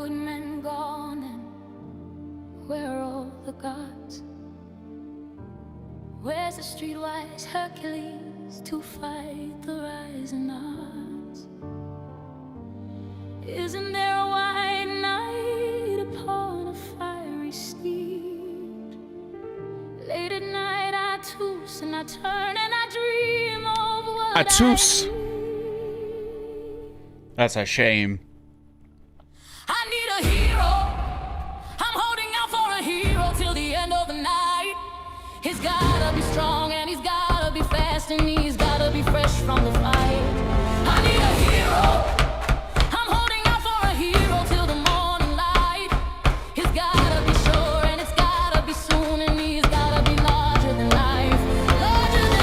good men gone, and where are all the gods? Where's the streetwise Hercules to fight the rising odds? Isn't there a white knight upon a fiery steed? Late at night I toss and I turn and I dream of what I Atus. need. That's a shame. I need a hero. I'm holding out for a hero till the end of the night. He's gotta be strong and he's gotta be fast and he's gotta be fresh from the fight. I need a hero. I'm holding out for a hero till the morning light. He's gotta be sure and it's gotta be soon and he's gotta be larger than life. Larger than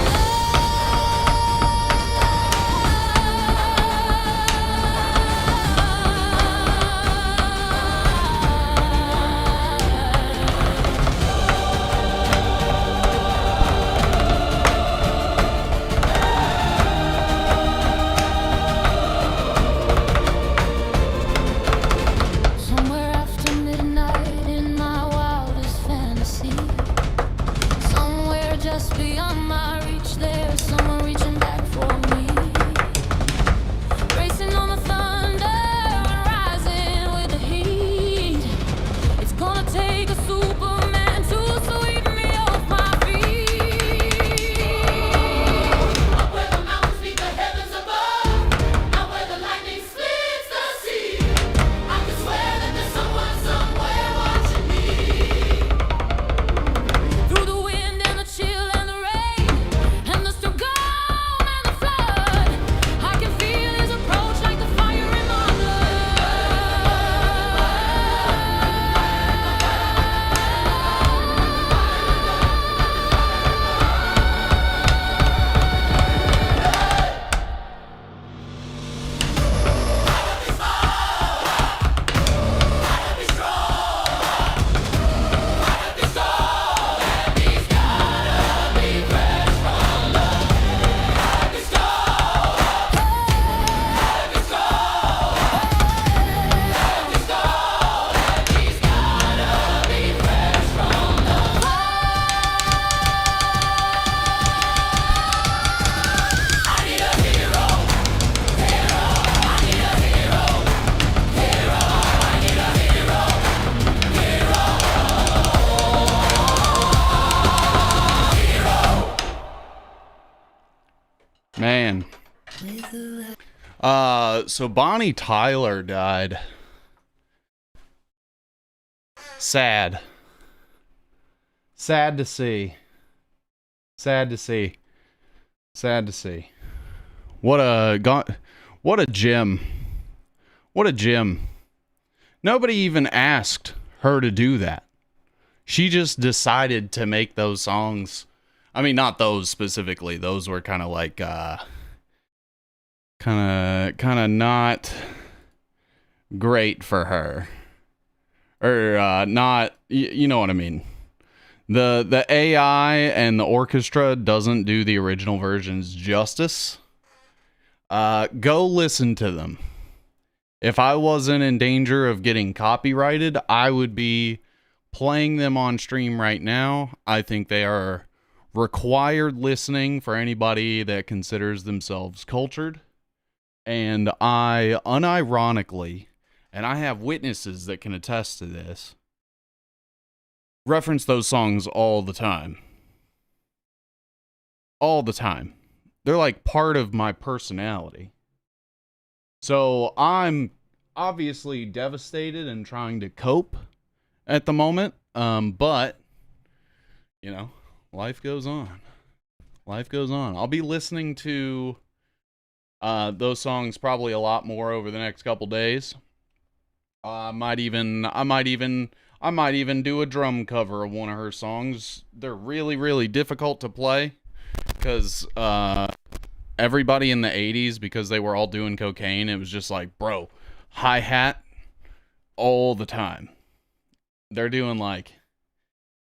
somewhere after midnight in my wildest fantasy, somewhere just beyond my reach, there's someone reaching back for me. Racing on the thunder, rising with the heat. It's gonna take a Superman to sweep me off my feet. Up where the mountains meet the heavens above, out where the lightning splits the sea. I can swear that there's someone somewhere watching me. Through the wind and the chill and the rain and the storm and the flood, I can feel his approach like the fire in my blood. Man. So Bonnie Tyler died. Sad. Sad to see. Sad to see. Sad to see. What a gem. What a gem. Nobody even asked her to do that. She just decided to make those songs. I mean, not those specifically. Those were kind of like, kind of not great for her, or not. You know what I mean? The AI and the orchestra doesn't do the original versions justice. Go listen to them. If I wasn't in danger of getting copyrighted, I would be playing them on stream right now. I think they are required listening for anybody that considers themselves cultured. And I unironically, and I have witnesses that can attest to this, reference those songs all the time. All the time. They're like part of my personality. So I'm obviously devastated and trying to cope at the moment. But, you know, life goes on. Life goes on. I'll be listening to those songs probably a lot more over the next couple days. I might even do a drum cover of one of her songs. They're really, really difficult to play because everybody in the 80s, because they were all doing cocaine, it was just like, bro, hi-hat all the time. They're doing like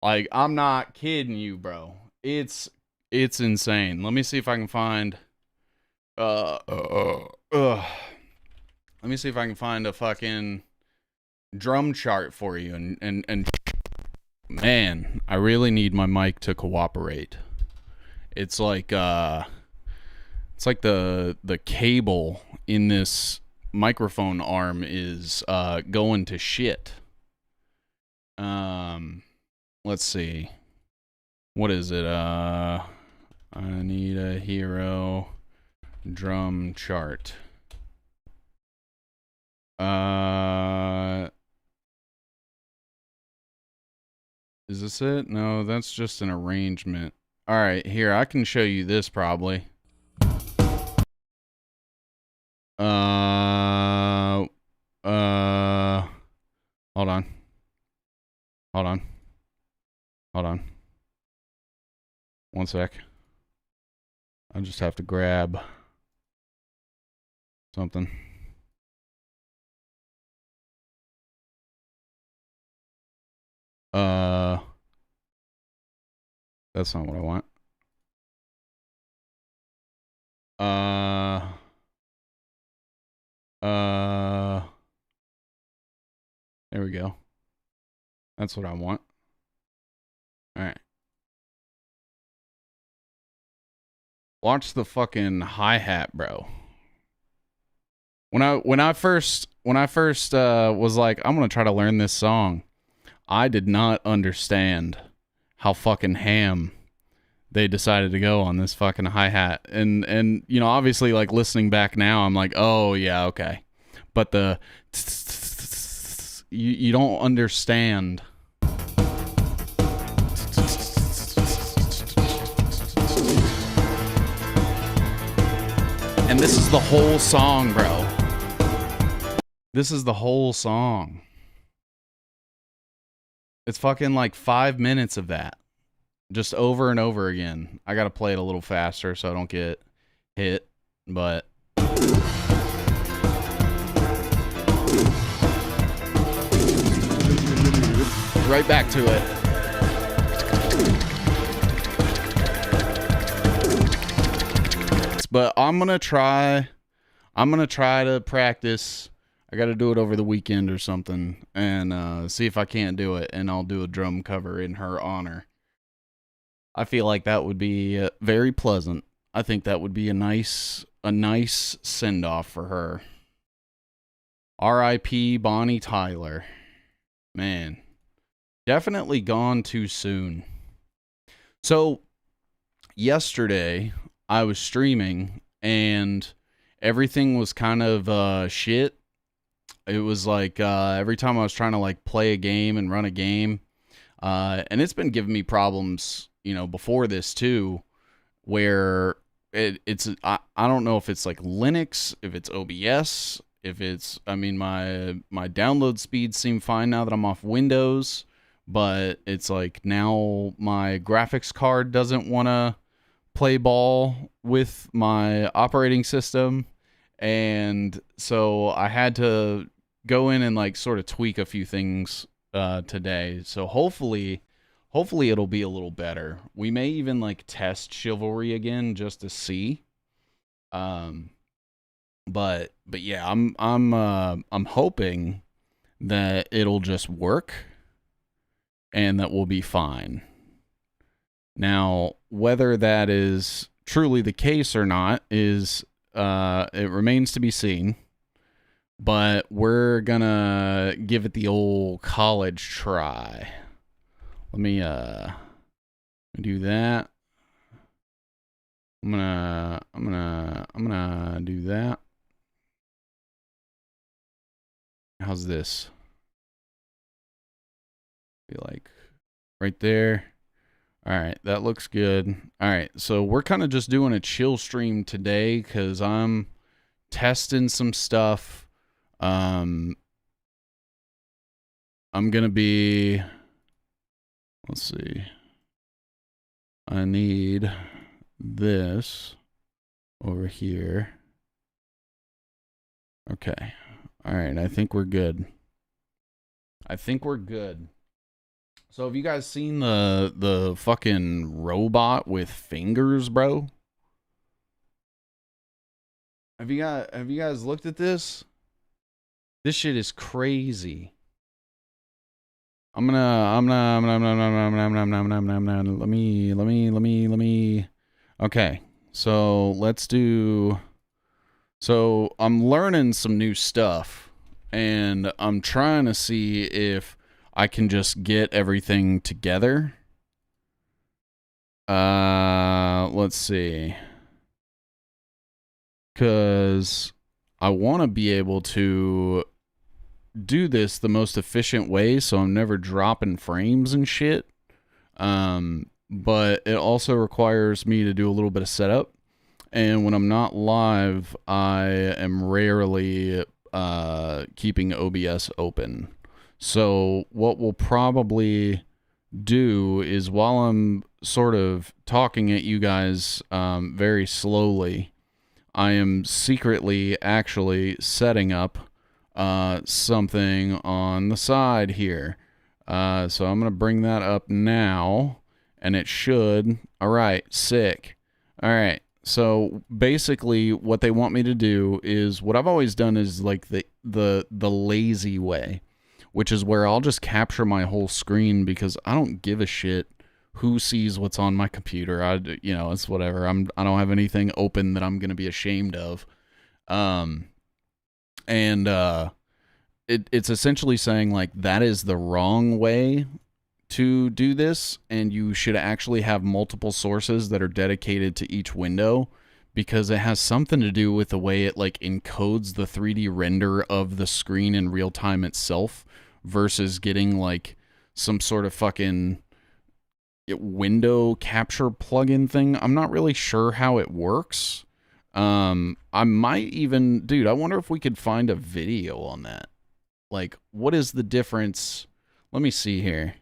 I'm not kidding you, bro. It's insane. Let me see if I can find let me see if I can find a fucking drum chart for you, and man, I really need my mic to cooperate. It's like the cable in this microphone arm is going to shit. Let's see. What is it? I need a hero drum chart. Is this it? No, that's just an arrangement. All right, here, I can show you this probably. Hold on. Hold on. Hold on. One sec. I just have to grab something. That's not what I want. There we go. That's what I want. All right. Watch the fucking hi-hat, bro. When I first was like, I'm gonna try to learn this song, I did not understand how fucking ham they decided to go on this fucking hi-hat. And you know, obviously, like, listening back now, I'm like, oh yeah, okay. But the you don't understand. And this is the whole song, bro. This is the whole song. It's fucking like 5 minutes of that. Just over and over again. I gotta play it a little faster so I don't get hit, but... Right back to it. But I'm gonna try to practice. I gotta do it over the weekend or something, and see if I can't do it, and I'll do a drum cover in her honor. I feel like that would be very pleasant. I think that would be a nice send-off for her. R.I.P. Bonnie Tyler. Man, definitely gone too soon. So, yesterday, I was streaming, and everything was kind of shit. It was like every time I was trying to like play a game and run a game, and it's been giving me problems, you know, before this too, where it's I don't know if it's like Linux, if it's OBS, if it's, I mean, my download speeds seem fine now that I'm off Windows, but it's like now my graphics card doesn't want to play ball with my operating system, and so I had to go in and like sort of tweak a few things today. So hopefully it'll be a little better. We may even like test Chivalry again just to see. But yeah, I'm hoping that it'll just work and that we'll be fine. Now, whether that is truly the case or not is it remains to be seen. But we're gonna give it the old college try. Let me do that. I'm gonna do that. How's this? Be like right there. All right, that looks good. All right, so we're kind of just doing a chill stream today because I'm testing some stuff. I'm gonna be, let's see, I need this over here. Okay. All right, I think we're good. So have you guys seen the fucking robot with fingers, bro? Have you guys looked at this? This shit is crazy. Let me. Okay, so let's do. So I'm learning some new stuff, and I'm trying to see if I can just get everything together. Let's see. Because I want to be able to do this the most efficient way so I'm never dropping frames and shit. But it also requires me to do a little bit of setup. And when I'm not live, I am rarely keeping OBS open. So what we'll probably do is while I'm sort of talking at you guys very slowly, I am secretly actually setting up something on the side here. So I'm going to bring that up now, and it should. All right, sick. All right. So basically what they want me to do is what I've always done is like the lazy way, which is where I'll just capture my whole screen because I don't give a shit who sees what's on my computer. It's whatever. I don't have anything open that I'm going to be ashamed of. It's essentially saying like that is the wrong way to do this, and you should actually have multiple sources that are dedicated to each window because it has something to do with the way it like encodes the 3D render of the screen in real time itself versus getting like some sort of fucking window capture plugin thing. I'm not really sure how it works. I might even, dude, I wonder if we could find a video on that. Like, what is the difference? Let me see here.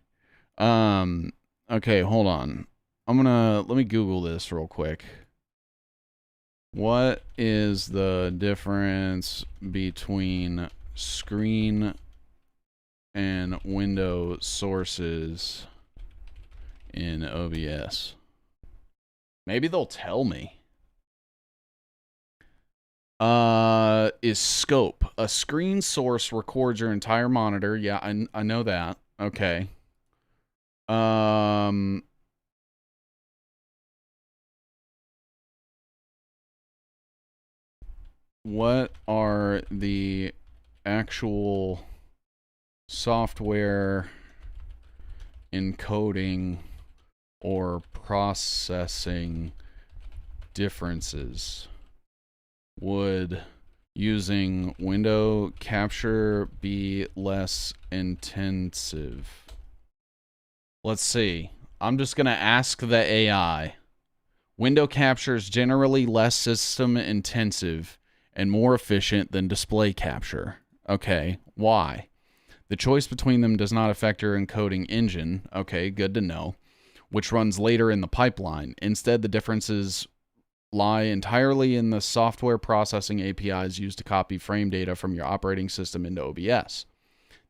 Okay, hold on. Let me Google this real quick. What is the difference between screen and window sources in OBS? Maybe they'll tell me. Is scope. A screen source records your entire monitor. Yeah, I know that. Okay. What are the actual software encoding or processing differences? Would using window capture be less intensive? Let's see. I'm just going to ask the AI. Window capture is generally less system intensive and more efficient than display capture. Okay, why? The choice between them does not affect your encoding engine. Okay, good to know. Which runs later in the pipeline. Instead, the differences lie entirely in the software processing APIs used to copy frame data from your operating system into OBS.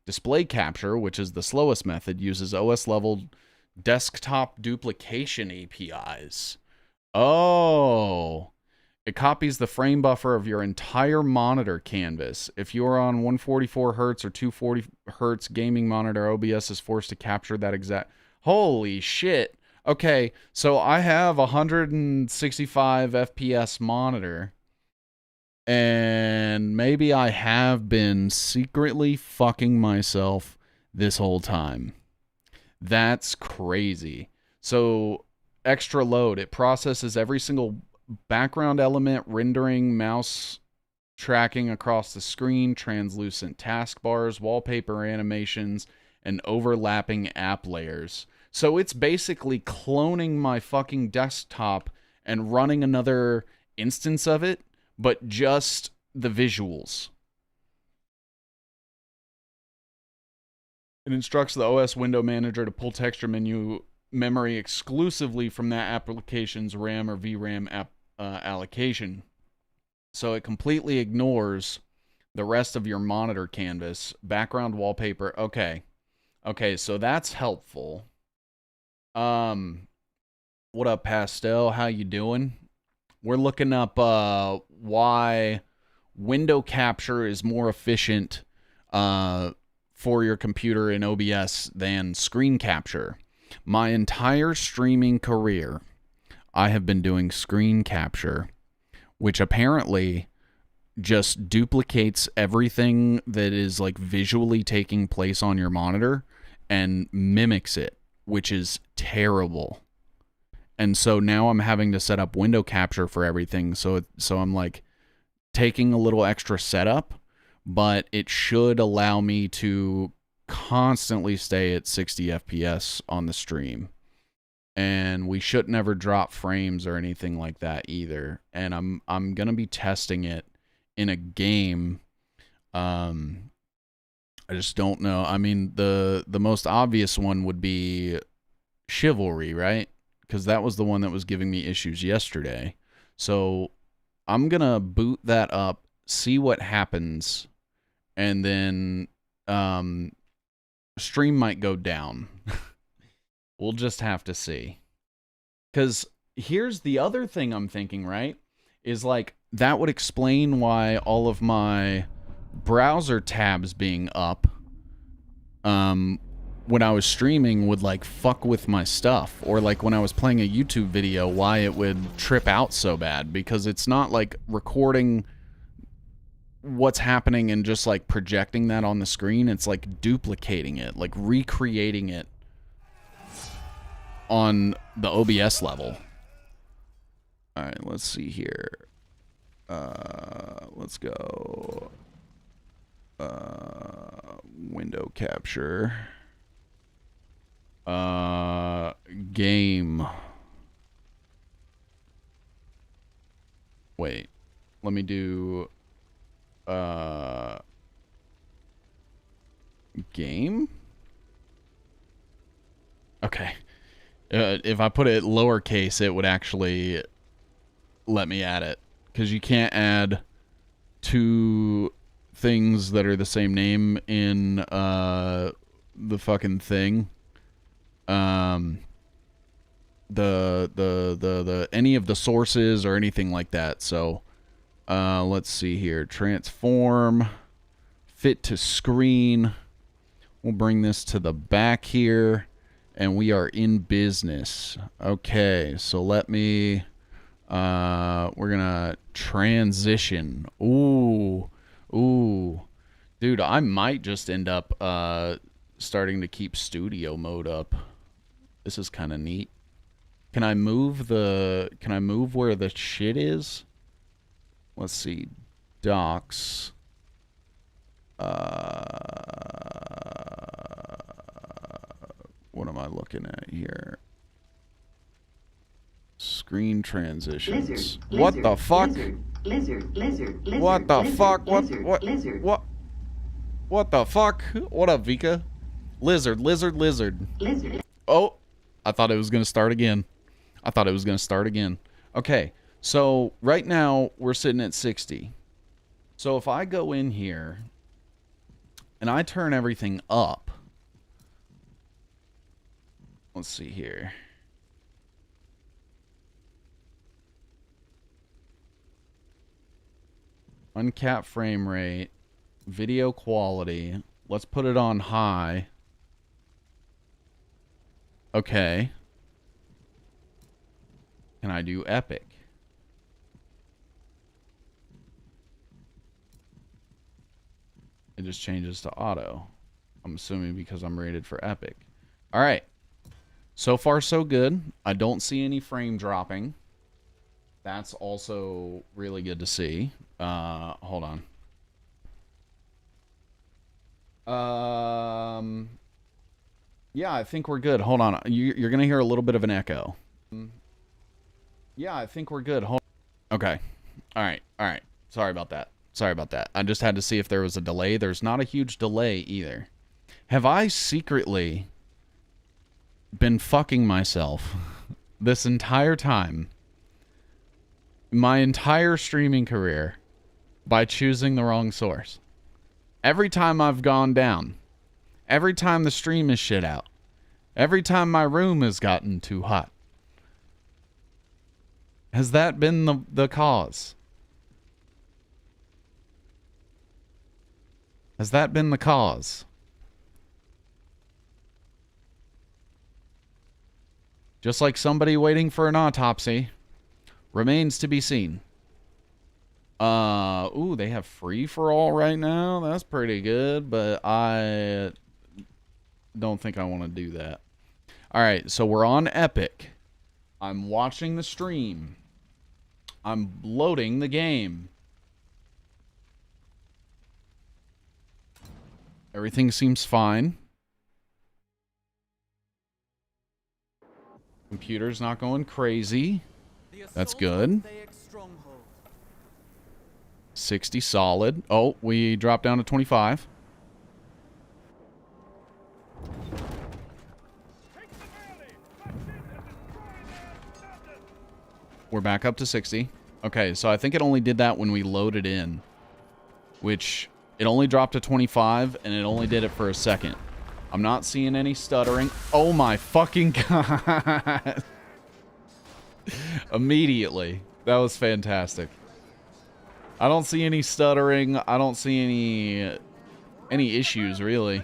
Display capture, which is the slowest method, uses OS-level desktop duplication APIs. Oh, it copies the frame buffer of your entire monitor canvas. If you are on 144 Hz or 240 Hz gaming monitor, OBS is forced to capture that exact... Holy shit. Okay, so I have a 165 FPS monitor, and maybe I have been secretly fucking myself this whole time. That's crazy. So, extra load. It processes every single background element, rendering, mouse tracking across the screen, translucent taskbars, wallpaper animations, and overlapping app layers. So it's basically cloning my fucking desktop and running another instance of it, but just the visuals. It instructs the OS window manager to pull texture menu memory exclusively from that application's RAM or VRAM allocation. So it completely ignores the rest of your monitor canvas, background wallpaper. Okay, so that's helpful. What up, Pastel? How you doing? We're looking up why window capture is more efficient for your computer in OBS than screen capture. My entire streaming career, I have been doing screen capture, which apparently just duplicates everything that is like visually taking place on your monitor and mimics it, which is terrible. And so now I'm having to set up window capture for everything. So I'm like taking a little extra setup, but it should allow me to constantly stay at 60 FPS on the stream. And we should never drop frames or anything like that either. And I'm going to be testing it in a game. I just don't know. I mean, the most obvious one would be Chivalry, right? Because that was the one that was giving me issues yesterday. So I'm going to boot that up, see what happens, and then stream might go down. We'll just have to see. Because here's the other thing I'm thinking, right? Is like, that would explain why all of my browser tabs being up when I was streaming would like fuck with my stuff, or like when I was playing a YouTube video, why it would trip out so bad, because it's not like recording what's happening and just like projecting that on the screen. It's like duplicating it, like recreating it on the OBS level. All right, let's see here. Let's go. Window capture. Game. Wait, let me do game. Okay. If I put it lowercase, it would actually let me add it, because you can't add two things that are the same name in the fucking thing. The any of the sources or anything like that. So let's see here. Transform, fit to screen. We'll bring this to the back here, and we are in business. Okay, so let me we're gonna transition. Ooh, dude, I might just end up starting to keep studio mode up. This is kind of neat. Can I move where the shit is? Let's see. Docs. What am I looking at here? Screen transitions. Lizard, What lizard, the fuck? Lizard, lizard, lizard, What the lizard, fuck? lizard, What lizard, the fuck? What up, Vika? Lizard. lizard. Oh, I thought it was going to start again. Okay, so right now we're sitting at 60. So if I go in here and I turn everything up, let's see here. Uncap frame rate, video quality. Let's put it on high. Okay. Can I do epic? It just changes to auto. I'm assuming because I'm rated for epic. All right. So far, so good. I don't see any frame dropping. That's also really good to see. Hold on. Yeah, I think we're good. Hold on. You're going to hear a little bit of an echo. Yeah, I think we're good. Okay. All right. Sorry about that. I just had to see if there was a delay. There's not a huge delay either. Have I secretly been fucking myself this entire time, my entire streaming career, by choosing the wrong source? Every time I've gone down, every time the stream is shit out, every time my room has gotten too hot, has that been the cause? Has that been the cause? Just like somebody waiting for an autopsy. Remains to be seen. Ooh, they have free for all right now. That's pretty good, but I don't think I want to do that. All right, so we're on Epic. I'm watching the stream. I'm loading the game. Everything seems fine. Computer's not going crazy. That's good. 60 solid. Oh, we dropped down to 25. We're back up to 60. Okay, so I think it only did that when we loaded in, which it only dropped to 25, and it only did it for a second. I'm not seeing any stuttering. Oh my fucking god. Immediately. That was fantastic. I don't see any stuttering. I don't see any issues, really.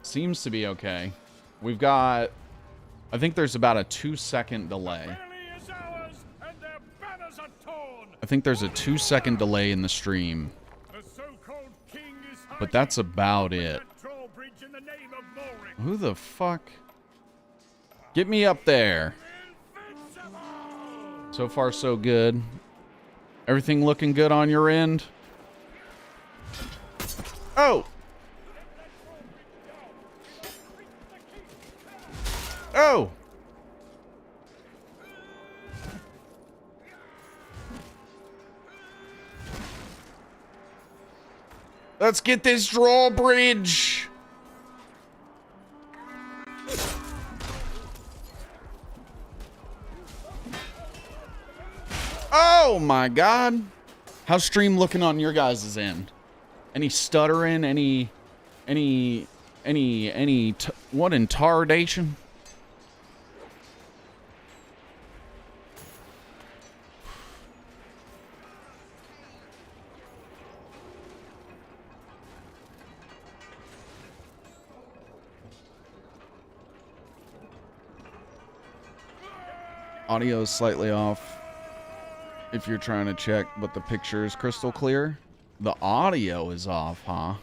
Seems to be okay. We've got... I think there's about a 2-second delay. I think there's a 2-second delay in the stream. But that's about it. Who the fuck? Get me up there. So far, so good. Everything looking good on your end? Oh! Oh! Let's get this drawbridge! Oh my god! How's stream looking on your guys' end? Any stuttering? What in tardation? Audio is slightly off if you're trying to check, but the picture is crystal clear. The audio is off, huh?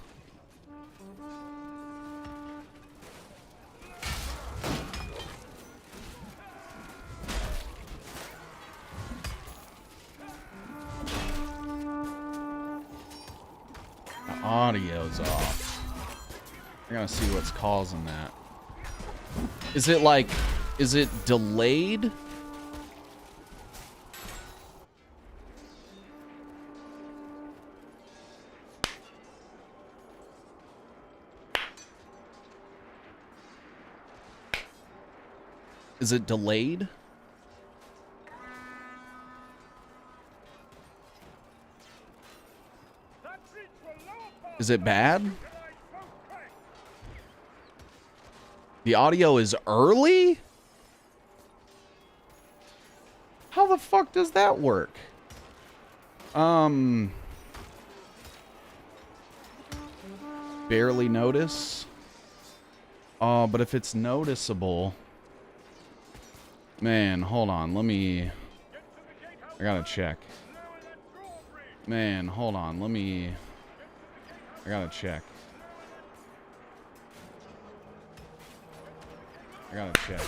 The audio's off. I gotta see what's causing that. Is it like, is it delayed? Is it delayed? Is it bad? The audio is early? How the fuck does that work? Barely notice. But if it's noticeable... Man, hold on. I gotta check. Man, hold on. I gotta check. I gotta check.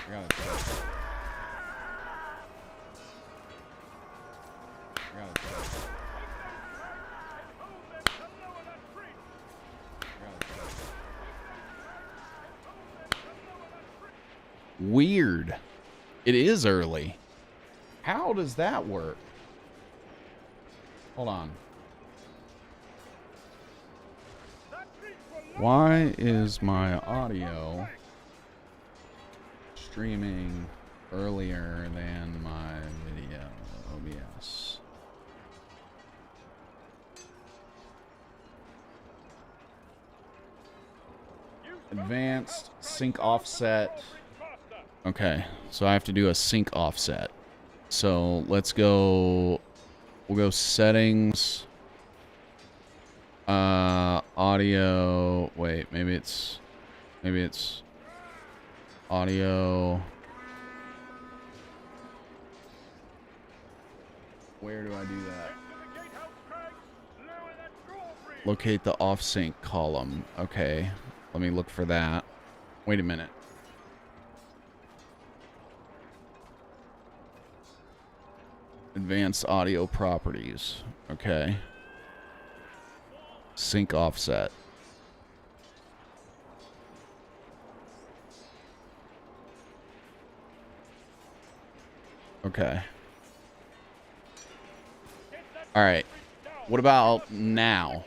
I gotta check. I gotta check. Weird. It is early. How does that work? Hold on. Why is my audio streaming earlier than my video? OBS. Advanced sync offset. Okay, so I have to do a sync offset. So let's go, we'll go settings. Audio. Wait, maybe it's audio. Where do I do that? Locate the off-sync column. Okay, let me look for that. Wait a minute. Advanced audio properties. Okay. Sync offset. Okay. All right. What about now?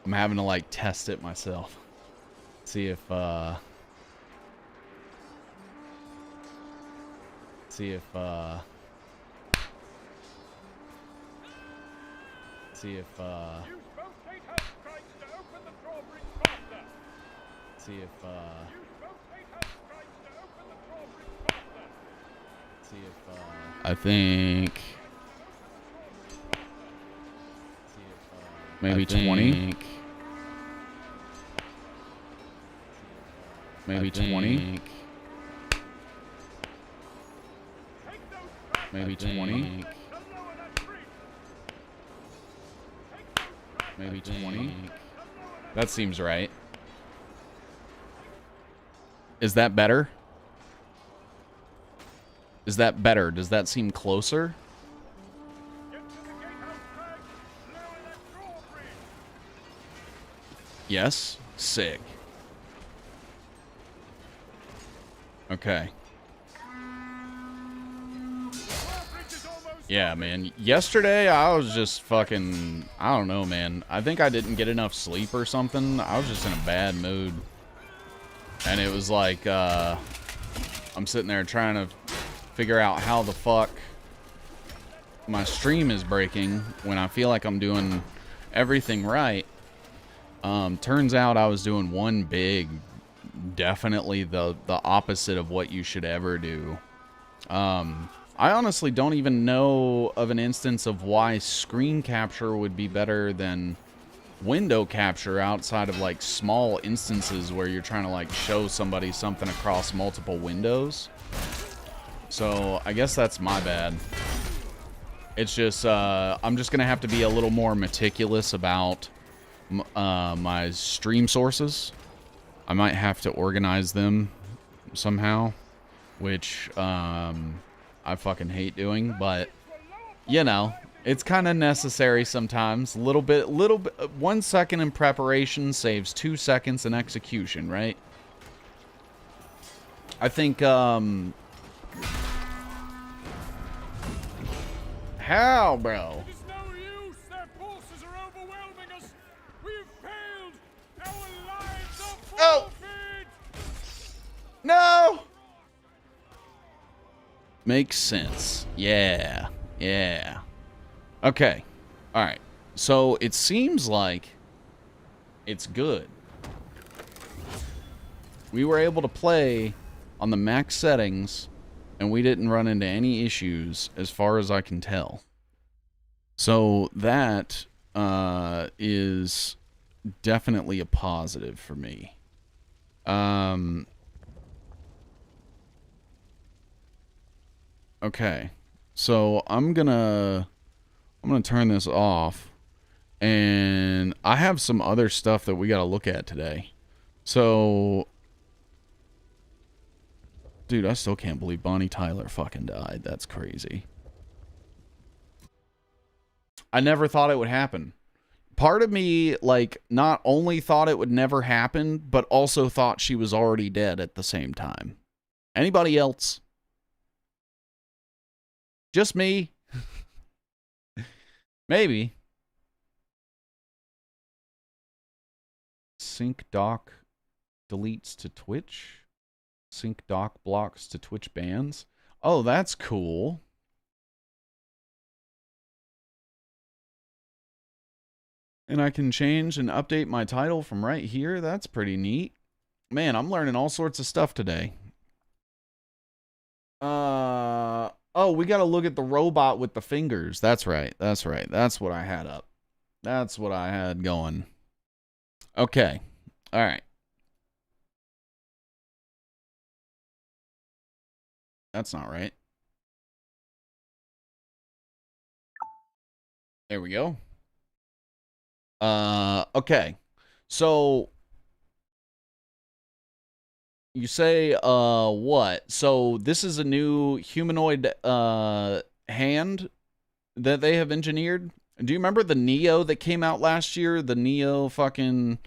I'm having to like test it myself. See if see if I think maybe 20. Maybe 20. Maybe 20. Maybe 20. That seems right. Is that better? Is that better? Does that seem closer? Yes? Sick. Okay. Yeah, man. Yesterday, I was just fucking... I don't know, man. I think I didn't get enough sleep or something. I was just in a bad mood. And it was like, I'm sitting there trying to figure out how the fuck my stream is breaking when I feel like I'm doing everything right. Turns out I was doing one big... definitely the opposite of what you should ever do. I honestly don't even know of an instance of why screen capture would be better than window capture outside of like small instances where you're trying to like show somebody something across multiple windows. So I guess that's my bad. It's just I'm just gonna have to be a little more meticulous about my stream sources. I might have to organize them somehow, which I fucking hate doing, but you know, it's kind of necessary sometimes. Little bit, 1 second in preparation saves 2 seconds in execution, right? I think how, bro? Oh! No! Makes sense. Yeah. Yeah. Okay. Alright. So, it seems like it's good. We were able to play on the max settings, and we didn't run into any issues as far as I can tell. So, that is definitely a positive for me. Okay, so I'm gonna turn this off, and I have some other stuff that we gotta look at today. So, dude, I still can't believe Bonnie Tyler fucking died. That's crazy. I never thought it would happen. Part of me, like, not only thought it would never happen, but also thought she was already dead at the same time. Anybody else? Just me? Maybe. Sync doc deletes to Twitch. Sync doc blocks to Twitch bans. Oh, that's cool. And I can change and update my title from right here. That's pretty neat. Man, I'm learning all sorts of stuff today. Oh, we got to look at the robot with the fingers. That's right. That's right. That's what I had up. That's what I had going. Okay. All right. That's not right. There we go. Okay. So you say what? So this is a new humanoid hand that they have engineered. Do you remember the Neo that came out last year? The Neo fucking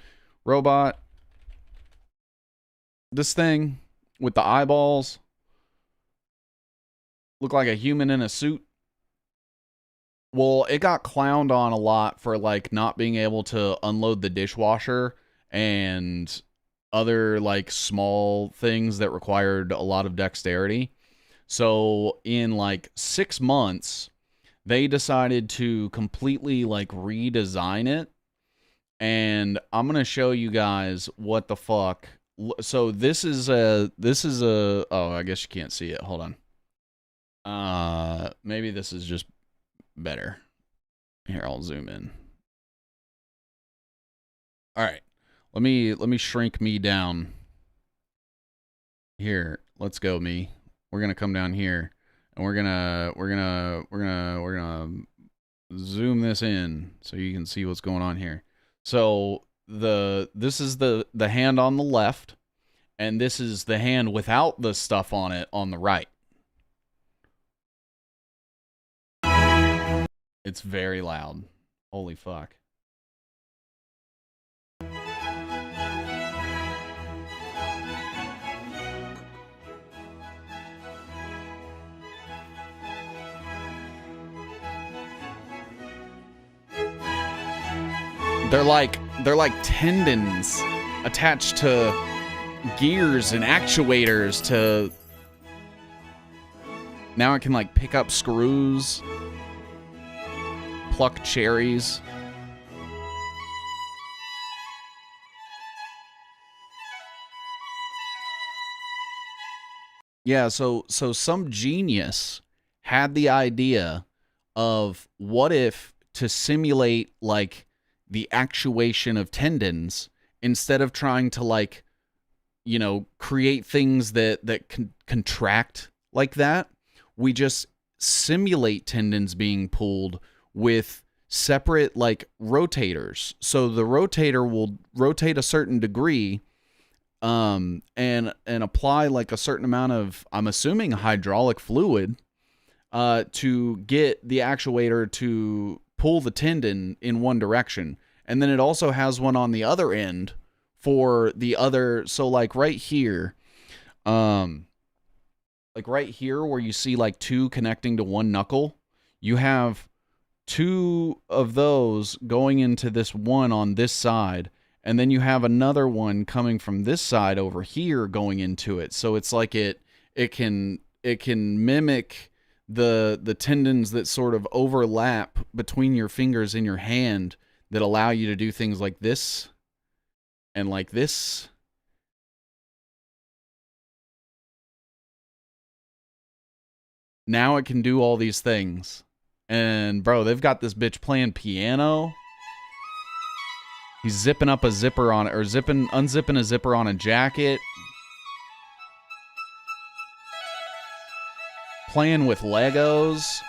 robot. This thing with the eyeballs. Look like a human in a suit. Well, it got clowned on a lot for like not being able to unload the dishwasher and other like small things that required a lot of dexterity. So in like 6 months, they decided to completely like redesign it. And I'm going to show you guys what the fuck. So this is a, oh, I guess you can't see it. Hold on. Maybe this is just better. Here, I'll zoom in. All right. Let me shrink me down. Here, let's go, me. We're going to come down here and we're going to zoom this in so you can see what's going on here. So this is the hand on the left, and this is the hand without the stuff on it on the right. It's very loud. Holy fuck. They're like tendons attached to gears and actuators to... Now it can like pick up screws, pluck cherries. Yeah, so some genius had the idea of what if to simulate like the actuation of tendons, instead of trying to like, you know, create things that contract like that, we just simulate tendons being pulled with separate like rotators. So the rotator will rotate a certain degree and apply like a certain amount of, I'm assuming, hydraulic fluid to get the actuator to pull the tendon in one direction. And then it also has one on the other end for the other. So like right here, where you see like two connecting to one knuckle, you have two of those going into this one on this side, and then you have another one coming from this side over here going into it. So it's like it can mimic the tendons that sort of overlap between your fingers in your hand that allow you to do things like this and like this. Now it can do all these things. And bro, they've got this bitch playing piano. He's zipping up a zipper on it, or unzipping a zipper on a jacket. Playing with Legos.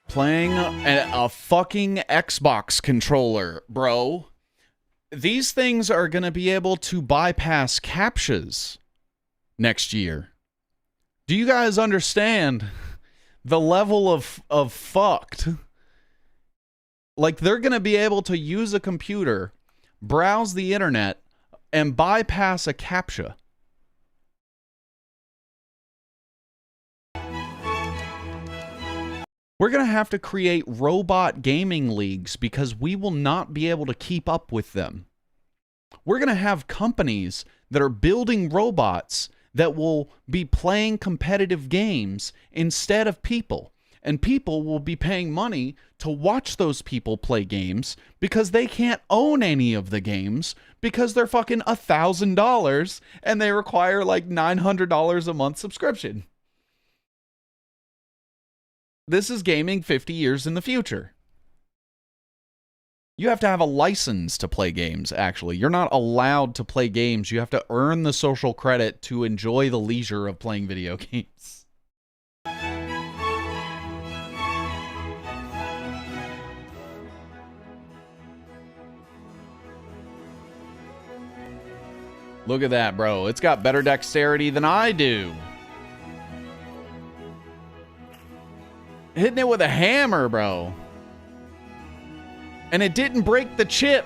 Playing a fucking Xbox controller, bro. These things are going to be able to bypass CAPTCHAs next year. Do you guys understand the level of fucked? Like, they're going to be able to use a computer, browse the internet, and bypass a CAPTCHA. We're going to have to create robot gaming leagues because we will not be able to keep up with them. We're going to have companies that are building robots that will be playing competitive games instead of people. And people will be paying money to watch those people play games because they can't own any of the games because they're fucking $1,000 and they require like $900 a month subscription. This is gaming 50 years in the future. You have to have a license to play games, actually. You're not allowed to play games. You have to earn the social credit to enjoy the leisure of playing video games. Look at that, bro. It's got better dexterity than I do. Hitting it with a hammer, bro. And it didn't break the chip.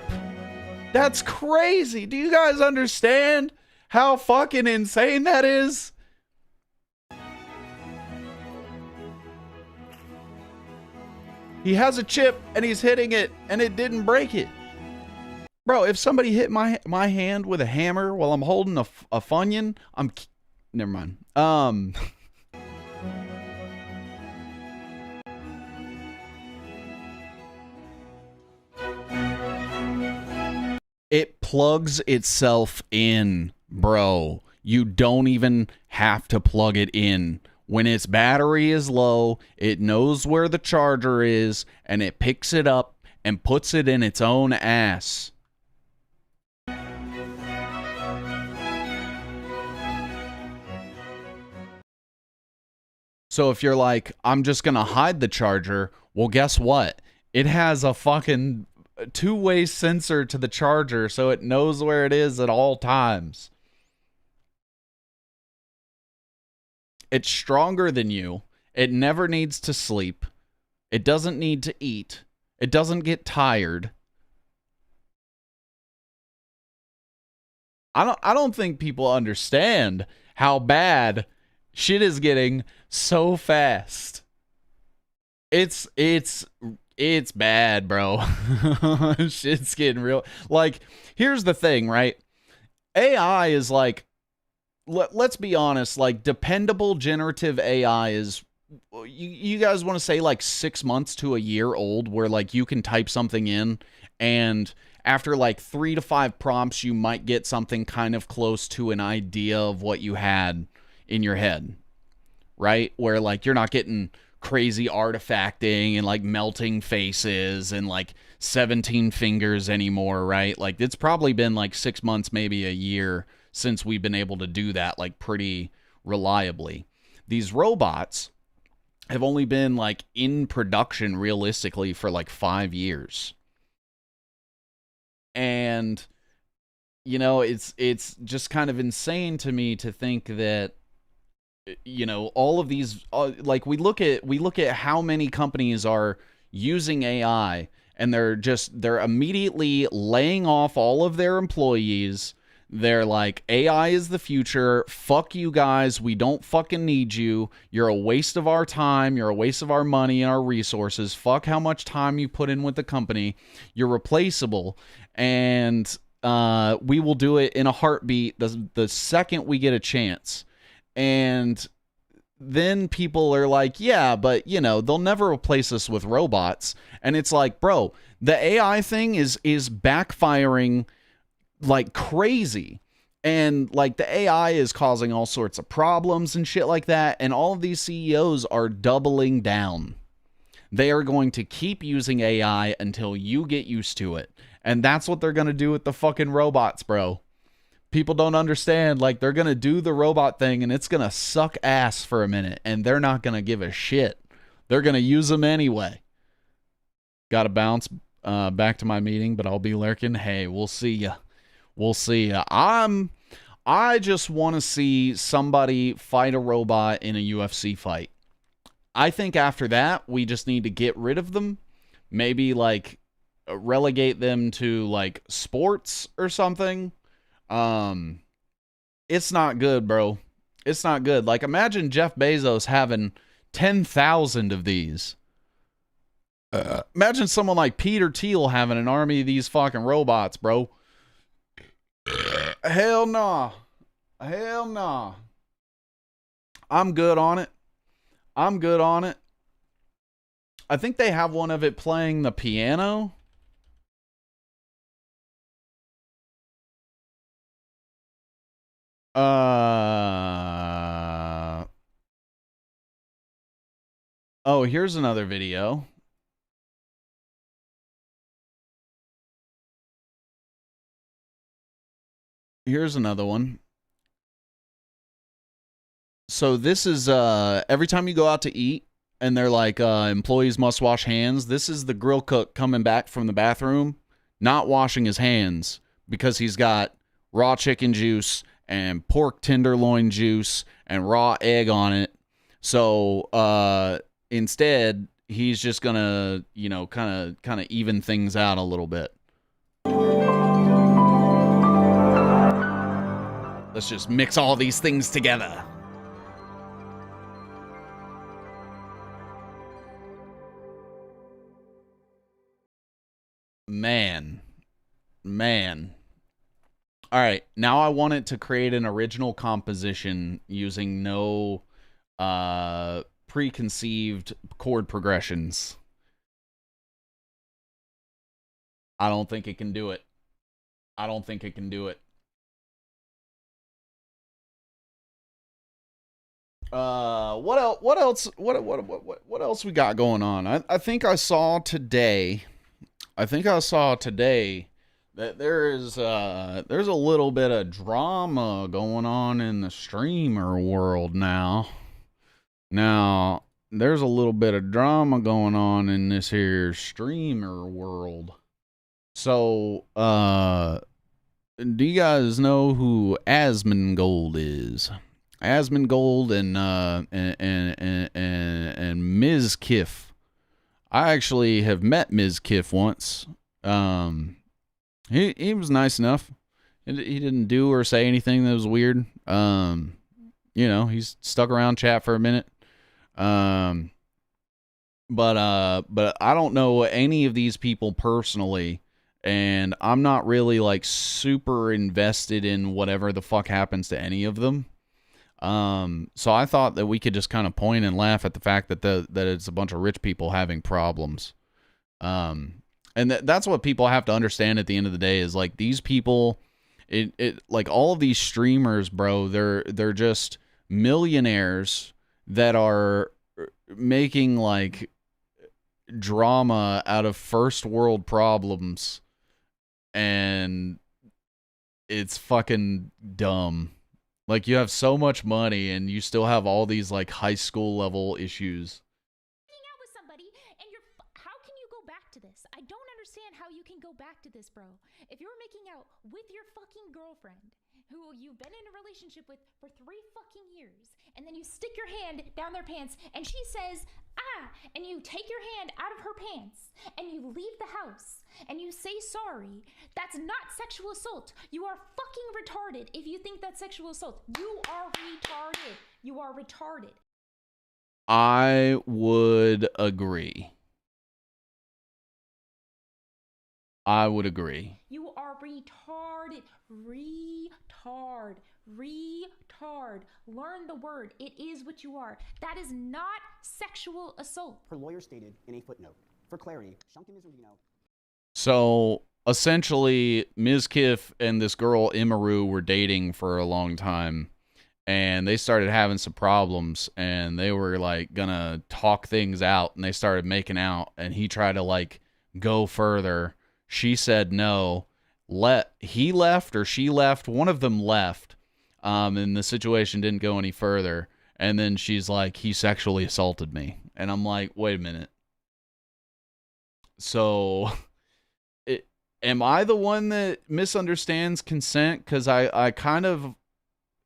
That's crazy. Do you guys understand how fucking insane that is? He has a chip and he's hitting it and it didn't break it. Bro, if somebody hit my hand with a hammer while I'm holding a Funyun, never mind. It plugs itself in, bro. You don't even have to plug it in. When its battery is low, it knows where the charger is, and it picks it up and puts it in its own ass. So if you're like, I'm just going to hide the charger, well, guess what? It has a fucking two-way sensor to the charger, so it knows where it is at all times. It's stronger than you. It never needs to sleep. It doesn't need to eat. It doesn't get tired. I don't think people understand how bad shit is getting so fast. It's bad, bro. Shit's getting real. Like, here's the thing, right? AI is like, let's be honest, like, dependable generative AI is, you guys want to say like 6 months to a year old, where like you can type something in and after like 3 to 5 prompts, you might get something kind of close to an idea of what you had in your head, right? Where like you're not getting crazy artifacting and like melting faces and like 17 fingers anymore, right? Like it's probably been like 6 months, maybe a year since we've been able to do that like pretty reliably. These robots have only been like in production realistically for like 5 years. And you know, it's just kind of insane to me to think that, you know, all of these like we look at how many companies are using AI and they're immediately laying off all of their employees. They're like, AI is the future. Fuck you guys. We don't fucking need you. You're a waste of our time. You're a waste of our money and our resources. Fuck how much time you put in with the company. You're replaceable. And we will do it in a heartbeat the second we get a chance. And then people are like, yeah, but, you know, they'll never replace us with robots. And it's like, bro, the AI thing is backfiring like crazy. And like the AI is causing all sorts of problems and shit like that. And all of these CEOs are doubling down. They are going to keep using AI until you get used to it. And that's what they're going to do with the fucking robots, bro. People don't understand. Like, they're going to do the robot thing and it's going to suck ass for a minute. And they're not going to give a shit. They're going to use them anyway. Got to bounce back to my meeting, but I'll be lurking. Hey, we'll see ya. We'll see ya. I just want to see somebody fight a robot in a UFC fight. I think after that, we just need to get rid of them. Maybe, like, relegate them to, like, sports or something. It's not good, bro. It's not good. Like, imagine Jeff Bezos having 10,000 of these. Imagine someone like Peter Thiel having an army of these fucking robots, bro. Hell nah. Hell nah. I'm good on it. I'm good on it. I think they have one of it playing the piano. Oh, here's another video. Here's another one. So this is every time you go out to eat and they're like employees must wash hands, this is the grill cook coming back from the bathroom not washing his hands because he's got raw chicken juice and pork tenderloin juice and raw egg on it. So instead, he's just gonna, you know, kind of even things out a little bit. Let's just mix all these things together. Man. All right, now I want it to create an original composition using no preconceived chord progressions. I don't think it can do it. What else we got going on? I think I saw today that there's a little bit of drama going on in the streamer world now. Now, there's a little bit of drama going on in this here streamer world. So, do you guys know who Asmongold is? Asmongold and Ms. Kiff. I actually have met Ms. Kiff once. He was nice enough. He didn't do or say anything that was weird. You know, he's stuck around chat for a minute. But I don't know any of these people personally, and I'm not really like super invested in whatever the fuck happens to any of them. So I thought that we could just kind of point and laugh at the fact that that it's a bunch of rich people having problems. And that's what people have to understand at the end of the day is like these people, it like all of these streamers, bro, they're just millionaires that are making like drama out of first world problems, and it's fucking dumb. Like, you have so much money and you still have all these like high school level issues. Out with somebody and how can you go back to this? I don't understand how you can go back to this, bro. If you're making out with your fucking girlfriend who you've been in a relationship with for 3 fucking years, and then you stick your hand down their pants and she says, ah, and you take your hand out of her pants and you leave the house and you say sorry, that's not sexual assault. You are fucking retarded if you think that's sexual assault. You are retarded. You are retarded. I would agree. You are retarded. Retard. Learn the word. It is what you are. That is not sexual assault. Her lawyer stated in a footnote. For clarity, Shunkin Miserino. So essentially, Ms. Kiff and this girl Imaru were dating for a long time, and they started having some problems, and they were like gonna talk things out, and they started making out, and he tried to like go further. She said no. He left or she left. One of them left. And the situation didn't go any further. And then she's like, he sexually assaulted me. And I'm like, wait a minute. So, am I the one that misunderstands consent? Because I kind of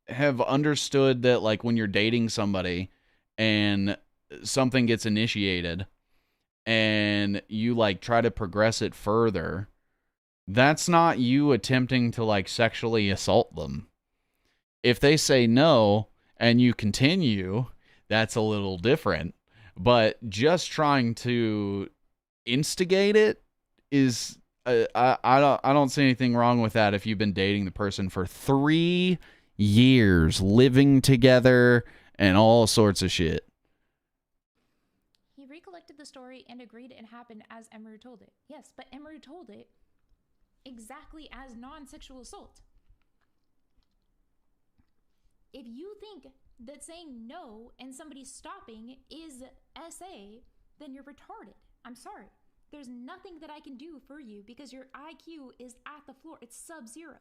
have understood that, like, when you're dating somebody and something gets initiated and you, like, try to progress it further, that's not you attempting to, like, sexually assault them. If they say no and you continue, that's a little different. But just trying to instigate it is, I don't see anything wrong with that if you've been dating the person for 3 years, living together and all sorts of shit. He recollected the story and agreed it happened as Emery told it. Yes, but Emery told it exactly as non-sexual assault. If you think that saying no and somebody stopping is SA, then you're retarded. I'm sorry. There's nothing that I can do for you because your IQ is at the floor. It's sub-zero.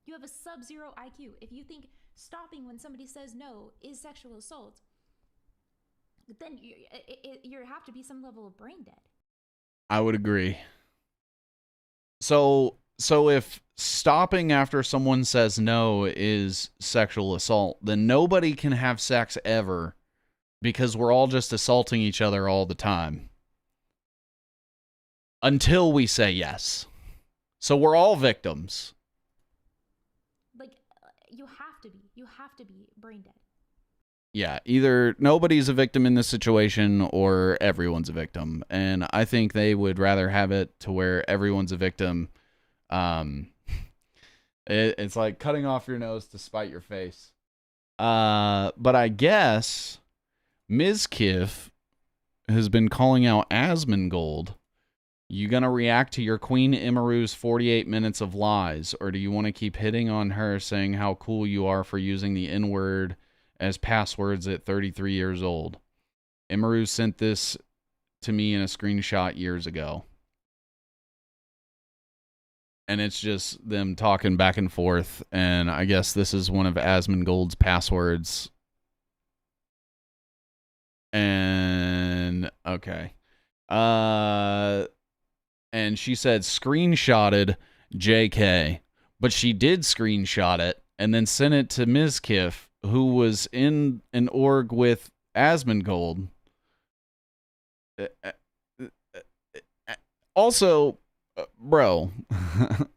You have a sub-zero IQ. If you think stopping when somebody says no is sexual assault, then you have to be some level of brain dead. I would agree. So if stopping after someone says no is sexual assault, then nobody can have sex ever because we're all just assaulting each other all the time. Until we say yes. So we're all victims. Like, you have to be. You have to be brain dead. Yeah, either nobody's a victim in this situation or everyone's a victim. And I think they would rather have it to where everyone's a victim. It's like cutting off your nose to spite your face. But I guess Mizkif has been calling out Asmongold. You gonna react to your Queen Imaru's 48 minutes of lies, or do you want to keep hitting on her saying how cool you are for using the N-word as passwords at 33 years old? Imaru sent this to me in a screenshot years ago. And it's just them talking back and forth, and I guess this is one of Asmongold's passwords. And okay. And she said screenshotted JK, but she did screenshot it and then sent it to Mizkif, who was in an org with Asmongold. Also, bro,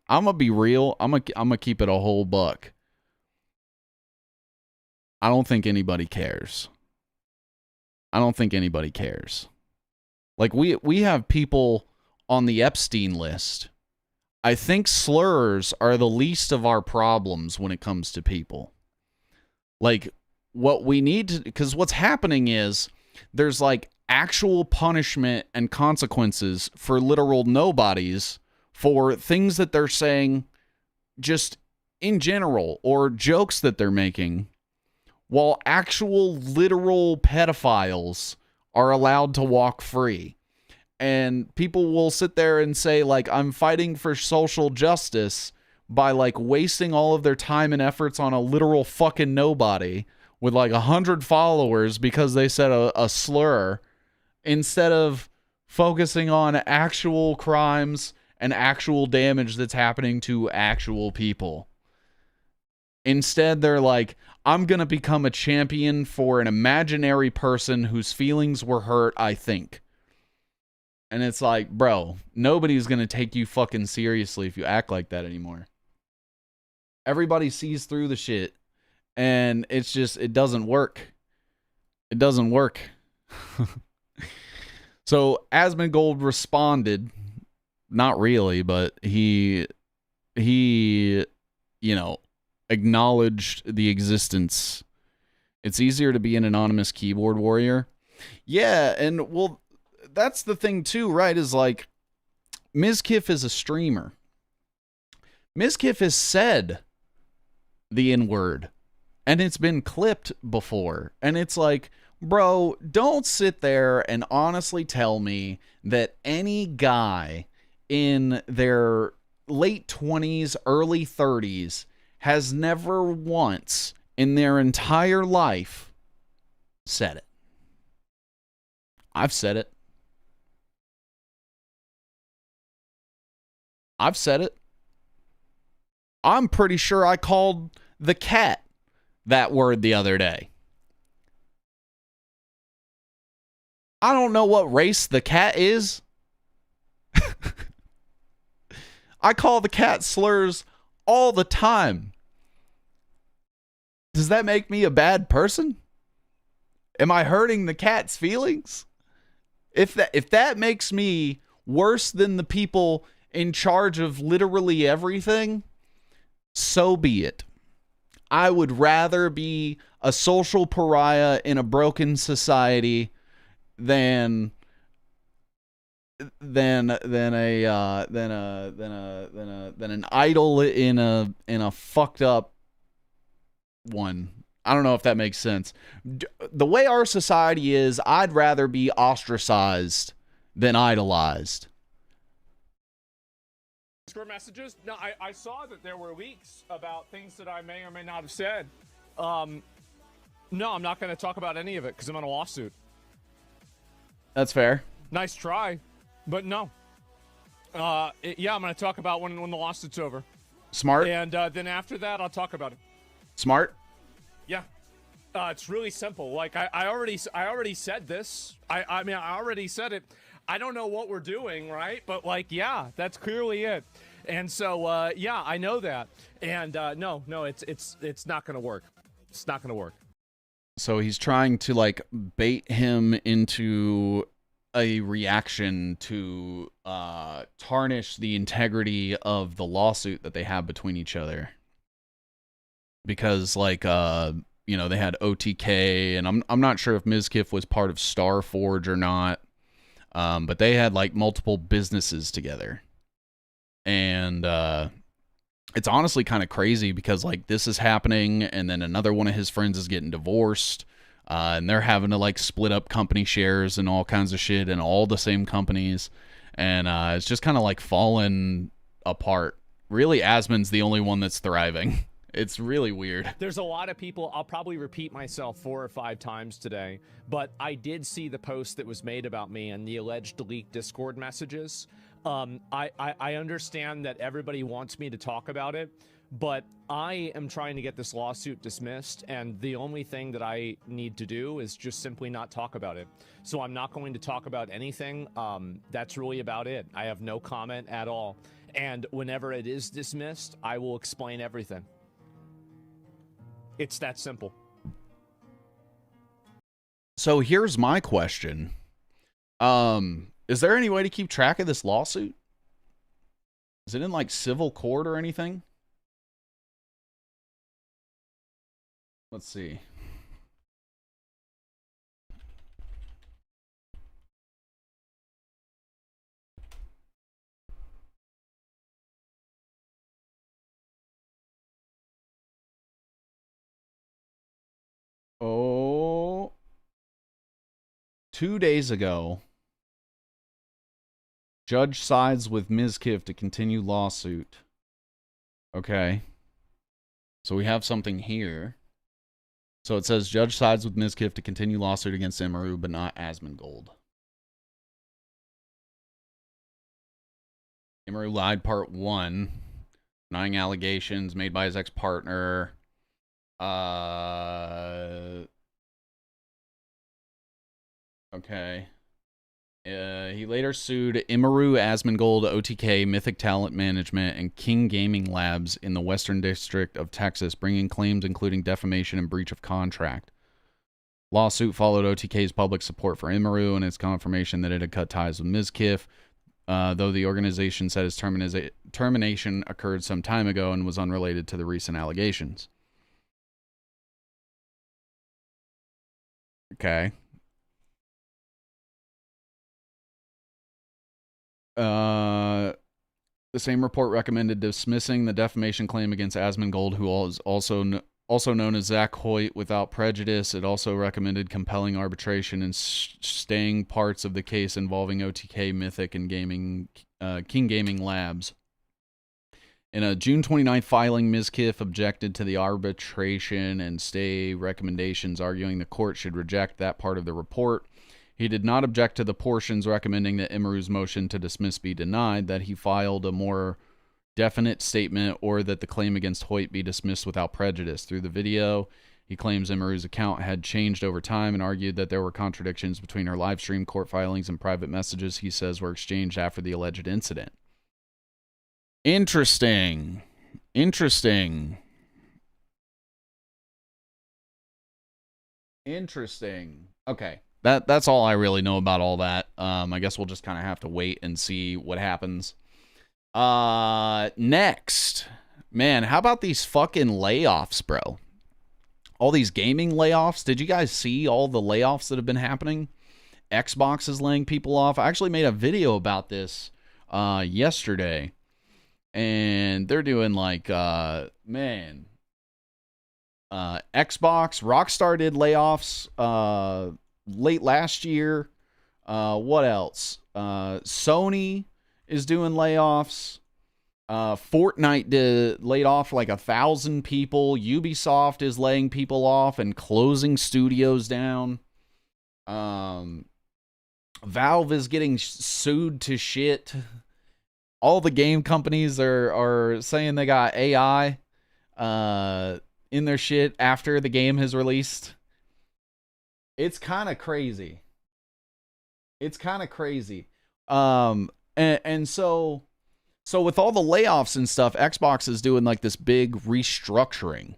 I'm gonna be real. I'm gonna keep it a whole buck. I don't think anybody cares. I don't think anybody cares. Like, we have people on the Epstein list. I think slurs are the least of our problems when it comes to people. Like, what we need to, because what's happening is there's like actual punishment and consequences for literal nobodies for things that they're saying just in general or jokes that they're making, while actual literal pedophiles are allowed to walk free. And people will sit there and say, like, I'm fighting for social justice by, like, wasting all of their time and efforts on a literal fucking nobody with, like, 100 followers because they said a slur, instead of focusing on actual crimes and actual damage that's happening to actual people. Instead, they're like, I'm going to become a champion for an imaginary person whose feelings were hurt, I think. And it's like, bro, nobody's going to take you fucking seriously if you act like that anymore. Everybody sees through the shit. And it's just, it doesn't work. It doesn't work. So Asmongold responded, not really, but he, you know, acknowledged the existence. It's easier to be an anonymous keyboard warrior. Yeah, and well, that's the thing too, right? Is like, Mizkif is a streamer. Mizkif has said the N-word, and it's been clipped before. And it's like, bro, don't sit there and honestly tell me that any guy in their late 20s, early 30s has never once in their entire life said it. I've said it. I've said it. I'm pretty sure I called the cat that word the other day. I don't know what race the cat is. I call the cat slurs all the time. Does that make me a bad person? Am I hurting the cat's feelings? If that makes me worse than the people in charge of literally everything, so be it. I would rather be a social pariah in a broken society than an idol in a fucked up one. I don't know if that makes sense. The way our society is, I'd rather be ostracized than idolized. Discord messages? No, I saw that there were leaks about things that I may or may not have said. No, I'm not going to talk about any of it because I'm on a lawsuit. That's fair. Nice try, but no. Yeah, I'm going to talk about when the lawsuit's over. Smart. And then after that, I'll talk about it. Smart. Yeah. It's really simple. Like I already said this. I mean, I already said it. I don't know what we're doing, right? But like, yeah, that's clearly it. And so, yeah, I know that. And no, it's not gonna work. It's not gonna work. So he's trying to like bait him into a reaction to tarnish the integrity of the lawsuit that they have between each other. Because like you know, they had OTK, and I'm not sure if Mizkif was part of Starforge or not. But they had like multiple businesses together. And it's honestly kind of crazy because like this is happening and then another one of his friends is getting divorced. And they're having to like split up company shares and all kinds of shit in all the same companies. And it's just kind of like falling apart. Really, Asmon's the only one that's thriving. It's really weird. There's a lot of people, I'll probably repeat myself 4 or 5 times today, but I did see the post that was made about me and the alleged leaked Discord messages. I understand that everybody wants me to talk about it, but I am trying to get this lawsuit dismissed, and the only thing that I need to do is just simply not talk about it. So I'm not going to talk about anything. That's really about it. I have no comment at all. And whenever it is dismissed, I will explain everything. It's that simple. So here's my question. Is there any way to keep track of this lawsuit? Is it in like civil court or anything? Let's see. Oh, 2 days ago, judge sides with Mizkif to continue lawsuit. Okay. So we have something here. So it says judge sides with Mizkif to continue lawsuit against Imru, but not Asmongold. Imru lied part 1, denying allegations made by his ex-partner. Okay. He later sued Imru, Asmongold, OTK, Mythic Talent Management, and King Gaming Labs in the Western District of Texas, bringing claims including defamation and breach of contract. Lawsuit followed OTK's public support for Imru and its confirmation that it had cut ties with Mizkif, though the organization said its termination occurred some time ago and was unrelated to the recent allegations. Okay. The same report recommended dismissing the defamation claim against Asmongold, who is also known as Zach Hoyt, without prejudice. It also recommended compelling arbitration and staying parts of the case involving OTK, Mythic, and King Gaming Labs. In a June 29th filing, Mizkif objected to the arbitration and stay recommendations, arguing the court should reject that part of the report. He did not object to the portions recommending that Imru's motion to dismiss be denied, that he filed a more definite statement, or that the claim against Hoyt be dismissed without prejudice. Through the video, he claims Imru's account had changed over time and argued that there were contradictions between her live stream, court filings, and private messages he says were exchanged after the alleged incident. Interesting. Interesting. Okay. That's all I really know about all that. I guess we'll just kind of have to wait and see what happens. Next, Man, how about these fucking layoffs, bro? All these gaming layoffs. Did you guys see all the layoffs that have been happening? Xbox is laying people off. I actually made a video about this yesterday. And they're doing like, Xbox, Rockstar did layoffs late last year. What else? Sony is doing layoffs. Fortnite laid off like 1,000 people. Ubisoft is laying people off and closing studios down. Valve is getting sued to shit. All the game companies are saying they got AI in their shit after the game has released. It's kind of crazy. It's kind of crazy. And so with all the layoffs and stuff, Xbox is doing like this big restructuring.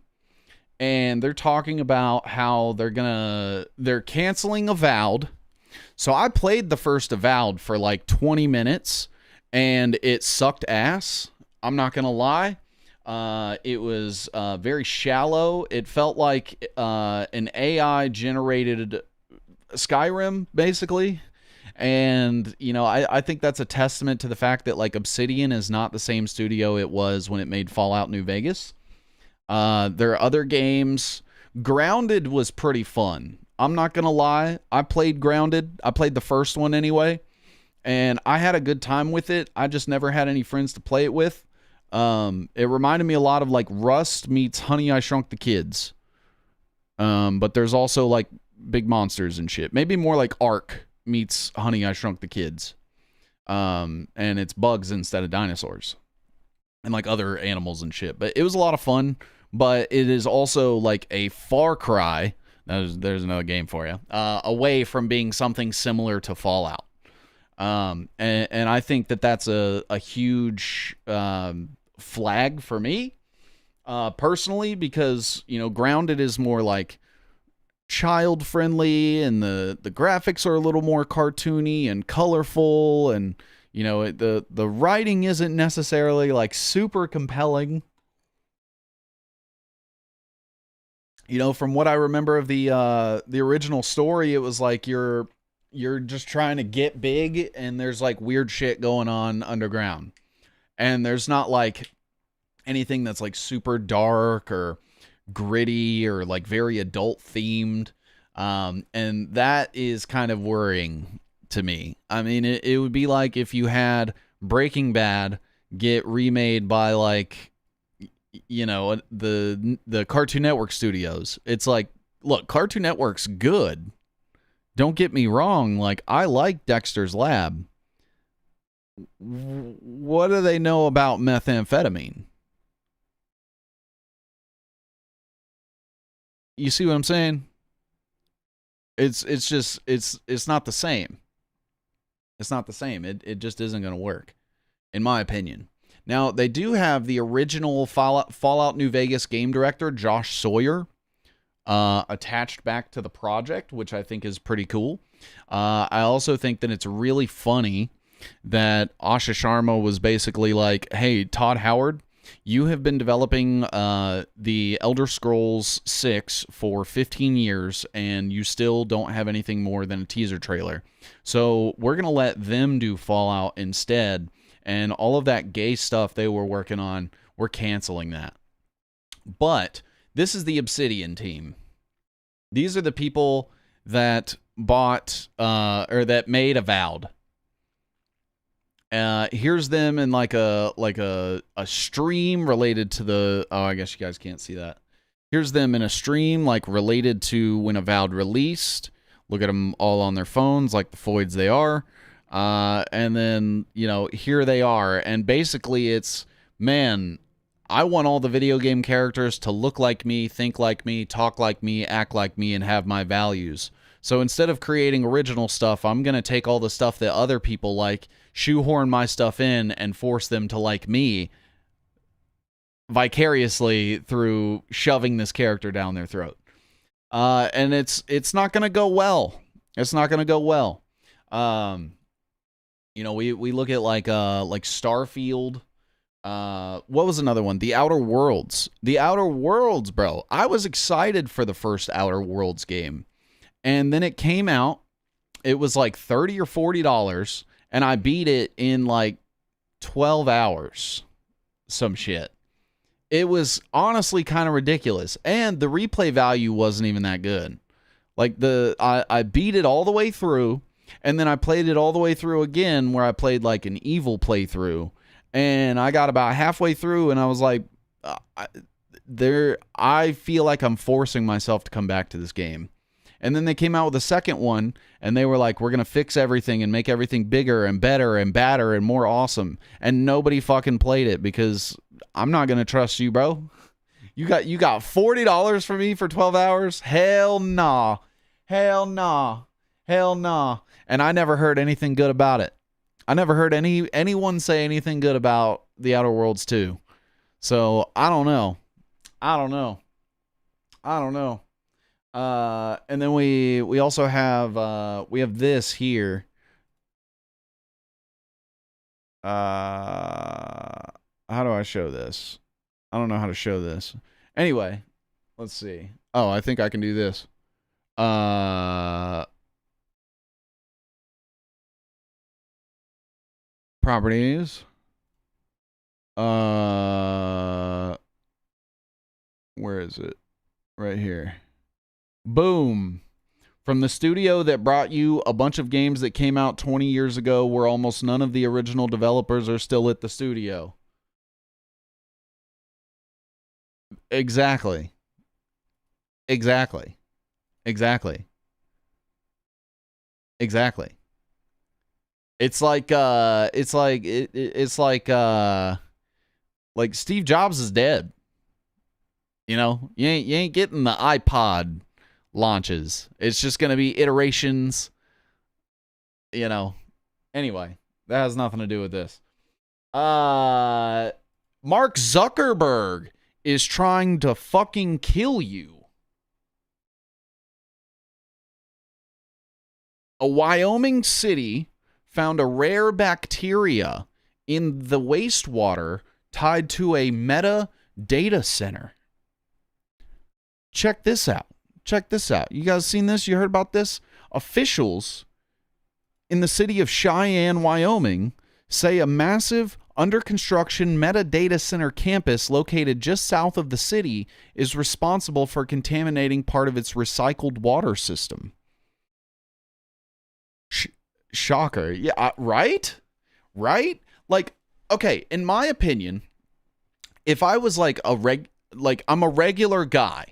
And they're talking about how they're canceling Avowed. So I played the first Avowed for like 20 minutes and it sucked ass. I'm not going to lie. It was very shallow. It felt like an AI generated Skyrim, basically. And, you know, I think that's a testament to the fact that, like, Obsidian is not the same studio it was when it made Fallout New Vegas. There are other games. Grounded was pretty fun. I'm not going to lie. I played Grounded. I played the first one anyway. And I had a good time with it. I just never had any friends to play it with. It reminded me a lot of, like, Rust meets Honey, I Shrunk the Kids. But there's also, like, big monsters and shit. Maybe more like Ark meets Honey, I Shrunk the Kids. And it's bugs instead of dinosaurs. And like other animals and shit. But it was a lot of fun. But it is also like a far cry. There's another game for you. Away from being something similar to Fallout. And I think that that's a huge flag for me. Personally, because, you know, Grounded is more like child friendly and the graphics are a little more cartoony and colorful, and you know the writing isn't necessarily like super compelling. You know, from what I remember of the original story, it was like you're just trying to get big and there's like weird shit going on underground, and there's not like anything that's like super dark or gritty or like very adult themed, and that is kind of worrying to me. I mean, it would be like if you had Breaking Bad get remade by like, you know, the Cartoon Network studios. It's like, look, Cartoon Network's good, don't get me wrong, like I like Dexter's Lab. What do they know about methamphetamine? You see what I'm saying? It's not the same. It's not the same. It just isn't going to work, in my opinion. Now, they do have the original Fallout New Vegas game director, Josh Sawyer, attached back to the project, which I think is pretty cool. I also think that it's really funny that Asha Sharma was basically like, hey, Todd Howard, you have been developing the Elder Scrolls 6 for 15 years, and you still don't have anything more than a teaser trailer. So we're going to let them do Fallout instead, and all of that gay stuff they were working on, we're canceling that. But this is the Obsidian team. These are the people that bought, or that made Avowed. Here's them in like a stream related to the, oh, I guess you guys can't see that. Here's them in a stream like related to when Avowed released. Look at them all on their phones like the foids they are. And then, you know, here they are. And basically it's, man, I want all the video game characters to look like me, think like me, talk like me, act like me, and have my values. So instead of creating original stuff, I'm going to take all the stuff that other people like, shoehorn my stuff in, and force them to like me vicariously through shoving this character down their throat. And it's not going to go well. It's not going to go well. You know, we look at like Starfield, What was another one? The Outer Worlds. The Outer Worlds, bro. I was excited for the first Outer Worlds game. And then it came out. It was like $30 or $40, and I beat it in like 12 hours. Some shit. It was honestly kind of ridiculous. And the replay value wasn't even that good. Like I beat it all the way through, and then I played it all the way through again, where I played like an evil playthrough. And I got about halfway through, and I was like, I feel like I'm forcing myself to come back to this game. And then they came out with a second one, and they were like, we're going to fix everything and make everything bigger and better and badder and more awesome. And nobody fucking played it because I'm not going to trust you, bro. You got $40 for me for 12 hours? Hell nah. Hell nah. Hell nah. And I never heard anything good about it. I never heard anyone say anything good about The Outer Worlds 2. So, I don't know. And then we also have we have this here. How do I show this? I don't know how to show this. Anyway, let's see. Oh, I think I can do this. Properties. Where is it? Right here. Boom. From the studio that brought you a bunch of games that came out 20 years ago, where almost none of the original developers are still at the studio. Exactly. It's like Steve Jobs is dead. You know, you ain't getting the iPod launches. It's just going to be iterations, you know. Anyway, that has nothing to do with this. Mark Zuckerberg is trying to fucking kill you. A Wyoming city found a rare bacteria in the wastewater tied to a Meta data center. Check this out. You guys seen this? You heard about this? Officials in the city of Cheyenne, Wyoming, say a massive under construction Meta data center campus located just south of the city is responsible for contaminating part of its recycled water system. Shocker. Yeah, right? Like, okay, in my opinion, if I was like I'm a regular guy,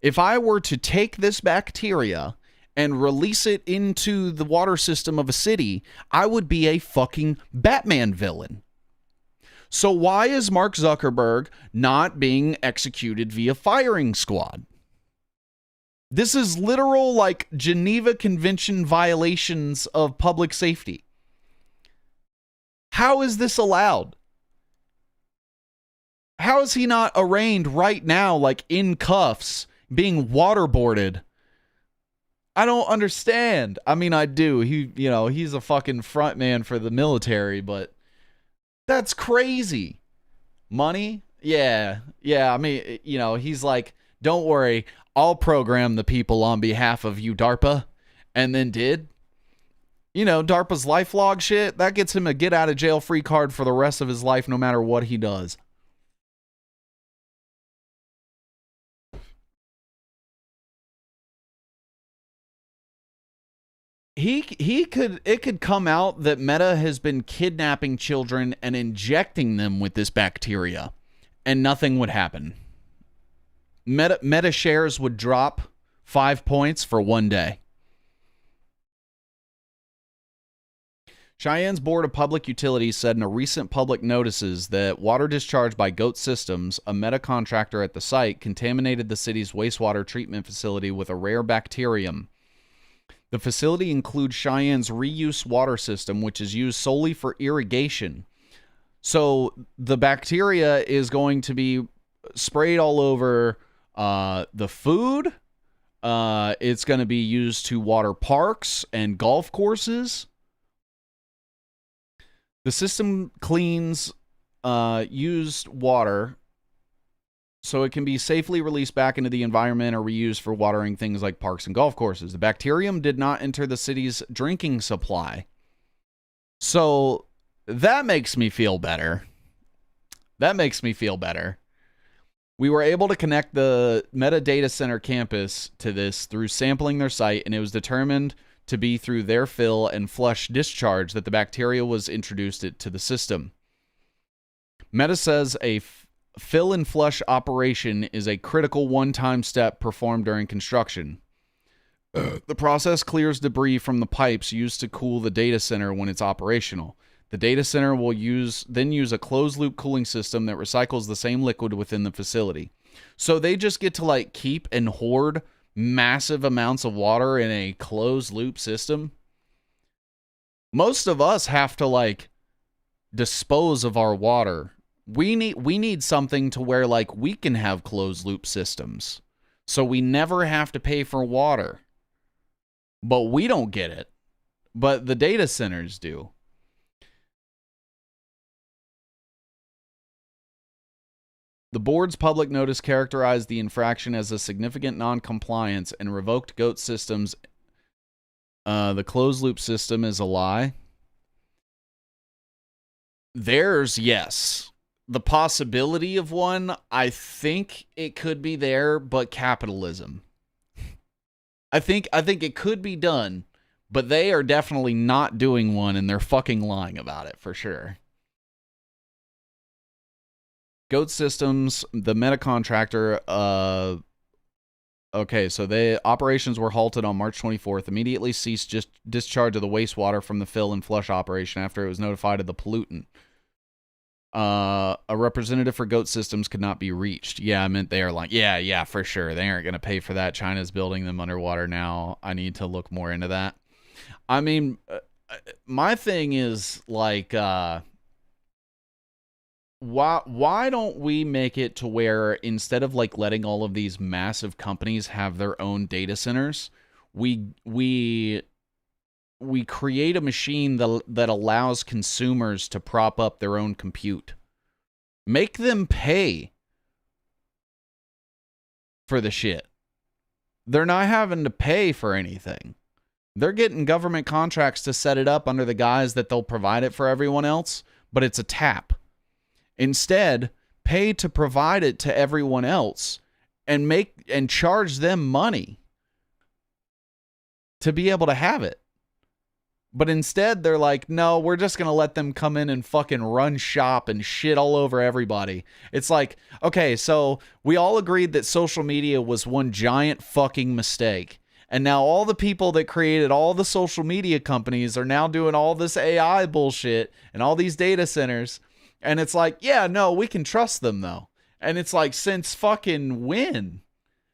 if I were to take this bacteria and release it into the water system of a city, I would be a fucking Batman villain. So why is Mark Zuckerberg not being executed via firing squad? This is literal, like, Geneva Convention violations of public safety. How is this allowed? How is he not arraigned right now, like, in cuffs, being waterboarded? I don't understand. I mean, I do. He's a fucking front man for the military, but that's crazy. Money? Yeah. I mean, he's like, don't worry, I'll program the people on behalf of you, DARPA. And then did. DARPA's LifeLog shit, that gets him a get out of jail free card for the rest of his life, no matter what he does. It could come out that Meta has been kidnapping children and injecting them with this bacteria, and nothing would happen. Meta shares would drop 5 points for 1 day. Cheyenne's Board of Public Utilities said in a recent public notices that water discharged by Goat Systems, a Meta contractor at the site, contaminated the city's wastewater treatment facility with a rare bacterium. The facility includes Cheyenne's reuse water system, which is used solely for irrigation. So the bacteria is going to be sprayed all over the food. It's going to be used to water parks and golf courses. The system cleans used water so it can be safely released back into the environment or reused for watering things like parks and golf courses. The bacterium did not enter the city's drinking supply. So that makes me feel better. That makes me feel better. We were able to connect the Meta Data Center campus to this through sampling their site, and it was determined to be through their fill and flush discharge that the bacteria was introduced to the system. Meta says a fill and flush operation is a critical one-time step performed during construction. The process clears debris from the pipes used to cool the data center when it's operational. The data center will then use a closed-loop cooling system that recycles the same liquid within the facility. So they just get to like keep and hoard massive amounts of water in a closed-loop system. Most of us have to like dispose of our water. We need something to where like we can have closed-loop systems, so we never have to pay for water. But we don't get it. But the data centers do. The board's public notice characterized the infraction as a significant non-compliance and revoked GOAT Systems. The closed-loop system is a lie. There's, yes. The possibility of one, I think it could be there, but capitalism. I think it could be done, but they are definitely not doing one, and they're fucking lying about it for sure. GOAT Systems, the Meta contractor, okay, so the operations were halted on March 24th, immediately ceased just discharge of the wastewater from the fill and flush operation after it was notified of the pollutant. A representative for GOAT Systems could not be reached. Yeah, I meant they are like, yeah, for sure. They aren't going to pay for that. China's building them underwater now. I need to look more into that. I mean, my thing is like, why don't we make it to where instead of like letting all of these massive companies have their own data centers, we create a machine that allows consumers to prop up their own compute. Make them pay for the shit. They're not having to pay for anything. They're getting government contracts to set it up under the guise that they'll provide it for everyone else, but it's a tap. Instead, pay to provide it to everyone else and charge them money to be able to have it. But instead, they're like, no, we're just going to let them come in and fucking run shop and shit all over everybody. It's like, okay, so we all agreed that social media was one giant fucking mistake. And now all the people that created all the social media companies are now doing all this AI bullshit and all these data centers. And it's like, yeah, no, we can trust them though. And it's like, since fucking when?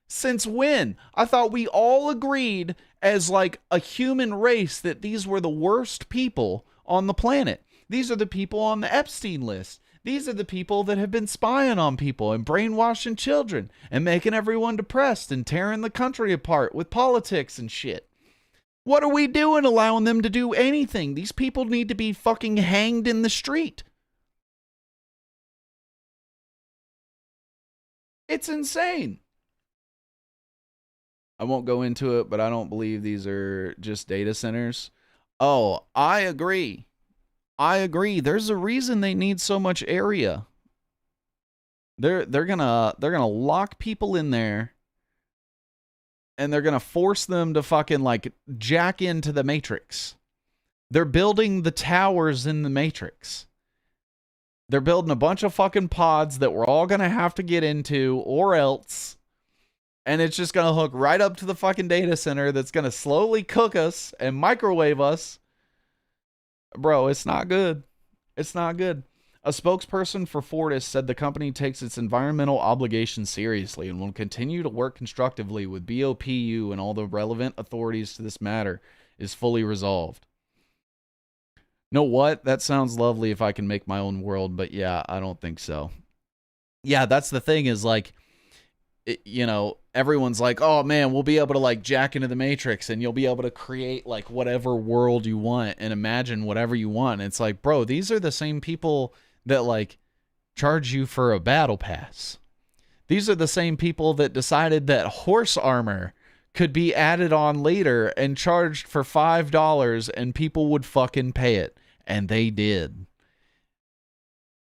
Since when? I thought we all agreed as like a human race that these were the worst people on the planet. These are the people on the Epstein list. These are the people that have been spying on people and brainwashing children and making everyone depressed and tearing the country apart with politics and shit. What are we doing allowing them to do anything? These people need to be fucking hanged in the street. It's insane. I won't go into it, but I don't believe these are just data centers. Oh, I agree. There's a reason they need so much area. They're gonna lock people in there, and they're gonna force them to fucking like jack into the Matrix. They're building the towers in the Matrix. They're building a bunch of fucking pods that we're all gonna have to get into, or else. And it's just going to hook right up to the fucking data center that's going to slowly cook us and microwave us. Bro, it's not good. It's not good. A spokesperson for Fortis said the company takes its environmental obligations seriously and will continue to work constructively with BOPU and all the relevant authorities to this matter is fully resolved. Know what? That sounds lovely if I can make my own world, but yeah, I don't think so. Yeah, that's the thing is like, you know, everyone's like, oh man, we'll be able to like jack into the Matrix and you'll be able to create like whatever world you want and imagine whatever you want. It's like, bro, these are the same people that like charge you for a battle pass. These are the same people that decided that horse armor could be added on later and charged for $5 and people would fucking pay it. And they did.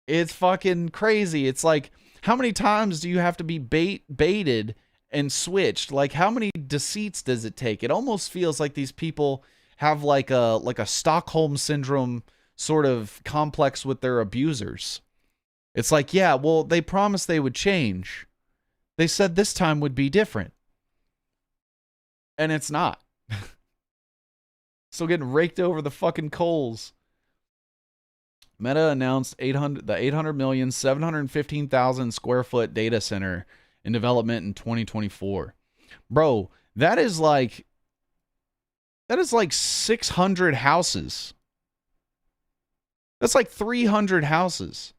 It's fucking crazy. It's like, how many times do you have to be baited and switched? Like, how many deceits does it take? It almost feels like these people have like a Stockholm syndrome sort of complex with their abusers. It's like, yeah, well, they promised they would change. They said this time would be different. And it's not. Still getting raked over the fucking coals. Meta announced the 800,715,000 square foot data center in development in 2024. Bro, that is like 600 houses. That's like 300 houses.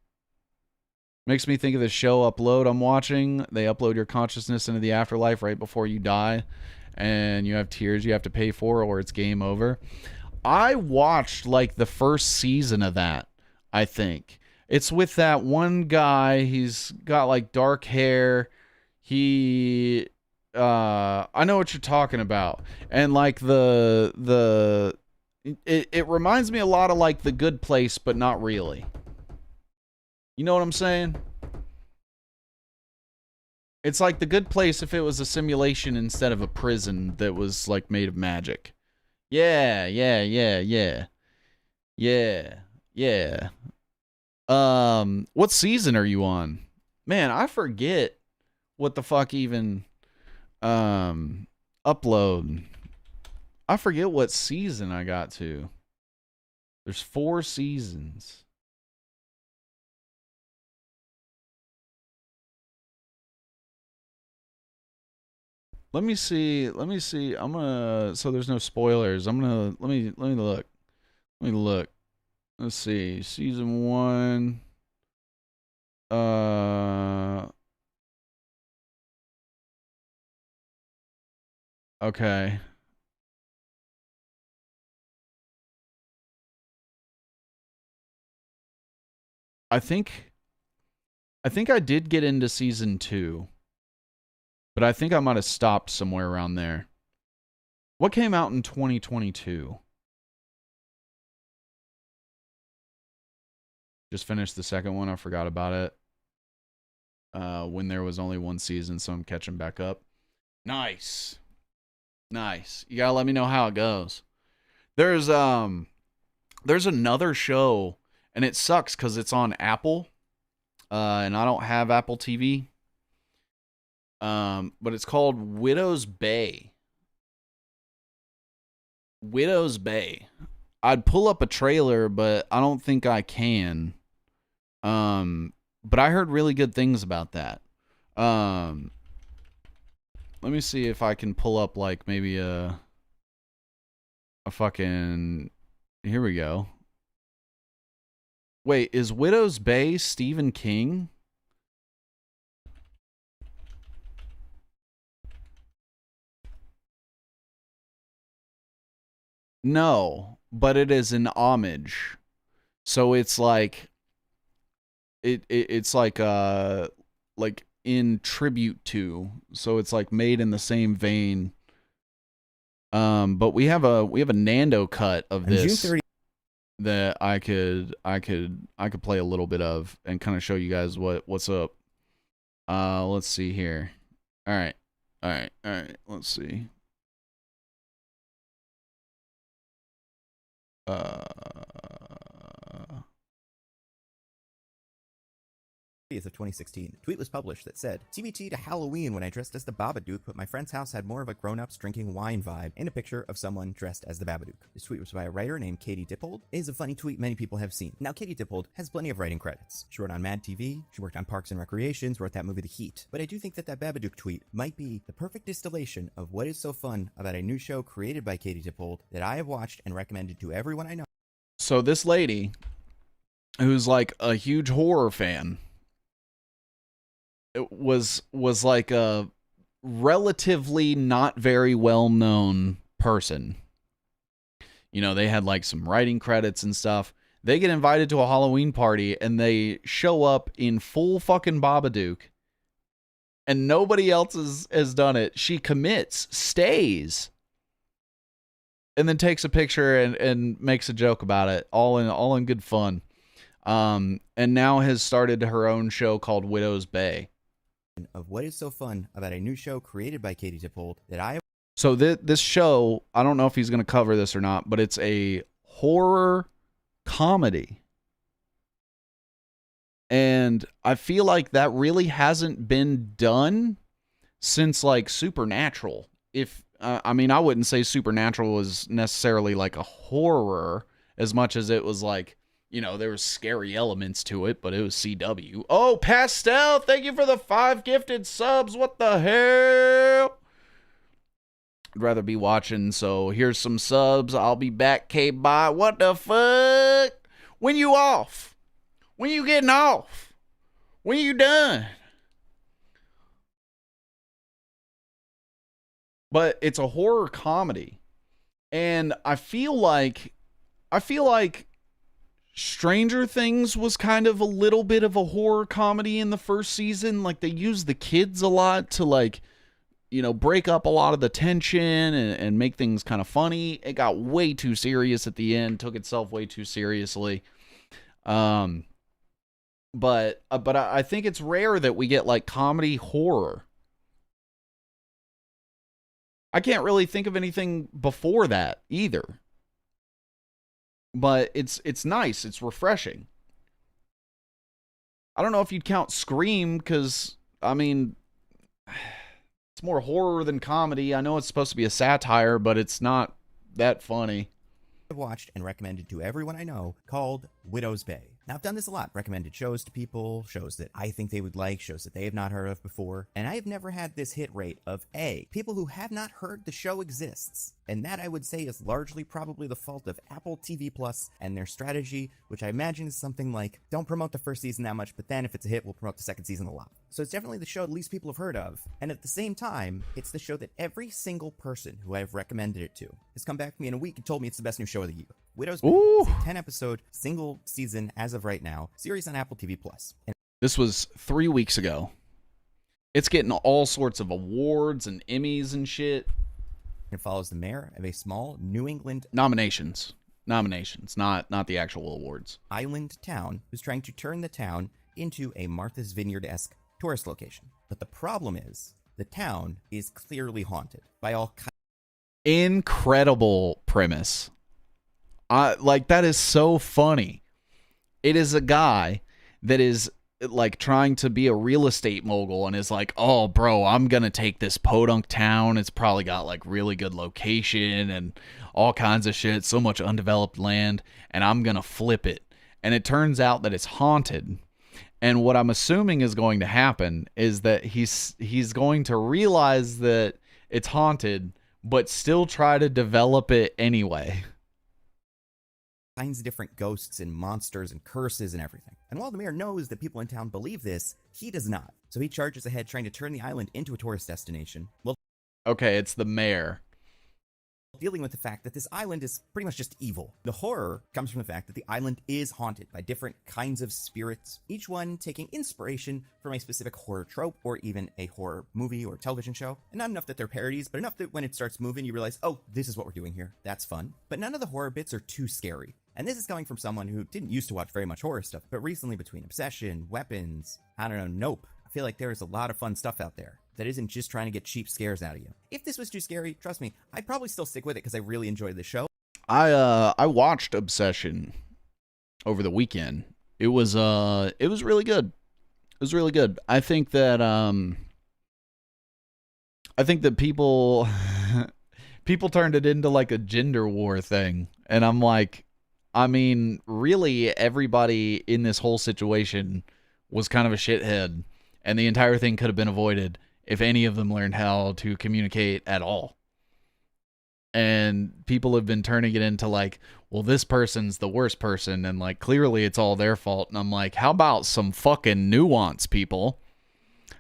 Makes me think of the show Upload I'm watching. They upload your consciousness into the afterlife right before you die, and you have tears you have to pay for, or it's game over. I watched like the first season of that, I think. It's with that one guy. He's got like dark hair. I know what you're talking about. And like it reminds me a lot of like The Good Place, but not really. You know what I'm saying? It's like The Good Place if it was a simulation instead of a prison that was like made of magic. Yeah. What season are you on? Man, I forget what the fuck even upload. I forget what season I got to. There's 4 seasons. Let me see. I'm gonna, so there's no spoilers. Let me look. Let's see. Season 1. Okay. I think I did get into season 2. But I think I might have stopped somewhere around there. What came out in 2022? Just finished the second one. I forgot about it. When there was only 1 season, so I'm catching back up. Nice. You gotta let me know how it goes. There's another show, and it sucks because it's on Apple. And I don't have Apple TV. But it's called Widow's Bay. Widow's Bay. I'd pull up a trailer, but I don't think I can. But I heard really good things about that. Let me see if I can pull up like maybe a fucking, here we go. Wait, is Widow's Bay Stephen King? No, but it is an homage. So it's like it's like in tribute to. So it's like made in the same vein. But we have a Nando cut of this that I could play a little bit of and kind of show you guys what's up. Let's see here. All right. Let's see. Of 2016, a tweet was published that said, TBT to Halloween when I dressed as the Babadook, but my friend's house had more of a grown-ups drinking wine vibe, and a picture of someone dressed as the Babadook. This tweet was by a writer named Katie Dippold. It is a funny tweet many people have seen. Now, Katie Dippold has plenty of writing credits. She wrote on Mad TV, she worked on Parks and Recreations, wrote that movie The Heat. But I do think that Babadook tweet might be the perfect distillation of what is so fun about a new show created by Katie Dippold that I have watched and recommended to everyone I know. So this lady, who's like a huge horror fan, it was like a relatively not very well known person. You know, they had like some writing credits and stuff. They get invited to a Halloween party and they show up in full fucking Babadook and nobody else has done it. She commits, stays, and then takes a picture and makes a joke about it, all in good fun. And now has started her own show called Widow's Bay. Of what is so fun about a new show created by Katie Dippold that I So this show, I don't know if he's going to cover this or not, but it's a horror comedy. And I feel like that really hasn't been done since like Supernatural. I mean, I wouldn't say Supernatural was necessarily like a horror as much as it was like, you know, there was scary elements to it, but it was CW. Oh, Pastel, thank you for the 5 gifted subs. What the hell? I'd rather be watching, so here's some subs. I'll be back, K-Bot. What the fuck? When you off? When you getting off? When you done? But it's a horror comedy. And I feel like Stranger Things was kind of a little bit of a horror comedy in the first season. Like, they used the kids a lot to, like, you know, break up a lot of the tension and make things kind of funny. It got way too serious at the end, took itself way too seriously. But I think it's rare that we get, like, comedy horror. I can't really think of anything before that either. But it's nice. It's refreshing. I don't know if you'd count Scream because, I mean, it's more horror than comedy. I know it's supposed to be a satire, but it's not that funny. have watched and recommended to everyone I know called Widow's Bay. Now, I've done this a lot, recommended shows to people, shows that I think they would like, shows that they have not heard of before, and I have never had this hit rate of A, people who have not heard the show exists. And that, I would say, is largely probably the fault of Apple TV Plus and their strategy, which I imagine is something like, don't promote the first season that much, but then if it's a hit, we'll promote the second season a lot. So it's definitely the show at least people have heard of, and at the same time, it's the show that every single person who I've recommended it to has come back to me in a week and told me it's the best new show of the year. Widow's Bay is a 10-episode, single season, as of right now, series on Apple TV Plus. And this was 3 weeks ago. It's getting all sorts of awards and Emmys and shit. it follows the mayor of a small New England Nominations, not the actual awards. island town who's trying to turn the town into a Martha's Vineyard-esque tourist location. But the problem is, the town is clearly haunted by all kinds Incredible premise. Like, that is so funny. It is a guy that is like trying to be a real estate mogul and is like, oh bro, I'm gonna take this podunk town. It's probably got like really good location and all kinds of shit, so much undeveloped land, and I'm gonna flip it. And it turns out that it's haunted. And what I'm assuming is going to happen is that he's going to realize that it's haunted, but still try to develop it anyway. of different ghosts and monsters and curses and everything. And while the mayor knows that people in town believe this, he does not. So he charges ahead trying to turn the island into a tourist destination, while Okay, it's the mayor. dealing with the fact that this island is pretty much just evil. The horror comes from the fact that the island is haunted by different kinds of spirits, each one taking inspiration from a specific horror trope or even a horror movie or television show. And not enough that they're parodies, but enough that when it starts moving, you realize, oh, this is what we're doing here. That's fun. But none of the horror bits are too scary. And this is coming from someone who didn't used to watch very much horror stuff, but recently between Obsession, Weapons, I don't know, Nope, I feel like there is a lot of fun stuff out there that isn't just trying to get cheap scares out of you. If this was too scary, trust me, I'd probably still stick with it because I really enjoyed the show. I watched Obsession over the weekend. It was really good. It was really good. I think that people people turned it into like a gender war thing, and I'm like, I mean, really everybody in this whole situation was kind of a shithead, and the entire thing could have been avoided if any of them learned how to communicate at all. And people have been turning it into like, well, this person's the worst person, and like clearly it's all their fault. And I'm like, how about some fucking nuance, people?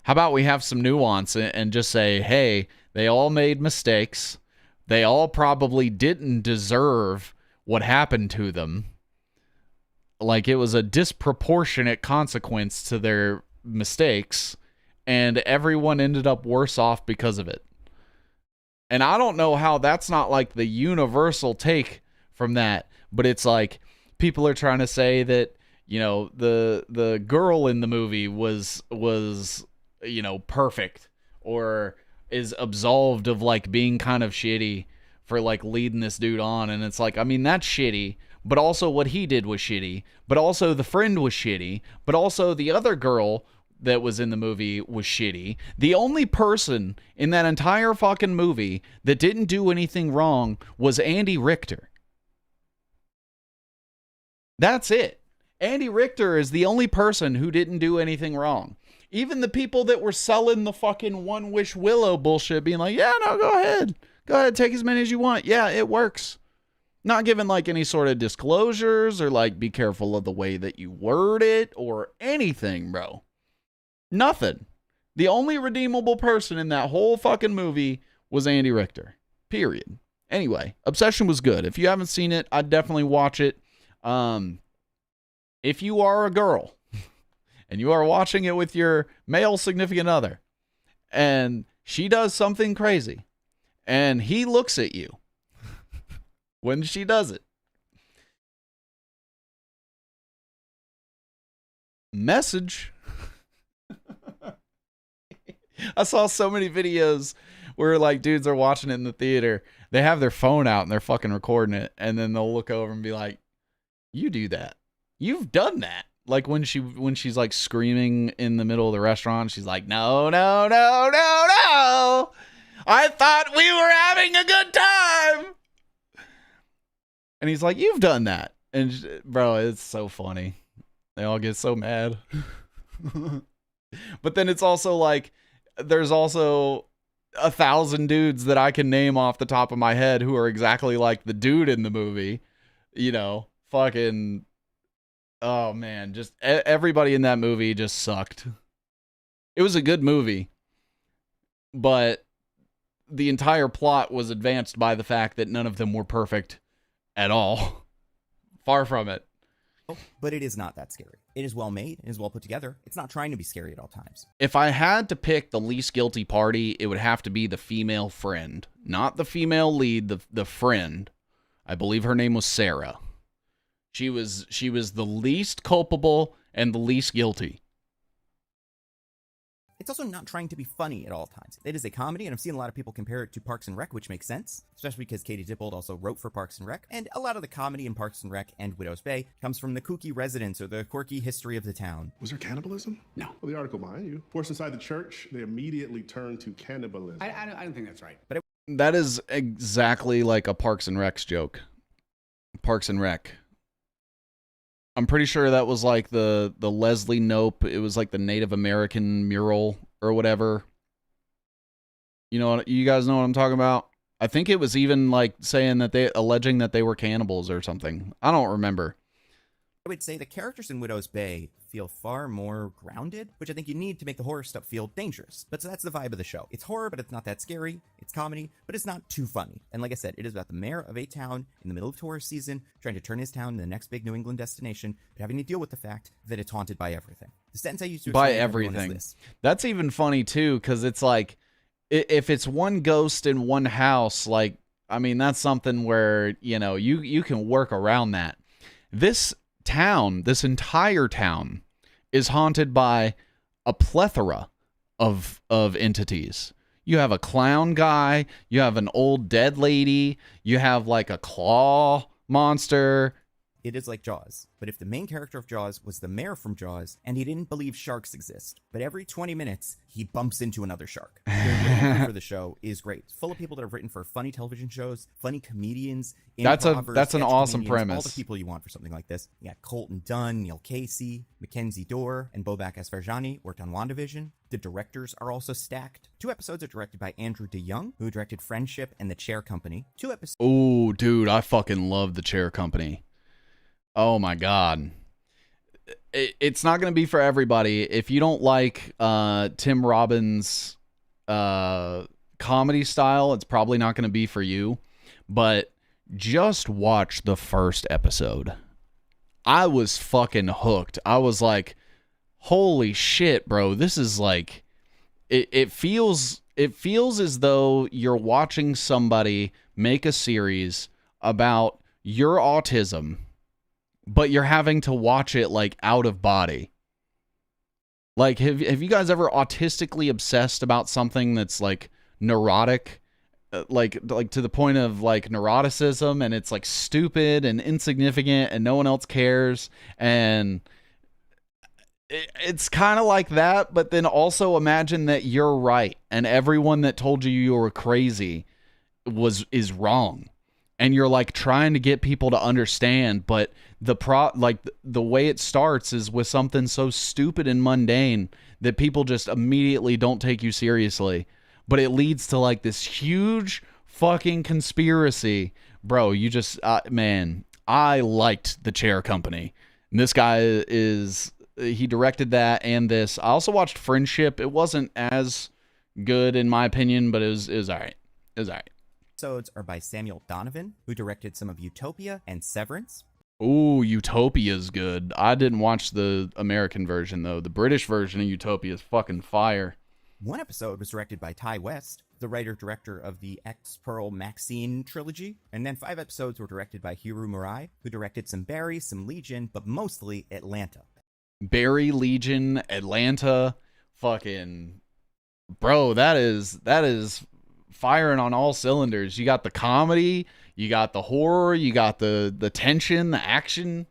How about we have some nuance and just say, hey, they all made mistakes. They all probably didn't deserve what happened to them. Like it was a disproportionate consequence to their mistakes, and everyone ended up worse off because of it. And I don't know how that's not like the universal take from that, but it's like people are trying to say that, you know, the girl in the movie was you know, perfect, or is absolved of like being kind of shitty for like leading this dude on. And it's like, I mean, that's shitty, but also what he did was shitty, but also the friend was shitty, but also the other girl that was in the movie was shitty. The only person in that entire fucking movie that didn't do anything wrong was Andy Richter. That's it. Andy Richter is the only person who didn't do anything wrong. Even the people that were selling the fucking One Wish Willow bullshit, being like, yeah, no, go ahead. Go ahead, take as many as you want. Yeah, it works. Not giving like any sort of disclosures or like be careful of the way that you word it or anything, bro. Nothing. The only redeemable person in that whole fucking movie was Andy Richter. Period. Anyway, Obsession was good. If you haven't seen it, I'd definitely watch it. If you are a girl and you are watching it with your male significant other and she does something crazy and he looks at you when she does it, message. I saw so many videos where like dudes are watching it in the theater. They have their phone out and they're fucking recording it, and then they'll look over and be like, "You do that. You've done that." Like when she's like screaming in the middle of the restaurant, she's like, "No, no, no, no, no. I thought we were having a good time." And he's like, "You've done that." And bro, it's so funny. They all get so mad. But then it's also like, there's also 1,000 dudes that I can name off the top of my head who are exactly like the dude in the movie. You know, fucking, oh man, just everybody in that movie just sucked. It was a good movie, but the entire plot was advanced by the fact that none of them were perfect at all. Far from it. But it is not that scary. It is well made. It is well put together. It's not trying to be scary at all times. If I had to pick the least guilty party, it would have to be the female friend. Not the female lead, the friend. I believe her name was Sarah. She was the least culpable and the least guilty. It's also not trying to be funny at all times. It is a comedy, and I've seen a lot of people compare it to Parks and Rec, which makes sense, especially because Katie Dippold also wrote for Parks and Rec, and a lot of the comedy in Parks and Rec and Widow's Bay comes from the kooky residents or the quirky history of the town. Was there cannibalism? No. Well, the article behind you. Forced inside the church, they immediately turned to cannibalism. I don't think that's right. But That is exactly like a Parks and Rec's joke. Parks and Rec. I'm pretty sure that was like the Leslie Knope. It was like the Native American mural or whatever. You know, you guys know what I'm talking about? I think it was even like saying that alleging that they were cannibals or something. I don't remember. I would say the characters in Widow's Bay feel far more grounded, which I think you need to make the horror stuff feel dangerous. But so that's the vibe of the show. It's horror, but it's not that scary. It's comedy, but it's not too funny. And like I said, it is about the mayor of a town in the middle of tourist season, trying to turn his town into the next big New England destination, but having to deal with the fact that it's haunted by everything. The sentence I used to by explain everyone is everything. this. That's even funny too, because it's like, if it's one ghost in one house, like, I mean, that's something where, you know, you can work around that. This entire town is haunted by a plethora of entities. You have a clown guy, you have an old dead lady, you have like a claw monster. It is like Jaws, but if the main character of Jaws was the mayor from Jaws, and he didn't believe sharks exist, but every 20 minutes, he bumps into another shark. The writing for the show is great. It's full of people that have written for funny television shows, funny comedians, That's an improvers, awesome comedians, premise. all the people you want for something like this. You got Colton Dunn, Neil Casey, Mackenzie Dorr, and Bobak Asfarjani worked on WandaVision. The directors are also stacked. 2 episodes are directed by Andrew DeYoung, who directed Friendship and The Chair Company. 2 episodes. Oh, dude, I fucking love The Chair Company. Oh my God. It's not going to be for everybody. If you don't like Tim Robbins' comedy style, it's probably not going to be for you. But just watch the first episode. I was fucking hooked. I was like, holy shit, bro. This is like, it feels as though you're watching somebody make a series about your autism, but you're having to watch it like out of body. Like, have you guys ever autistically obsessed about something that's like neurotic? Like to the point of like neuroticism, and it's like stupid and insignificant and no one else cares, and it's kind of like that. But then also imagine that you're right and everyone that told you were crazy is wrong, and you're like trying to get people to understand, but the way it starts is with something so stupid and mundane that people just immediately don't take you seriously. But it leads to like this huge fucking conspiracy. Bro, you just, man, I liked The Chair Company. And this guy he directed that and this. I also watched Friendship. It wasn't as good in my opinion, but it was all right. It was all right. Episodes are by Samuel Donovan, who directed some of Utopia and Severance. Ooh, Utopia's good. I didn't watch the American version, though. The British version of Utopia is fucking fire. One episode was directed by Ty West, the writer-director of the X Pearl Maxine trilogy, and then 5 episodes were directed by Hiru Murai, who directed some Barry, some Legion, but mostly Atlanta. Barry, Legion, Atlanta, fucking... Bro, that is firing on all cylinders. You got the comedy, you got the horror, you got the tension, the action.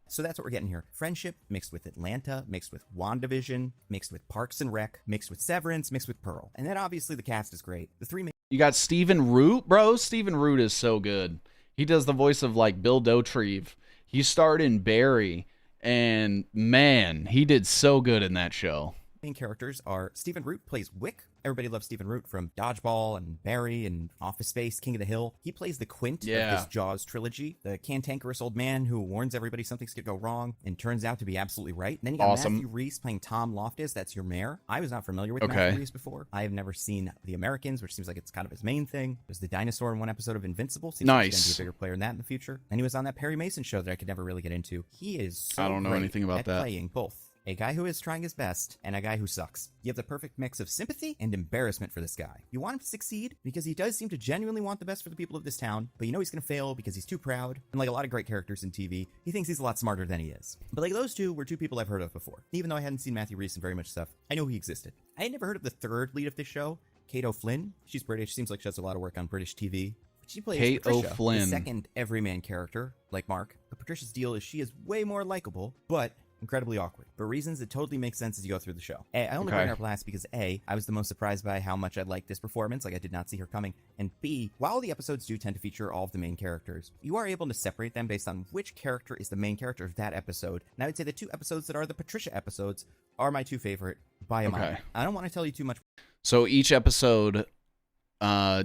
So that's what we're getting here. Friendship mixed with Atlanta, mixed with WandaVision, mixed with Parks and Rec, mixed with Severance, mixed with Pearl. And then obviously the cast is great. The 3 main... You got Stephen Root, bro. Stephen Root is so good. He does the voice of like Bill Dauterive. He starred in Barry, and man, he did so good in that show. main characters are Stephen Root plays Wick. Everybody loves Stephen Root from Dodgeball and Barry and Office Space, King of the Hill. He plays the Quint of this Jaws trilogy, the cantankerous old man who warns everybody something's going to go wrong and turns out to be absolutely right. And then you got Matthew Rhys playing Tom Loftus. That's your mayor. I was not familiar with Matthew Rhys before. I have never seen The Americans, which seems like it's kind of his main thing. There's the dinosaur in one episode of Invincible. Seems like he's going to be a bigger player in that in the future. And he was on that Perry Mason show that I could never really get into. He is so I don't know great anything about at that. playing both a guy who is trying his best and a guy who sucks. You have the perfect mix of sympathy and embarrassment for this guy. You want him to succeed because he does seem to genuinely want the best for the people of this town, but you know he's going to fail because he's too proud. And like a lot of great characters in TV, he thinks he's a lot smarter than he is. But like those two were two people I've heard of before. Even though I hadn't seen Matthew Rhys in very much stuff, I know he existed. I had never heard of the third lead of this show, Kate O'Flynn. She's British, seems like she does a lot of work on British TV. She plays Kate Patricia, O'Flynn, the second everyman character, like Mark. But Patricia's deal is she is way more likable, but incredibly awkward, for reasons that totally make sense as you go through the show. I only bring her up last because A, I was the most surprised by how much I liked this performance, like I did not see her coming, and B, while the episodes do tend to feature all of the main characters, you are able to separate them based on which character is the main character of that episode, and I would say the two episodes that are the Patricia episodes are my two favorite by a mile. I don't want to tell you too much. So each episode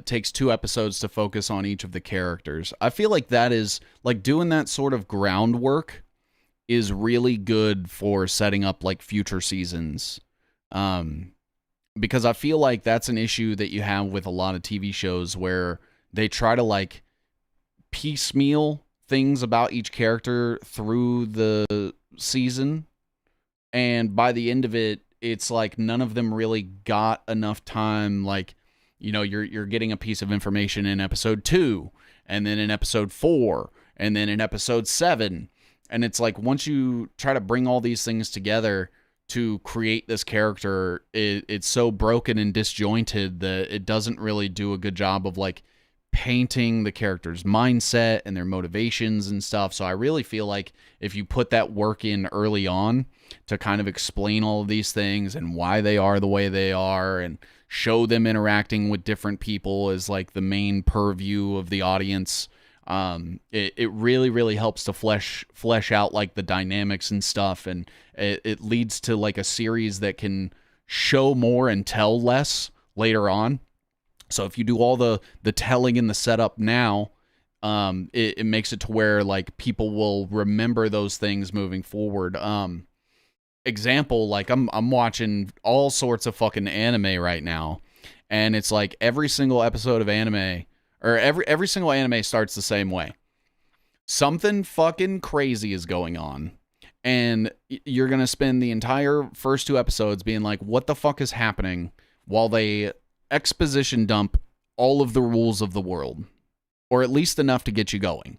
takes 2 episodes to focus on each of the characters. I feel like that is, like, doing that sort of groundwork is really good for setting up like future seasons, because I feel like that's an issue that you have with a lot of TV shows where they try to like piecemeal things about each character through the season, and by the end of it, it's like none of them really got enough time. Like, you know, you're getting a piece of information in episode 2, and then in episode 4, and then in episode 7. And it's like, once you try to bring all these things together to create this character, it's so broken and disjointed that it doesn't really do a good job of like painting the character's mindset and their motivations and stuff. So I really feel like if you put that work in early on to kind of explain all of these things and why they are the way they are, and show them interacting with different people as like the main purview of the audience, it really, really helps to flesh out like the dynamics and stuff, and it leads to like a series that can show more and tell less later on. So if you do all the telling and the setup now, it makes it to where like people will remember those things moving forward. Example, like I'm watching all sorts of fucking anime right now, and it's like every single episode of anime, or every single anime starts the same way. something fucking crazy is going on. And you're going to spend the entire first 2 episodes being like, what the fuck is happening, while they exposition dump all of the rules of the world, or at least enough to get you going.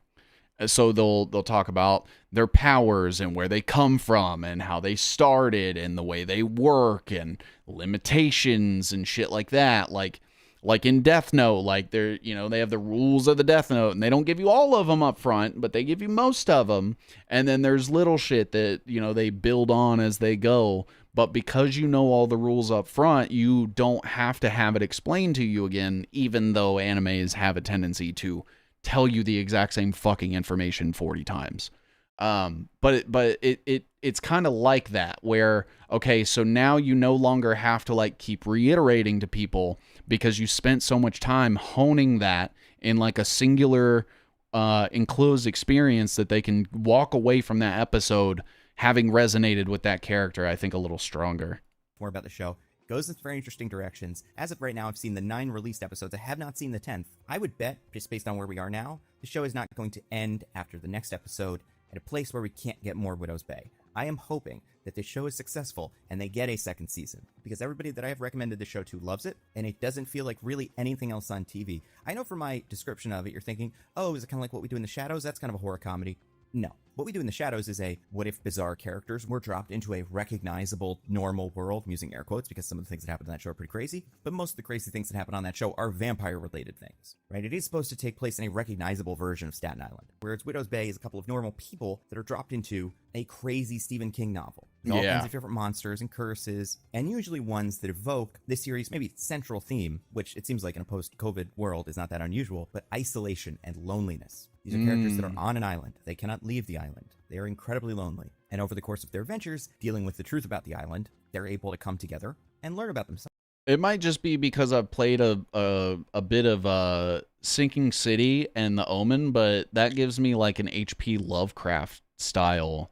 So they'll talk about their powers and where they come from and how they started and the way they work and limitations and shit like that. Like in Death Note, like they're, you know, they have the rules of the Death Note, and they don't give you all of them up front, but they give you most of them. And then there's little shit that, you know, they build on as they go. But because you know all the rules up front, you don't have to have it explained to you again, even though animes have a tendency to tell you the exact same fucking information 40 times. But it's kind of like that, where, okay, so now you no longer have to like keep reiterating to people, because you spent so much time honing that in like a singular enclosed experience, that they can walk away from that episode having resonated with that character, I think, a little stronger. More about the show. Goes in very interesting directions. As of right now, I've seen the 9 released episodes. I have not seen the 10th. I would bet, just based on where we are now, the show is not going to end after the next episode at a place where we can't get more Widow's Bay. I am hoping that this show is successful and they get a second season, because everybody that I have recommended the show to loves it, and it doesn't feel like really anything else on TV. I know from my description of it, you're thinking, oh, is it kind of like What We Do in the Shadows? That's kind of a horror comedy. No. What We Do in the Shadows is a what if bizarre characters were dropped into a recognizable, normal world, I'm using air quotes because some of the things that happen in that show are pretty crazy, but most of the crazy things that happen on that show are vampire-related things, right? It is supposed to take place in a recognizable version of Staten Island, whereas Widow's Bay is a couple of normal people that are dropped into a crazy Stephen King novel. With all kinds of different monsters and curses, and usually ones that evoke this series' maybe central theme, which it seems like in a post-COVID world is not that unusual, but isolation and loneliness. These are characters that are on an island. They cannot leave the island. They are incredibly lonely. And over the course of their adventures, dealing with the truth about the island, they're able to come together and learn about themselves. It might just be because I've played a bit of Sinking City and The Omen, but that gives me like an H.P. Lovecraft style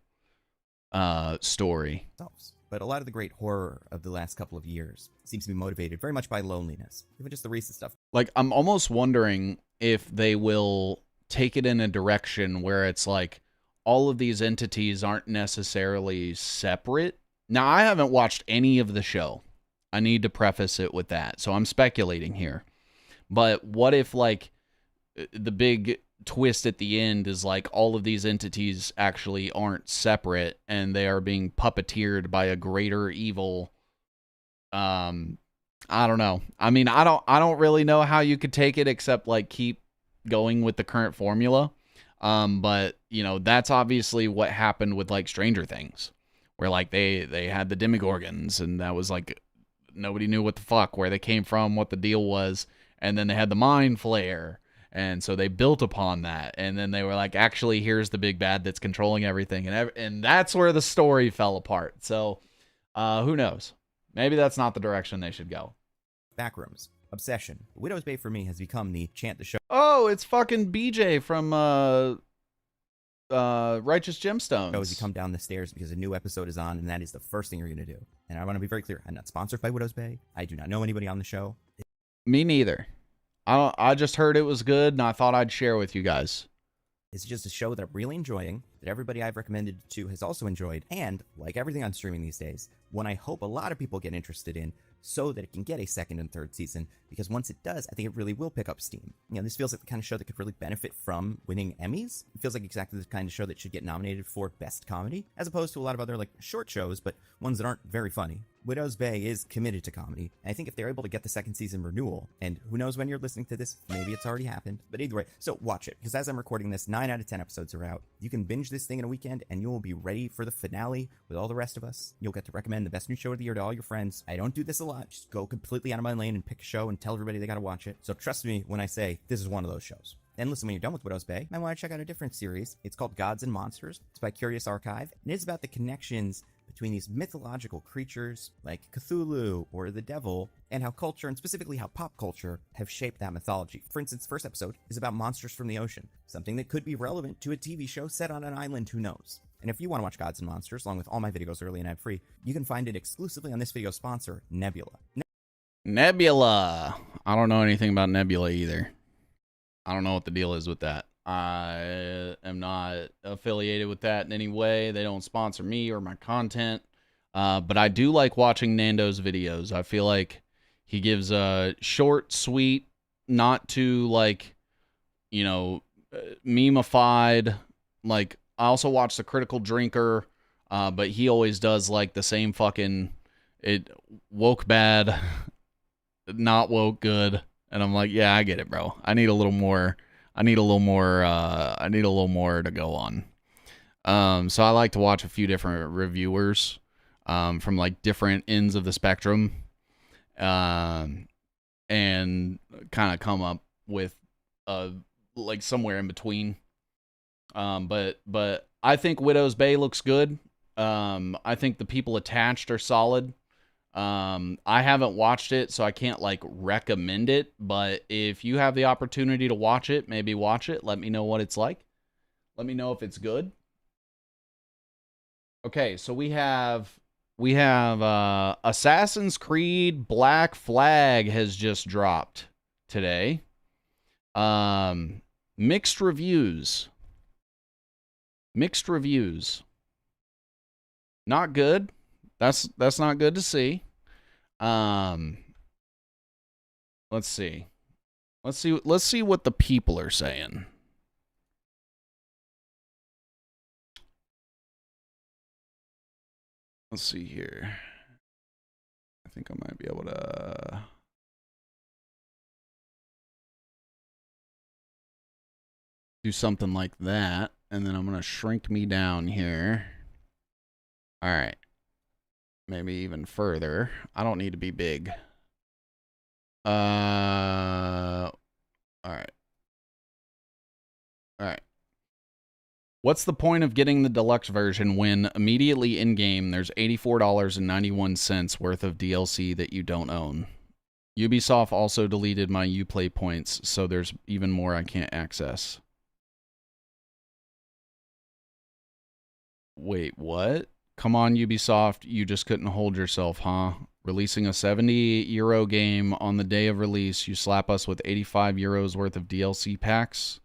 story. But a lot of the great horror of the last couple of years seems to be motivated very much by loneliness. Even just the recent stuff. Like, I'm almost wondering if they will take it in a direction where it's like all of these entities aren't necessarily separate. Now, I haven't watched any of the show. I need to preface it with that. So I'm speculating here. But what if, like, the big twist at the end is like all of these entities actually aren't separate and they are being puppeteered by a greater evil? I don't know. I mean, I don't really know how you could take it except like keep going with the current formula. But you know, that's obviously what happened with like Stranger Things, where like they had the Demogorgons, and that was like nobody knew what the fuck, where they came from, what the deal was, and then they had the Mind Flayer, and so they built upon that, and then they were like, actually, here's the big bad that's controlling everything, and that's where the story fell apart. So who knows? Maybe that's not the direction they should go. Backrooms. Obsession. Widow's Bay for me has become the chant the show. Oh, it's fucking BJ from Righteous Gemstones. As you come down the stairs because a new episode is on, and that is the first thing you're going to do. And I want to be very clear, I'm not sponsored by Widow's Bay. I do not know anybody on the show. Me neither. I just heard it was good, and I thought I'd share with you guys. It's just a show that I'm really enjoying, that everybody I've recommended to has also enjoyed, and, like everything on streaming these days, one I hope a lot of people get interested in so that it can get a second and third season, because once it does, I think it really will pick up steam. You know, this feels like the kind of show that could really benefit from winning Emmys. It feels like exactly the kind of show that should get nominated for Best Comedy, as opposed to a lot of other, like, short shows, but ones that aren't very funny. Widow's Bay is committed to comedy, and I think if they're able to get the second season renewal, and who knows when you're listening to this, maybe it's already happened, but either way, so watch it, because as I'm recording this, 9 out of 10 episodes are out. You can binge this thing in a weekend, and you will be ready for the finale with all the rest of us. You'll get to recommend the best new show of the year to all your friends. I don't do this a lot, just go completely out of my lane and pick a show and tell everybody they gotta watch it. So trust me when I say this is one of those shows. And listen, when you're done with Widow's Bay, you might want to check out a different series. It's called Gods and Monsters. It's by Curious Archive, and it's about the connections between these mythological creatures like Cthulhu or the devil, and how culture, and specifically how pop culture, have shaped that mythology. For instance, the first episode is about monsters from the ocean, something that could be relevant to a TV show set on an island, who knows. And if you want to watch Gods and Monsters, along with all my videos early and ad-free, you can find it exclusively on this video sponsor, Nebula. Nebula. I don't know anything about Nebula either. I don't know what the deal is with that. I am not affiliated with that in any way. They don't sponsor me or my content. But I do like watching Nando's videos. I feel like he gives a short, sweet, not too like, you know, memeified. Like, I also watch The Critical Drinker, but he always does like the same fucking woke bad, not woke good. And I'm like, yeah, I get it, bro. I need a little more to go on. So I like to watch a few different reviewers from like different ends of the spectrum, and kind of come up with like somewhere in between. But I think Widow's Bay looks good. I think the people attached are solid. I haven't watched it, so I can't like recommend it, but if you have the opportunity to watch it, maybe watch it. Let me know what it's like. Let me know if it's good. Okay, so we have Assassin's Creed Black Flag has just dropped today. Mixed reviews. Not good. That's not good to see. Let's see what the people are saying. Let's see here. I think I might be able to do something like that, and then I'm going to shrink me down here. All right. Maybe even further. I don't need to be big. All right. What's the point of getting the deluxe version when immediately in-game there's $84.91 worth of DLC that you don't own? Ubisoft also deleted my Uplay points, so there's even more I can't access. Wait, what? Come on, Ubisoft, you just couldn't hold yourself, huh? Releasing a €70 game on the day of release, you slap us with €85 worth of DLC packs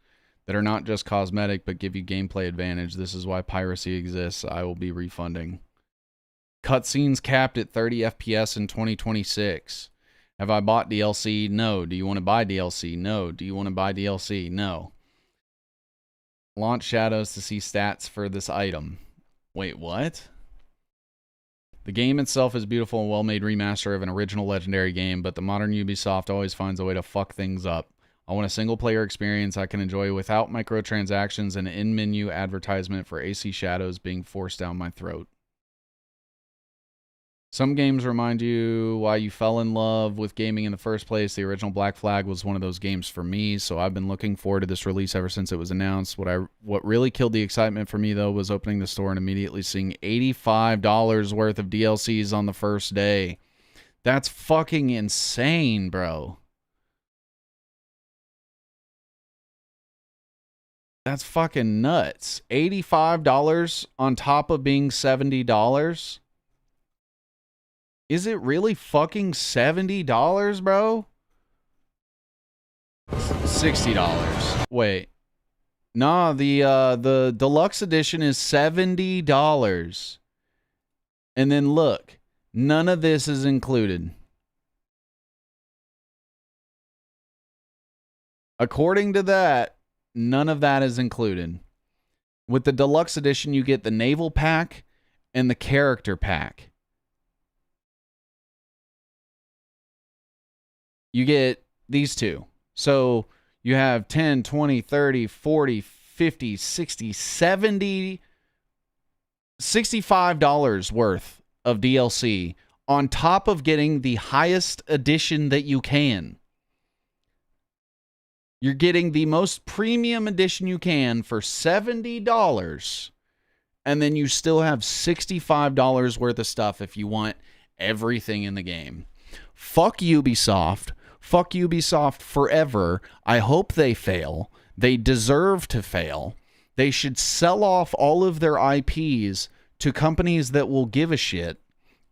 that are not just cosmetic but give you gameplay advantage. This is why piracy exists. I will be refunding. Cutscenes capped at 30 FPS in 2026. Have I bought DLC? No. Do you want to buy DLC? No. Do you want to buy DLC? No. Launch shadows to see stats for this item. Wait, what? The game itself is a beautiful and well-made remaster of an original legendary game, but the modern Ubisoft always finds a way to fuck things up. I want a single-player experience I can enjoy without microtransactions and in-menu advertisement for AC Shadows being forced down my throat. Some games remind you why you fell in love with gaming in the first place. The original Black Flag was one of those games for me, so I've been looking forward to this release ever since it was announced. What really killed the excitement for me, though, was opening the store and immediately seeing $85 worth of DLCs on the first day. That's fucking insane, bro. That's fucking nuts. $85 on top of being $70? Is it really fucking $70, bro? $60. Wait. Nah, the deluxe edition is $70. And then look, none of this is included. According to that, none of that is included. With the deluxe edition, you get the naval pack and the character pack. You get these two. So you have 10, 20, 30, 40, 50, 60, 70, $65 worth of DLC on top of getting the highest edition that you can. You're getting the most premium edition you can for $70, and then you still have $65 worth of stuff if you want everything in the game. Fuck Ubisoft. Fuck Ubisoft forever. I hope they fail. They deserve to fail. They should sell off all of their IPs to companies that will give a shit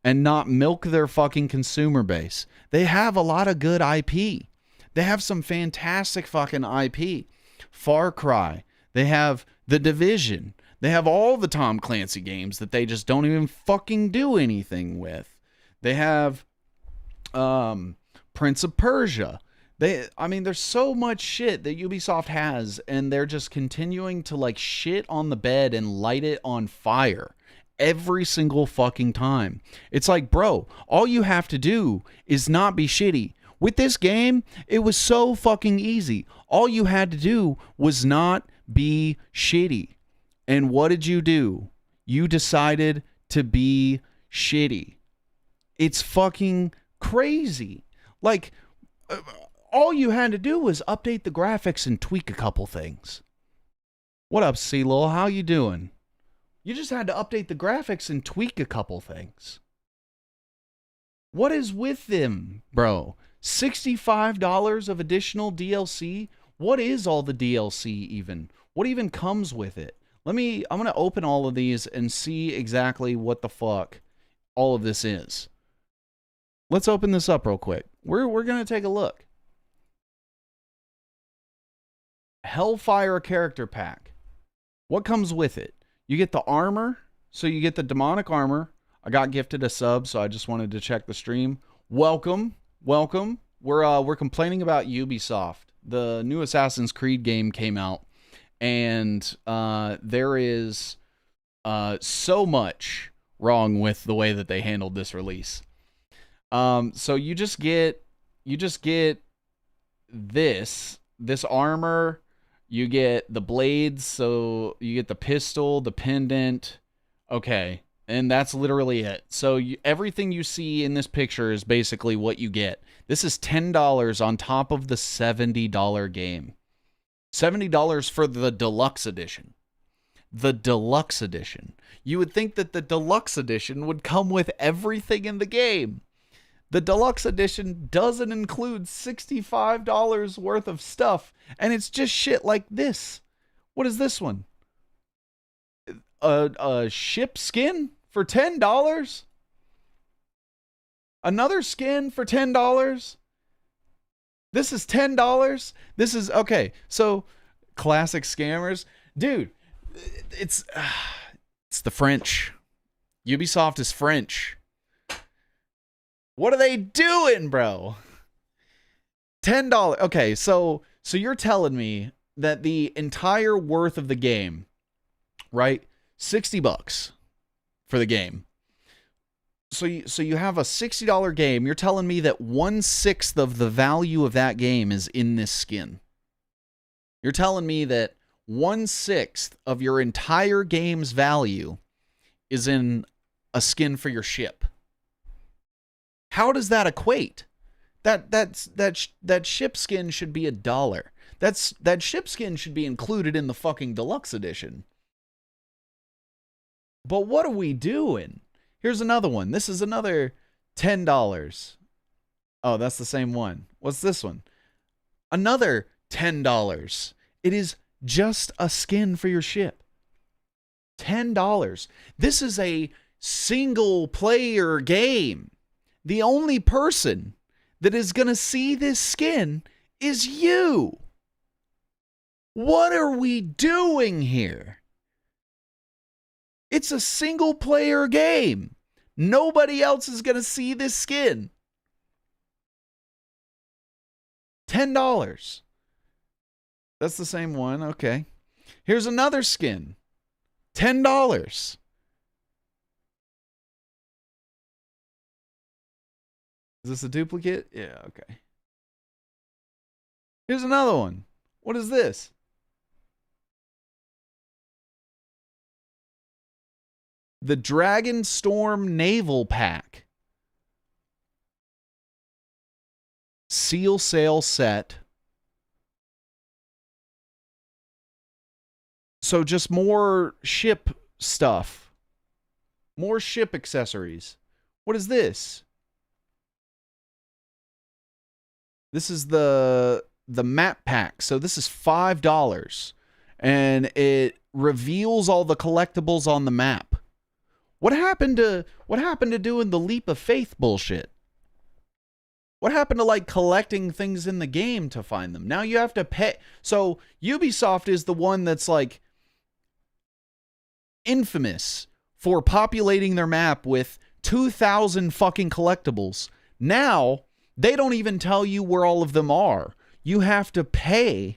and not milk their fucking consumer base. They have a lot of good IP. They have some fantastic fucking IP. Far Cry. They have The Division. They have all the Tom Clancy games that they just don't even fucking do anything with. They have Prince of Persia. There's so much shit that Ubisoft has, and they're just continuing to like shit on the bed and light it on fire every single fucking time. It's like, bro, all you have to do is not be shitty. With this game, it was so fucking easy. All you had to do was not be shitty. And what did you do? You decided to be shitty. It's fucking crazy. Like, all you had to do was update the graphics and tweak a couple things. What up, C-Lil? How you doing? You just had to update the graphics and tweak a couple things. What is with them, bro? $65 of additional DLC? What is all the DLC even? What even comes with it? I'm going to open all of these and see exactly what the fuck all of this is. Let's open this up real quick. We're going to take a look. Hellfire character pack. What comes with it? You get the armor. So you get the demonic armor. I got gifted a sub, so I just wanted to check the stream. Welcome. Welcome. We're complaining about Ubisoft. The new Assassin's Creed game came out. And there is so much wrong with the way that they handled this release. So you just get this armor. You get the blades. So you get the pistol, the pendant. Okay, and that's literally it. So everything you see in this picture is basically what you get. This is $10 on top of the $70 game. $70 for the deluxe edition. The deluxe edition. You would think that the deluxe edition would come with everything in the game. The deluxe edition doesn't include $65 worth of stuff, and it's just shit like this. What is this one? A ship skin for $10? Another skin for $10? This is $10. This is okay. So, classic scammers, dude. It's the French. Ubisoft is French. What are they doing, bro? $10. Okay, so you're telling me that the entire worth of the game, right? $60 for the game. So you have a $60 game. You're telling me that 1/6 of the value of that game is in this skin. You're telling me that 1/6 of your entire game's value is in a skin for your ship. How does that equate? That ship skin should be $1. That ship skin should be included in the fucking deluxe edition. But what are we doing? Here's another one. This is another $10. Oh, that's the same one. What's this one? Another $10. It is just a skin for your ship. $10. This is a single player game. The only person that is going to see this skin is you. What are we doing here? It's a single player game. Nobody else is going to see this skin. $10. That's the same one. Okay. Here's another skin. $10. Is this a duplicate? Yeah, okay. Here's another one. What is this? The Dragon Storm Naval Pack. Seal Sail Set. So just more ship stuff. More ship accessories. What is this? This is the map pack. So this is $5. And it reveals all the collectibles on the map. What happened to doing the leap of faith bullshit? What happened to like collecting things in the game to find them? Now you have to pay. So Ubisoft is the one that's like infamous for populating their map with 2,000 fucking collectibles. Now they don't even tell you where all of them are. You have to pay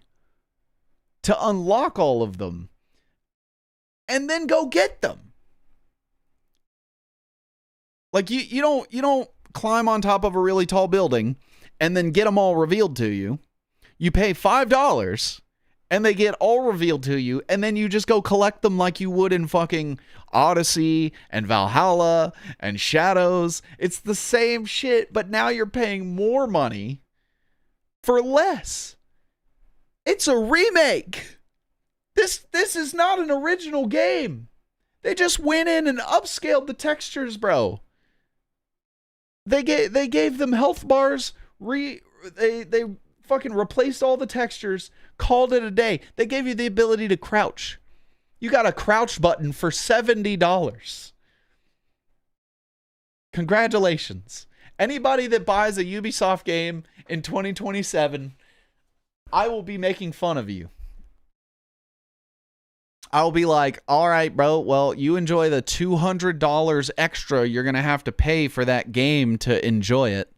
to unlock all of them and then go get them. Like you don't climb on top of a really tall building and then get them all revealed to you. You pay $5 and they get all revealed to you, and then you just go collect them like you would in fucking Odyssey and Valhalla and Shadows. It's the same shit, but now you're paying more money for less. It's a remake. This is not an original game. They just went in and upscaled the textures, bro. They gave them health bars. They fucking replaced all the textures. Called it a day. They gave you the ability to crouch. You got a crouch button for $70. Congratulations. Anybody that buys a Ubisoft game in 2027, I will be making fun of you. I'll be like, all right, bro, well, you enjoy the $200 extra you're going to have to pay for that game to enjoy it.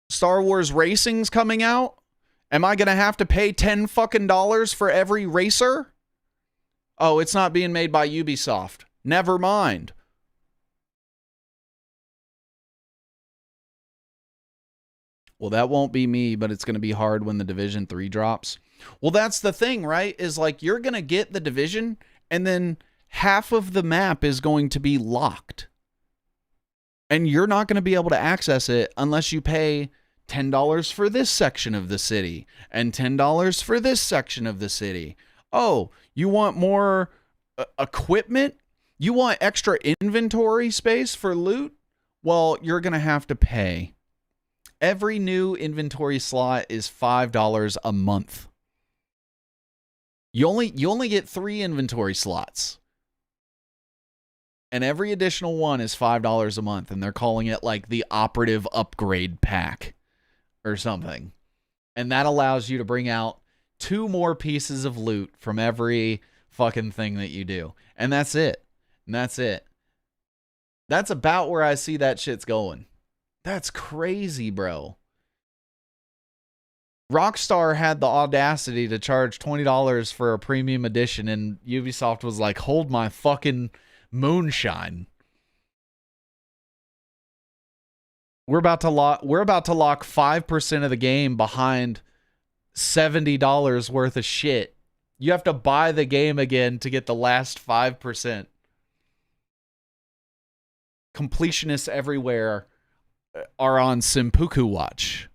Star Wars Racing's coming out. Am I going to have to pay $10 fucking for every racer? Oh, it's not being made by Ubisoft. Never mind. Well, that won't be me, but it's going to be hard when the Division 3 drops. Well, that's the thing, right? Is like you're going to get the Division and then half of the map is going to be locked. And you're not going to be able to access it unless you pay $10 for this section of the city and $10 for this section of the city. Oh, you want more equipment? You want extra inventory space for loot? Well, you're going to have to pay. Every new inventory slot is $5 a month. You only get 3 inventory slots. And every additional one is $5 a month, and they're calling it like the operative upgrade pack or something. And that allows you to bring out 2 more pieces of loot from every fucking thing that you do. And that's it. And that's it. That's about where I see that shit's going. That's crazy, bro. Rockstar had the audacity to charge $20 for a premium edition, and Ubisoft was like, hold my fucking moonshine. We're about to lock 5% of the game behind $70 worth of shit. You have to buy the game again to get the last 5%. Completionists everywhere are on Simpuku watch.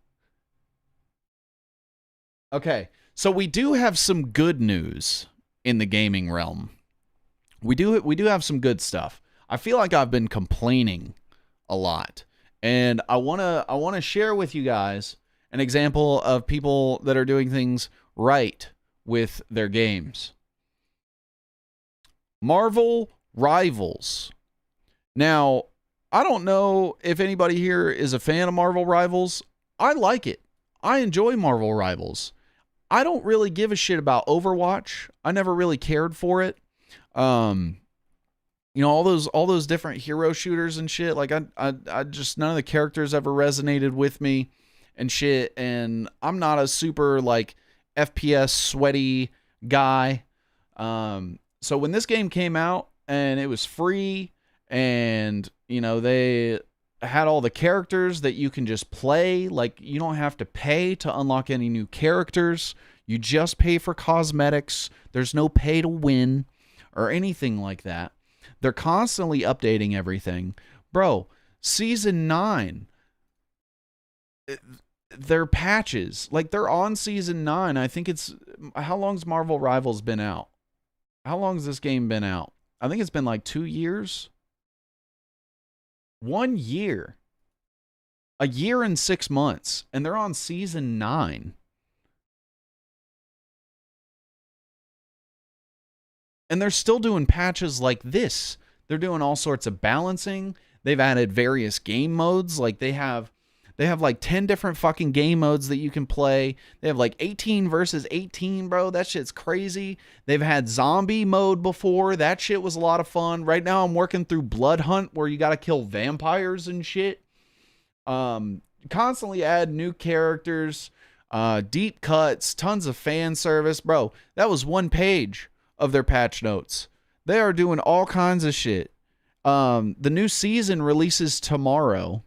Okay, so we do have some good news in the gaming realm. We do have some good stuff. I feel like I've been complaining a lot, and I want to share with you guys an example of people that are doing things right with their games. Marvel Rivals. Now, I don't know if anybody here is a fan of Marvel Rivals. I like it. I enjoy Marvel Rivals. I don't really give a shit about Overwatch. I never really cared for it. You know, all those different hero shooters and shit. Like I just, none of the characters ever resonated with me and shit. And I'm not a super like FPS sweaty guy. So when this game came out and it was free, and you know, they had all the characters that you can just play. Like, you don't have to pay to unlock any new characters. You just pay for cosmetics. There's no pay to win or anything like that. They're constantly updating everything. Bro, Season 9, their patches, like they're on Season 9. I think it's, how long's Marvel Rivals been out? How long's this game been out? I think it's been like 2 years. 1 year. A year and 6 months. And they're on Season 9. And they're still doing patches like this. They're doing all sorts of balancing. They've added various game modes. Like they have like 10 different fucking game modes that you can play. They have like 18 versus 18, bro. That shit's crazy. They've had zombie mode before. That shit was a lot of fun. Right now I'm working through Blood Hunt where you got to kill vampires and shit. Constantly add new characters, deep cuts, tons of fan service, bro. That was one page of their patch notes. They are doing all kinds of shit. The new season releases tomorrow.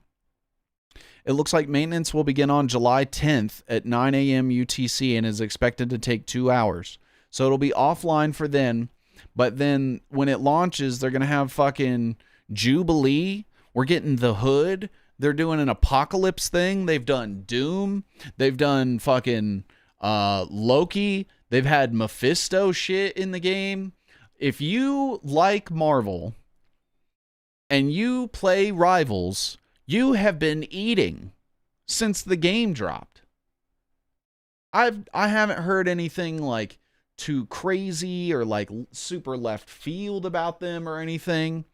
It looks like maintenance will begin on July 10th at 9 a.m. UTC and is expected to take 2 hours. So it'll be offline for then. But then when it launches, they're going to have fucking Jubilee. We're getting the Hood. They're doing an Apocalypse thing. They've done Doom. They've done fucking Loki. They've had Mephisto shit in the game. If you like Marvel and you play Rivals, you have been eating since the game dropped. I haven't heard anything like too crazy or like super left field about them or anything.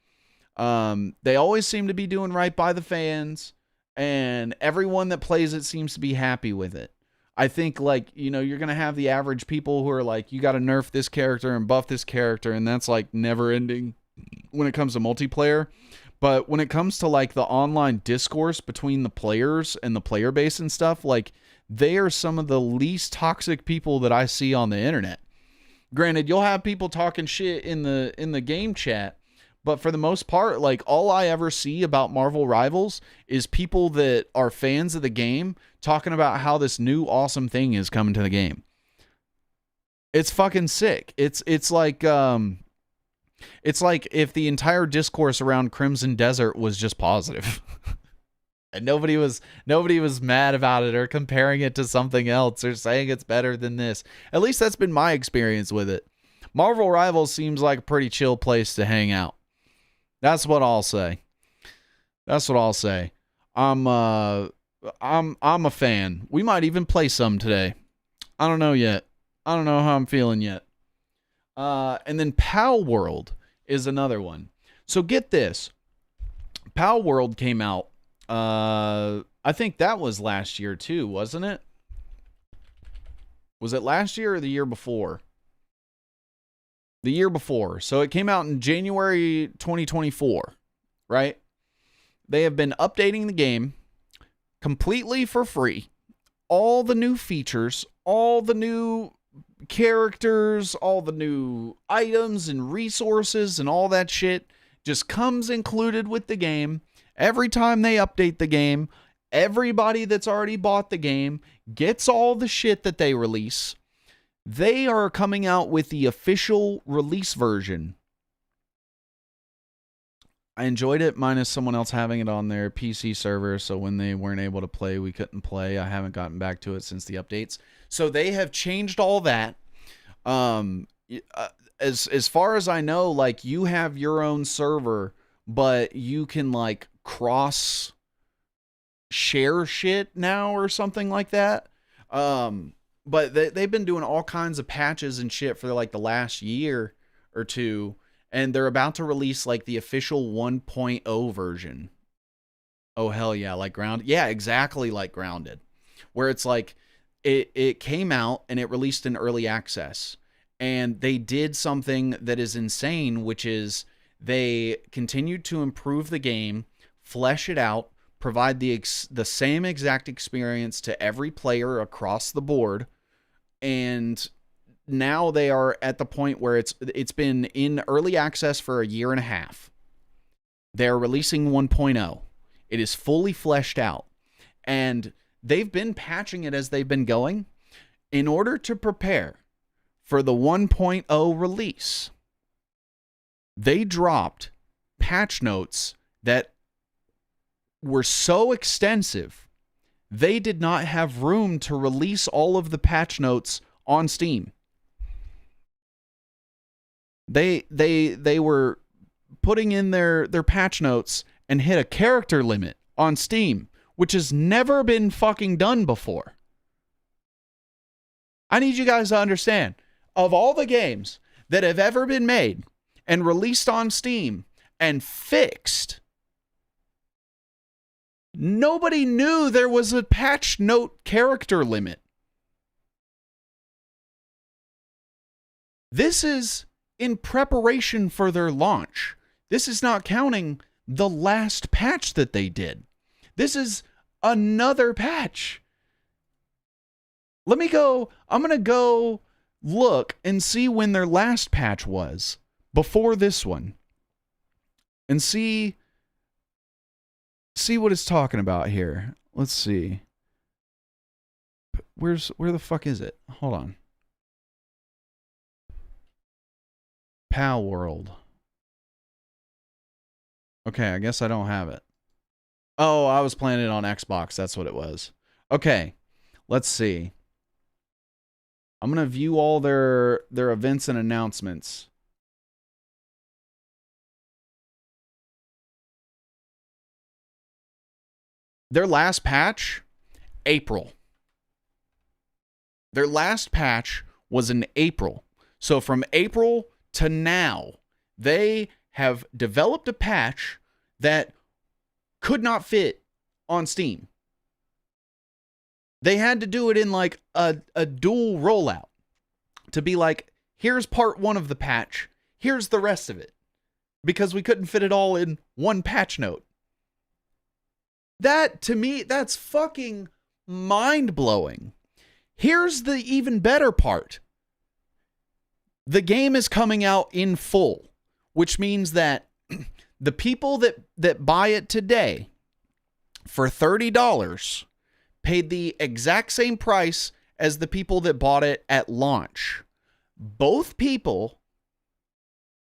They always seem to be doing right by the fans, and everyone that plays it seems to be happy with it. I think, like, you know, you're going to have the average people who are like, you got to nerf this character and buff this character, and that's like never ending when it comes to multiplayer. But when it comes to like the online discourse between the players and the player base and stuff, like they are some of the least toxic people that I see on the internet. Granted, you'll have people talking shit in the game chat, but for the most part, like all I ever see about Marvel Rivals is people that are fans of the game talking about how this new awesome thing is coming to the game. It's fucking sick. It's like if the entire discourse around Crimson Desert was just positive. And nobody was mad about it or comparing it to something else or saying it's better than this. At least that's been my experience with it. Marvel Rivals seems like a pretty chill place to hang out. That's what I'll say. I'm a fan. We might even play some today. I don't know yet. I don't know how I'm feeling yet. And then Pal World is another one. So get this. Pal World came out. I think that was last year too, wasn't it? Was it last year or the year before? The year before. So it came out in January 2024, right? They have been updating the game completely for free. All the new features, all the new characters, all the new items and resources and all that shit just comes included with the game. Every time they update the game, everybody that's already bought the game gets all the shit that they release. They are coming out with the official release version. I enjoyed it, minus someone else having it on their PC server, so when they weren't able to play, we couldn't play. I haven't gotten back to it since the updates. So they have changed all that. As far as I know, like, you have your own server, but you can like cross share shit now or something like that. But they've been doing all kinds of patches and shit for like the last year or two, and they're about to release like the official 1.0 version. Oh hell yeah, like Grounded. Yeah, exactly like Grounded, where it's like it came out and it released in early access, and they did something that is insane, which is they continued to improve the game, flesh it out, provide the same exact experience to every player across the board, and now they are at the point where it's been in early access for a year and a half. They're releasing 1.0. It is fully fleshed out, and they've been patching it as they've been going in order to prepare for the 1.0 release. They dropped patch notes that were so extensive, they did not have room to release all of the patch notes on Steam. They were putting in their patch notes and hit a character limit on Steam, which has never been fucking done before. I need you guys to understand, of all the games that have ever been made and released on Steam and fixed Nobody knew there was a patch note character limit. This is in preparation for their launch. This is not counting the last patch that they did. This is another patch. I'm going to go look and see when their last patch was before this one. And see what it's talking about here. Let's see. Where the fuck is it? Hold on. Pal World. Okay, I guess I don't have it. Oh, I was playing it on Xbox. That's what it was. Okay, let's see. I'm going to view all their events and announcements. Their last patch, April. Their last patch was in April. So from April to now, they have developed a patch that could not fit on Steam. They had to do it in like a dual rollout to be like, here's part 1 of the patch, here's the rest of it, because we couldn't fit it all in one patch note. That, to me, that's fucking mind-blowing. Here's the even better part. The game is coming out in full, which means that the people that buy it today for $30 paid the exact same price as the people that bought it at launch. Both people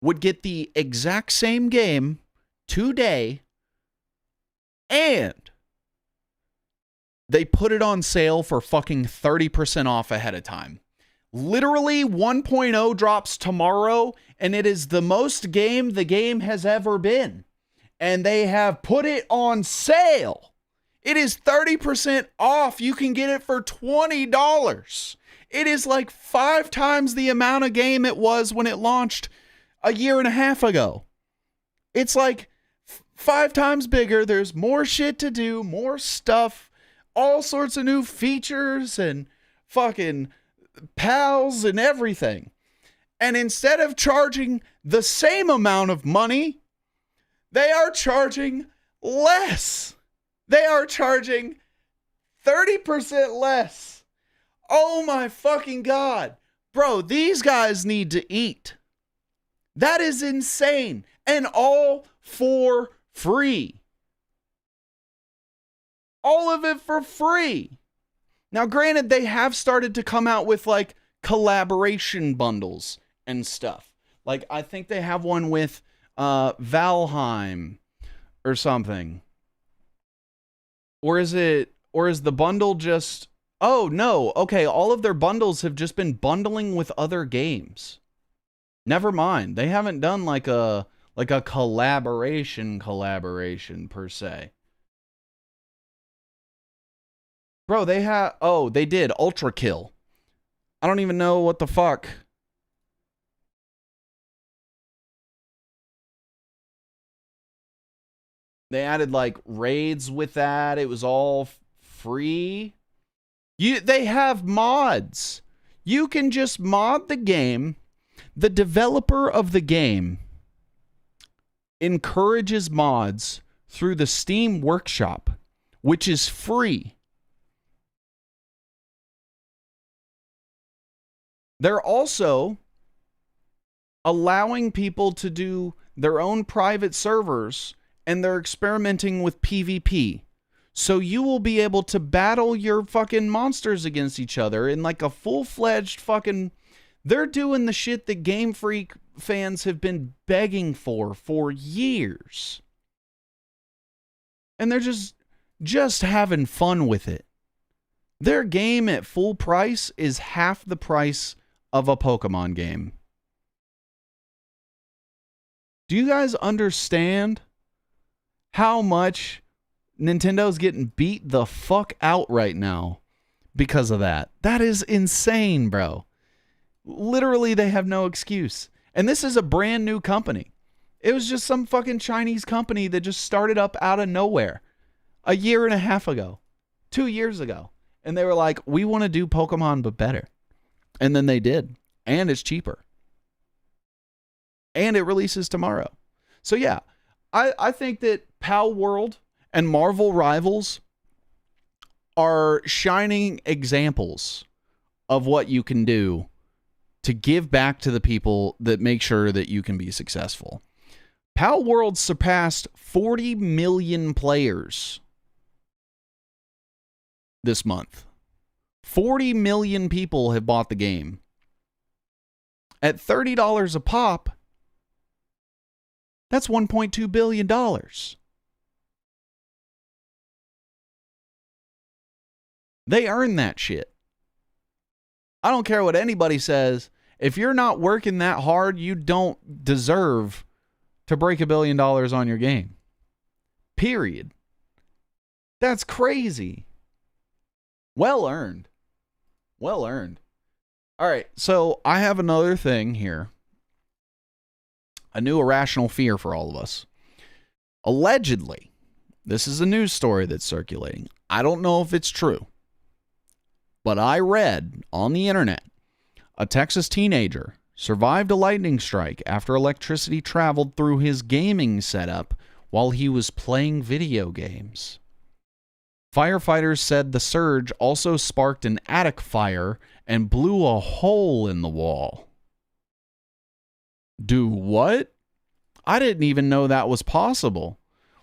would get the exact same game today, and they put it on sale for fucking 30% off ahead of time. Literally 1.0 drops tomorrow, and it is the most game the game has ever been. And they have put it on sale. It is 30% off. You can get it for $20. It is like 5 times the amount of game it was when it launched a year and a half ago. It's like 5 times bigger. There's more shit to do, more stuff, all sorts of new features and fucking pals and everything. And instead of charging the same amount of money, they are charging less. They are charging 30% less. Oh my fucking God. Bro, these guys need to eat. That is insane. And all for free. All of it for free. Now, granted, they have started to come out with like collaboration bundles and stuff. Like, I think they have one with Valheim or something. Or is the bundle just, oh no, okay, all of their bundles have just been bundling with other games. Never mind. They haven't done like a collaboration per se. Bro, they did Ultra Kill. I don't even know what the fuck. They added like raids with that. It was all free. They have mods. You can just mod the game. The developer of the game encourages mods through the Steam Workshop, which is free. They're also allowing people to do their own private servers, and they're experimenting with PvP. So you will be able to battle your fucking monsters against each other in like a full-fledged fucking... They're doing the shit that Game Freak fans have been begging for years. And they're just having fun with it. Their game at full price is half the price of a Pokemon game. Do you guys understand how much Nintendo's getting beat the fuck out right now because of that? That is insane, bro. Literally, they have no excuse. And this is a brand new company. It was just some fucking Chinese company that just started up out of nowhere. a year and a half ago, 2 years ago. And they were like, we want to do Pokemon, but better. And then they did. And it's cheaper. And it releases tomorrow. So yeah, I think that Pal World and Marvel Rivals are shining examples of what you can do to give back to the people that make sure that you can be successful. Pal World surpassed 40 million players this month. 40 million people have bought the game. At $30 a pop, that's $1.2 billion. They earn that shit. I don't care what anybody says. If you're not working that hard, you don't deserve to break $1 billion on your game. Period. That's crazy. Well earned. Well earned. All right, so I have another thing here. A new irrational fear for all of us. Allegedly, this is a news story that's circulating. I don't know if it's true, but I read on the internet a Texas teenager survived a lightning strike after electricity traveled through his gaming setup while he was playing video games. Firefighters said the surge also sparked an attic fire and blew a hole in the wall. Do what? I didn't even know that was possible.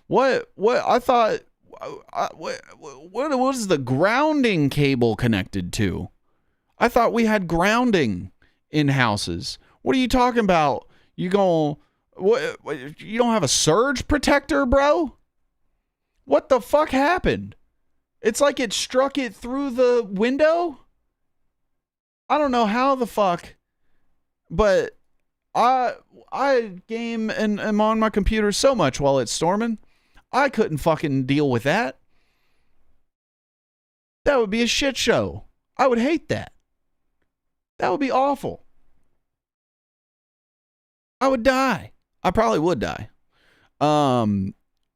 What I thought, what was the grounding cable connected to? I thought we had grounding in houses. What are you talking about? You don't have a surge protector, bro? What the fuck happened? It's like it struck it through the window? I don't know how the fuck, but I game and am on my computer so much while it's storming. I couldn't fucking deal with that. That would be a shit show. I would hate that. That would be awful. I would die. I probably would die.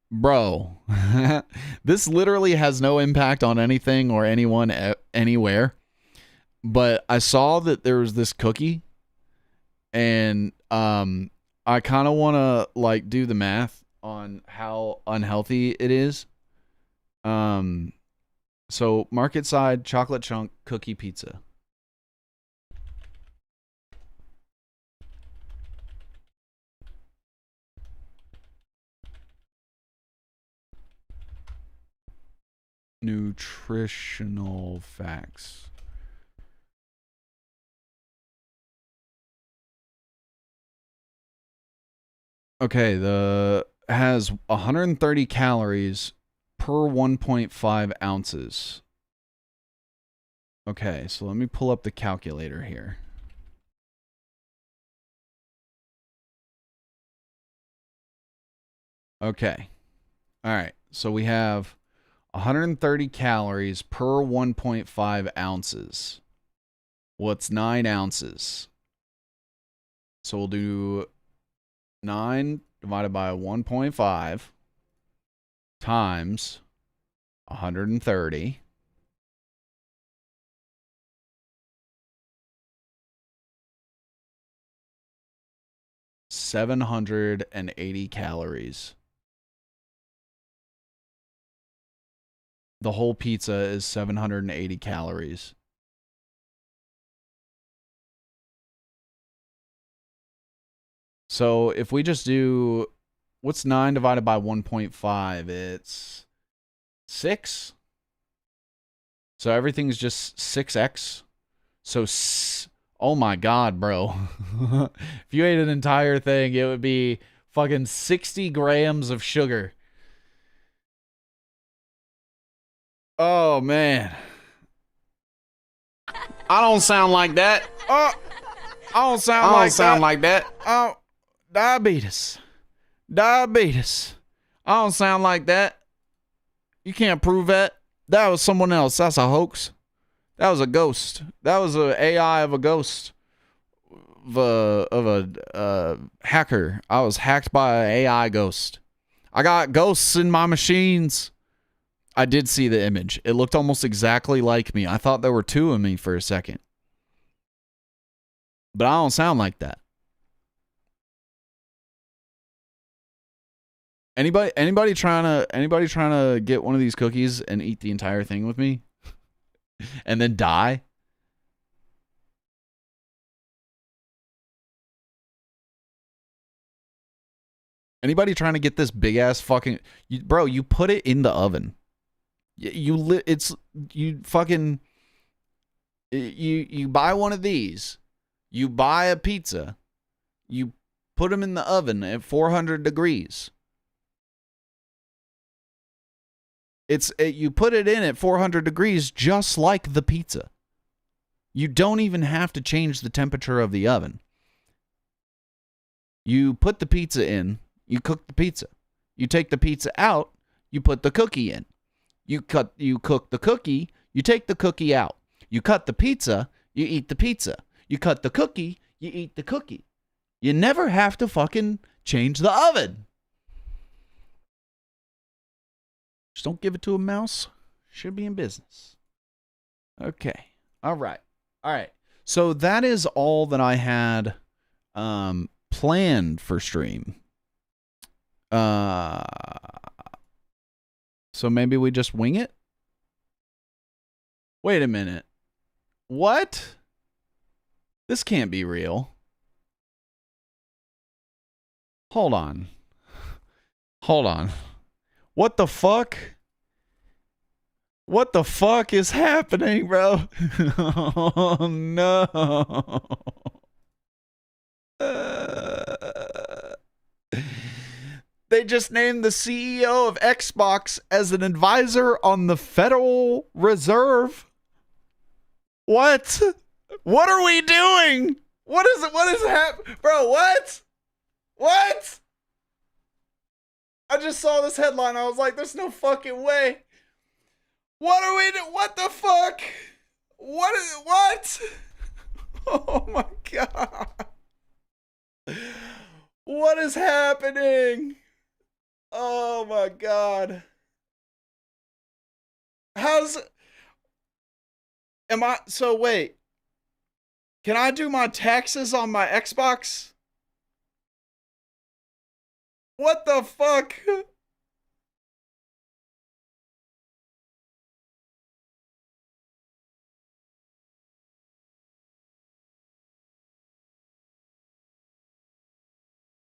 Bro, this literally has no impact on anything or anyone anywhere. But I saw that there was this cookie, and I kind of want to like do the math on how unhealthy it is. So market side chocolate chunk cookie pizza. Nutritional facts. Okay, has 130 calories per 1.5 ounces. Okay, so let me pull up the calculator here. Okay. All right, so we have 130 calories per 1.5 ounces. What's 9 ounces? So we'll do 9 divided by 1.5 times 130. $780 calories. The whole pizza is 780 calories. So if we just do, what's 9 divided by 1.5? It's 6. So everything's just 6x. So, oh my God, bro. If you ate an entire thing, it would be fucking 60 grams of sugar. Oh, man. I don't sound like that. Oh, I don't sound like that. Oh, diabetes. Diabetes. I don't sound like that. You can't prove that. That was someone else. That's a hoax. That was a ghost. That was an AI of a ghost. Of a hacker. I was hacked by an AI ghost. I got ghosts in my machines. I did see the image. It looked almost exactly like me. I thought there were two of me for a second. But I don't sound like that. Anybody trying to get one of these cookies and eat the entire thing with me and then die? Anybody trying to get this big ass fucking bro, you put it in the oven. You buy one of these. You buy a pizza. You put them in the oven at 400 degrees. You put it in at 400 degrees just like the pizza. You don't even have to change the temperature of the oven. You put the pizza in, you cook the pizza. You take the pizza out, you put the cookie in. You cook the cookie, you take the cookie out. You cut the pizza, you eat the pizza. You cut the cookie, you eat the cookie. You never have to fucking change the oven. Just don't give it to a mouse. Should be in business. Okay. All right. So that is all that I had planned for stream. So maybe we just wing it? Wait a minute. What? This can't be real. Hold on. What the fuck? What the fuck is happening, bro? Oh, no. They just named the CEO of Xbox as an advisor on the Federal Reserve. What? What are we doing? What is happening? Bro, what? What? I just saw this headline. I was like, there's no fucking way. What are we doing? What the fuck? What? Oh my God. What is happening? Oh my God. So wait. Can I do my taxes on my Xbox? What the fuck?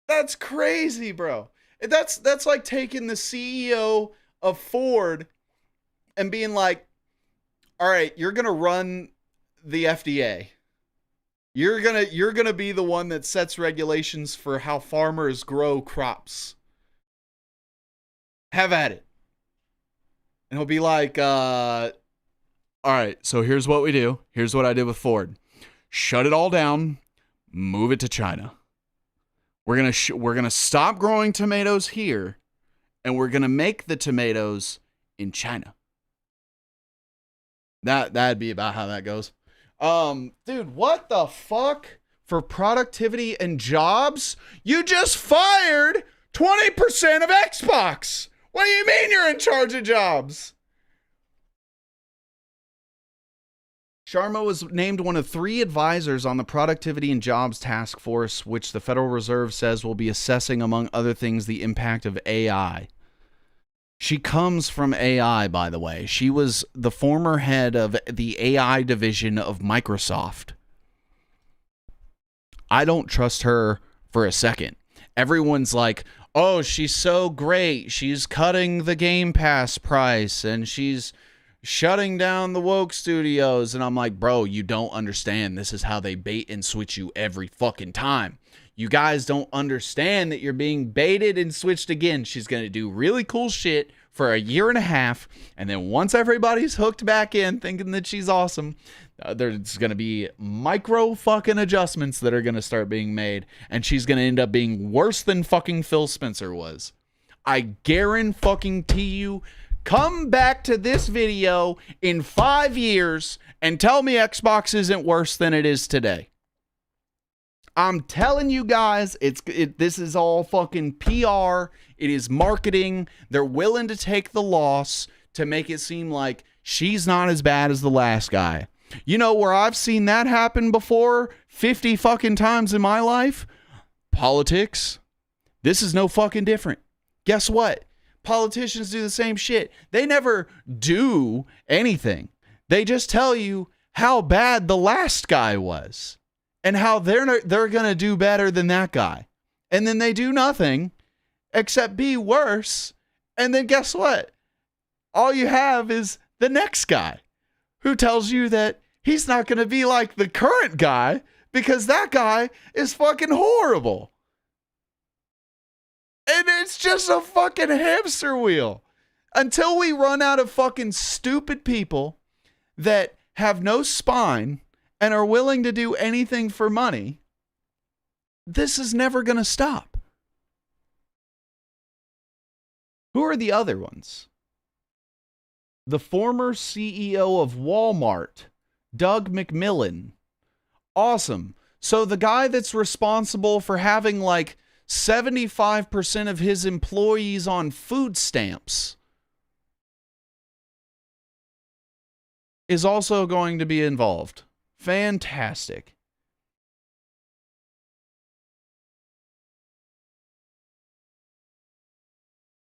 That's crazy, bro. That's like taking the CEO of Ford and being like, all right, you're going to run the FDA. You're going to be the one that sets regulations for how farmers grow crops. Have at it. And he'll be like, all right, so here's what we do. Here's what I did with Ford. Shut it all down. Move it to China. We're gonna stop growing tomatoes here, and we're gonna make the tomatoes in China. That'd be about how that goes. Dude, what the fuck? For productivity and jobs, you just fired 20% of Xbox. What do you mean you're in charge of jobs? Sharma was named one of 3 advisors on the Productivity and Jobs Task Force, which the Federal Reserve says will be assessing, among other things, the impact of AI. She comes from AI, by the way. She was the former head of the AI division of Microsoft. I don't trust her for a second. Everyone's like, oh, she's so great. She's cutting the Game Pass price, and she's shutting down the woke studios. And I'm like, bro, you don't understand. This is how they bait and switch you every fucking time. You guys don't understand that you're being baited and switched again. She's going to do really cool shit for a year and a half. And then once everybody's hooked back in thinking that she's awesome, there's going to be micro fucking adjustments that are going to start being made. And she's going to end up being worse than fucking Phil Spencer was. I guarantee you. Come back to this video in 5 years and tell me Xbox isn't worse than it is today. I'm telling you guys, this is all fucking PR. It is marketing. They're willing to take the loss to make it seem like she's not as bad as the last guy. You know where I've seen that happen before 50 fucking times in my life? Politics. This is no fucking different. Guess what? Politicians do the same shit. They never do anything. They just tell you how bad the last guy was and how they're going to do better than that guy. And then they do nothing except be worse. And then guess what? All you have is the next guy who tells you that he's not going to be like the current guy because that guy is fucking horrible. And it's just a fucking hamster wheel. Until we run out of fucking stupid people that have no spine and are willing to do anything for money, this is never going to stop. Who are the other ones? The former CEO of Walmart, Doug McMillon. Awesome. So the guy that's responsible for having like 75% of his employees on food stamps is also going to be involved. Fantastic.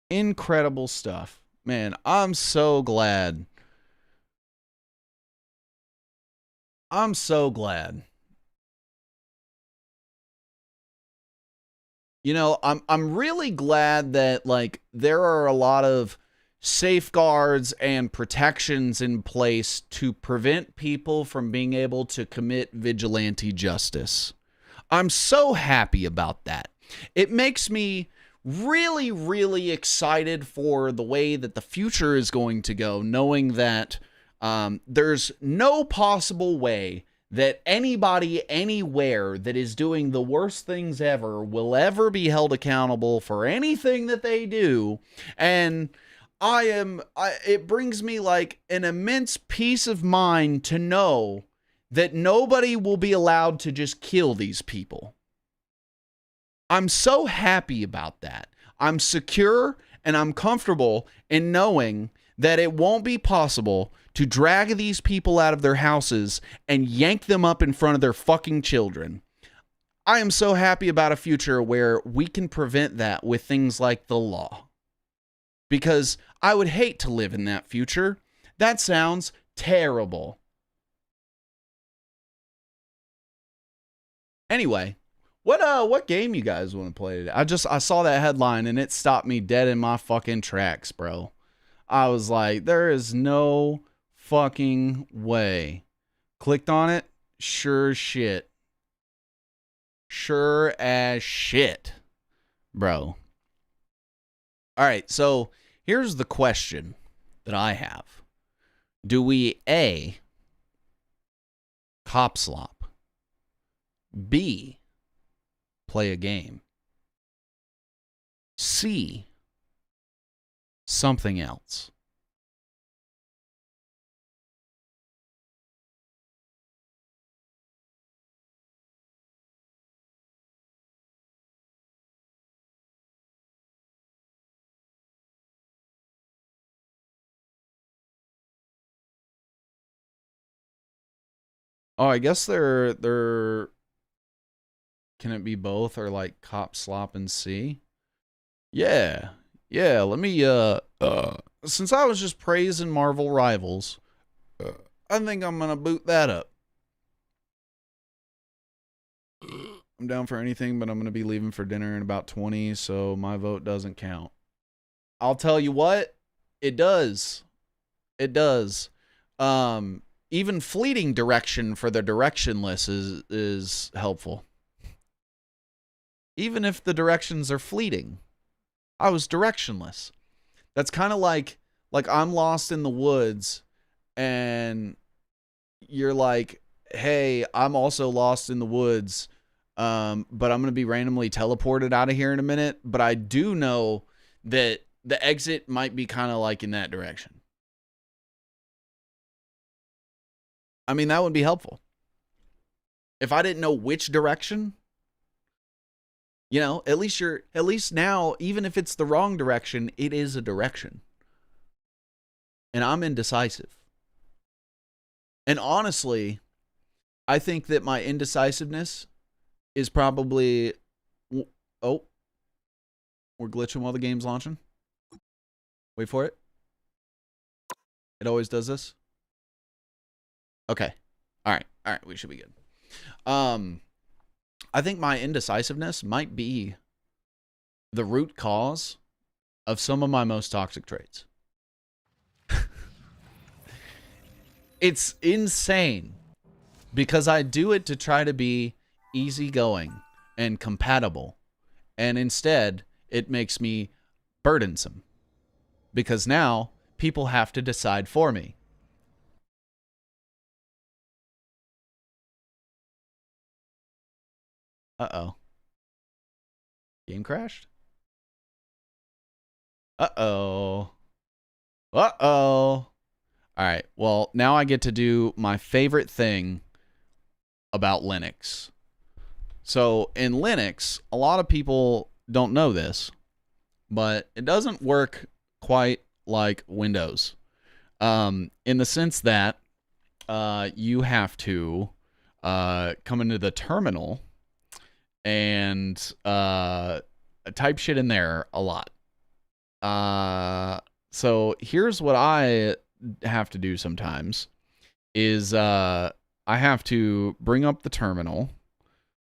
Incredible stuff. Man, I'm so glad. I'm so glad. You know, I'm really glad that like there are a lot of safeguards and protections in place to prevent people from being able to commit vigilante justice. I'm so happy about that. It makes me really, really excited for the way that the future is going to go, knowing that there's no possible way that anybody anywhere that is doing the worst things ever will ever be held accountable for anything that they do. And it brings me like an immense peace of mind to know that nobody will be allowed to just kill these people. I'm so happy about that. I'm secure and I'm comfortable in knowing that it won't be possible to drag these people out of their houses and yank them up in front of their fucking children. I am so happy about a future where we can prevent that with things like the law. Because I would hate to live in that future. That sounds terrible. Anyway, what game you guys want to play today? I saw that headline and it stopped me dead in my fucking tracks, bro. I was like, there is no fucking way. Clicked on it. Sure as shit. Sure as shit, bro. All right, so here's the question that I have. Do we A, cop slop, B, play a game, C, something else? Oh, I guess they're can it be both or like cop slop and C? Yeah. Yeah, let me since I was just praising Marvel Rivals, I think I'm going to boot that up. I'm down for anything, but I'm going to be leaving for dinner in about 20, so my vote doesn't count. I'll tell you what, it does. It does. Even fleeting direction for the directionless is helpful. Even if the directions are fleeting. I was directionless. That's kind of like I'm lost in the woods and you're like, hey, I'm also lost in the woods, but I'm going to be randomly teleported out of here in a minute. But I do know that the exit might be kind of like in that direction. I mean, that would be helpful. If I didn't know which direction, you know, at least now, even if it's the wrong direction, it is a direction. And I'm indecisive. And honestly, I think that my indecisiveness is probably... Oh. We're glitching while the game's launching. Wait for it. It always does this. Okay. All right. We should be good. I think my indecisiveness might be the root cause of some of my most toxic traits. It's insane because I do it to try to be easygoing and compatible. And instead, it makes me burdensome because now people have to decide for me. Uh-oh. Game crashed? Uh-oh. Uh-oh. Alright, well, now I get to do my favorite thing about Linux. So, in Linux, a lot of people don't know this, but it doesn't work quite like Windows. In the sense that you have to come into the terminal and type shit in there a lot. So here's what I have to do sometimes is I have to bring up the terminal.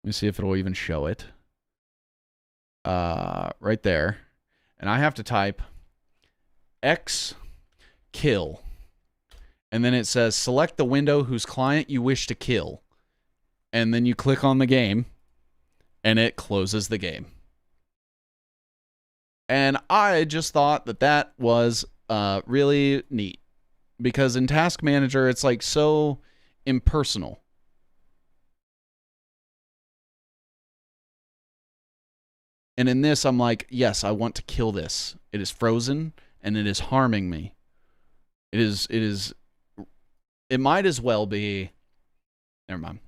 Let me see if it'll even show it. Right there. And I have to type X kill. And then it says select the window whose client you wish to kill. And then you click on the game and it closes the game. And I just thought that that was really neat because in Task Manager it's like so impersonal. And in this, I'm like, yes, I want to kill this. It is frozen, and it is harming me. It might as well be, never mind.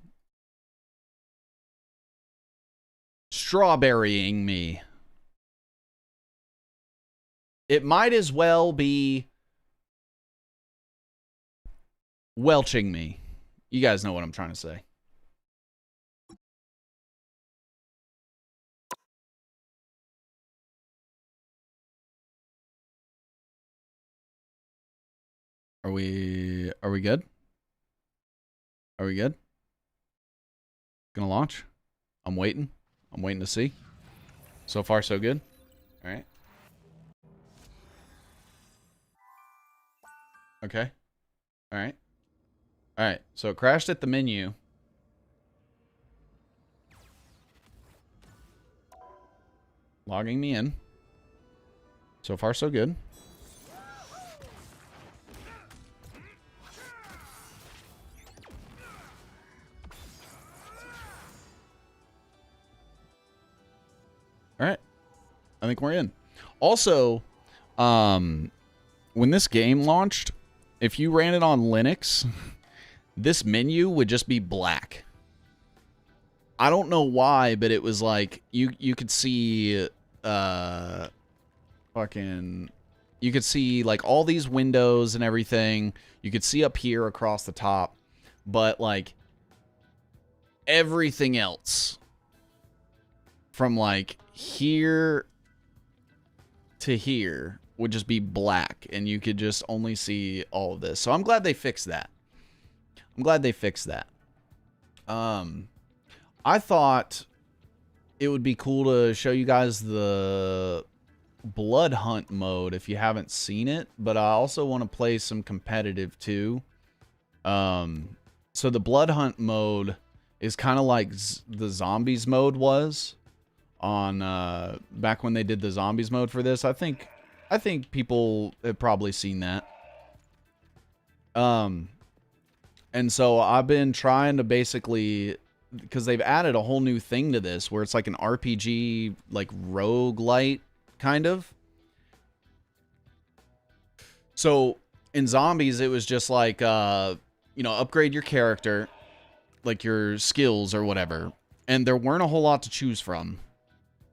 Strawberrying me. It might as well be welching me. You guys know what I'm trying to say. Are we good? Are we good? Gonna launch? I'm waiting. I'm waiting to see. So far, so good. All right. Okay. All right. All right. So it crashed at the menu. Logging me in. So far, so good. All right. I think we're in. Also, when this game launched, if you ran it on Linux, this menu would just be black. I don't know why, but it was like you could see you could see like all these windows and everything. You could see up here across the top, but like everything else from like here to here would just be black, and you could just only see all of this. So I'm glad they fixed that. I thought it would be cool to show you guys the Blood Hunt mode if you haven't seen it, but I also want to play some competitive too. So the Blood Hunt mode is kind of like the Zombies mode was on back when they did the Zombies mode for this. I think people have probably seen that. And so I've been trying to basically, because they've added a whole new thing to this where it's like an RPG, like roguelite kind of. So in Zombies, it was just like, upgrade your character, like your skills or whatever. And there weren't a whole lot to choose from.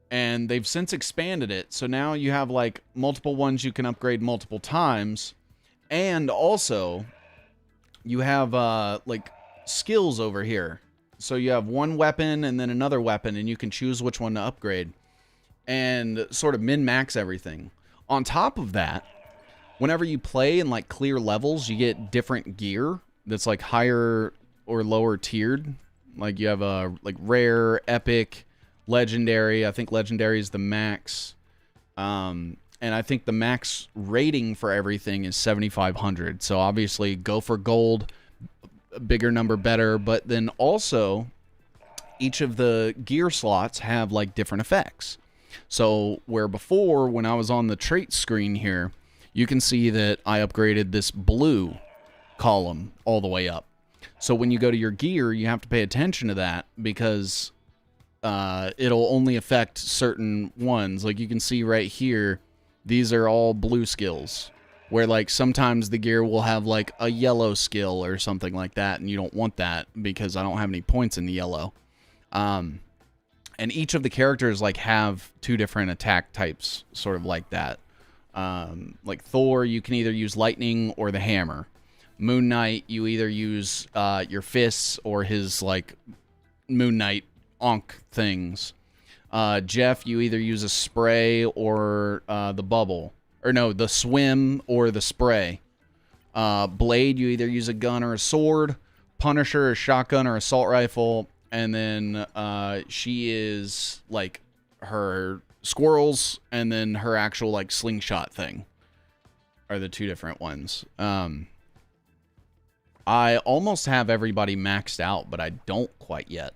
And they've since expanded it. So now you have like multiple ones you can upgrade multiple times. And also, you have like skills over here. So you have one weapon and then another weapon, and you can choose which one to upgrade and sort of min-max everything. On top of that, whenever you play in like clear levels, you get different gear that's like higher or lower tiered. Like you have a like rare, epic, legendary. I think legendary is the max. And I think the max rating for everything is 7,500. So obviously go for gold, a bigger number better. But then also each of the gear slots have like different effects. So where before, when I was on the trait screen here, you can see that I upgraded this blue column all the way up. So when you go to your gear, you have to pay attention to that because it'll only affect certain ones. Like you can see right here, these are all blue skills, where like sometimes the gear will have like a yellow skill or something like that, and you don't want that because I don't have any points in the yellow. And each of the characters like have 2 different attack types, sort of like that. Like Thor, you can either use lightning or the hammer. Moon Knight, you either use your fists or his like Moon Knight onk things. Jeff, you either use a spray or the bubble. Or no, the swim or the spray. Blade, you either use a gun or a sword. Punisher, a shotgun or assault rifle. And then she is like her squirrels, and then her actual like slingshot thing are the 2 different ones. I almost have everybody maxed out, but I don't quite yet.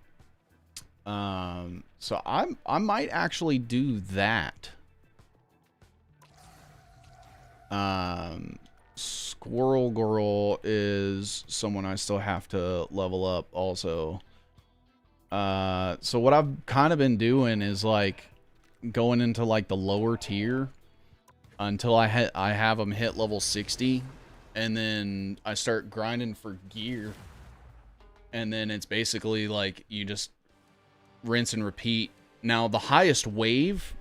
So I might actually do that. Squirrel Girl is someone I still have to level up also. So what I've kind of been doing is like going into like the lower tier until I have them hit level 60, and then I start grinding for gear, and then it's basically like you just rinse and repeat. Now the highest wave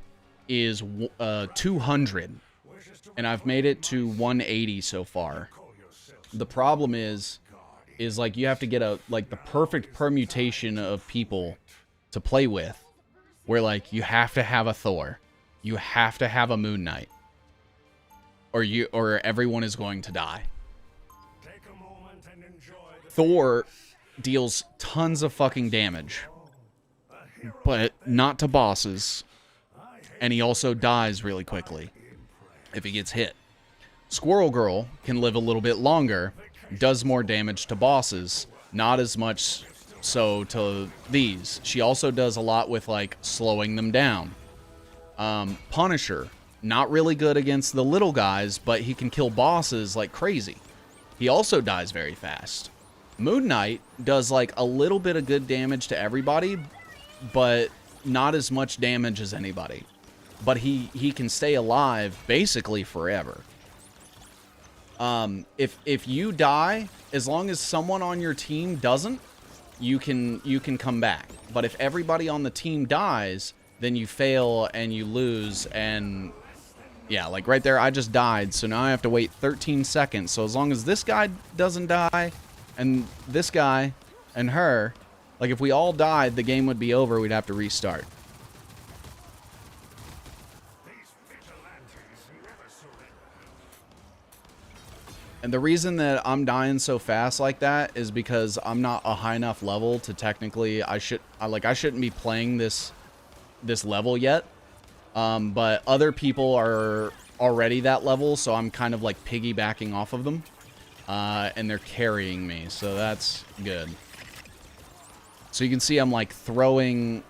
is 200, and I've made it to 180 so far. The problem is like you have to get like the perfect permutation of people to play with, where like you have to have a Thor, you have to have a Moon Knight, or everyone is going to die. Thor deals tons of fucking damage, but not to bosses, and he also dies really quickly if he gets hit. Squirrel Girl can live a little bit longer, does more damage to bosses, not as much so to these. She also does a lot with like slowing them down. Punisher, not really good against the little guys, but he can kill bosses like crazy. He also dies very fast. Moon Knight does like a little bit of good damage to everybody, but not as much damage as anybody. But he can stay alive basically forever. If you die, as long as someone on your team doesn't, you can come back. But if everybody on the team dies, then you fail and you lose. And yeah, like right there, I just died, so now I have to wait 13 seconds. So as long as this guy doesn't die, and this guy and her, like if we all died, the game would be over. We'd have to restart. And the reason that I'm dying so fast like that is because I'm not a high enough level to technically, I shouldn't be playing this level yet. But other people are already that level, so I'm kind of like piggybacking off of them. And they're carrying me, so that's good. So you can see I'm like throwing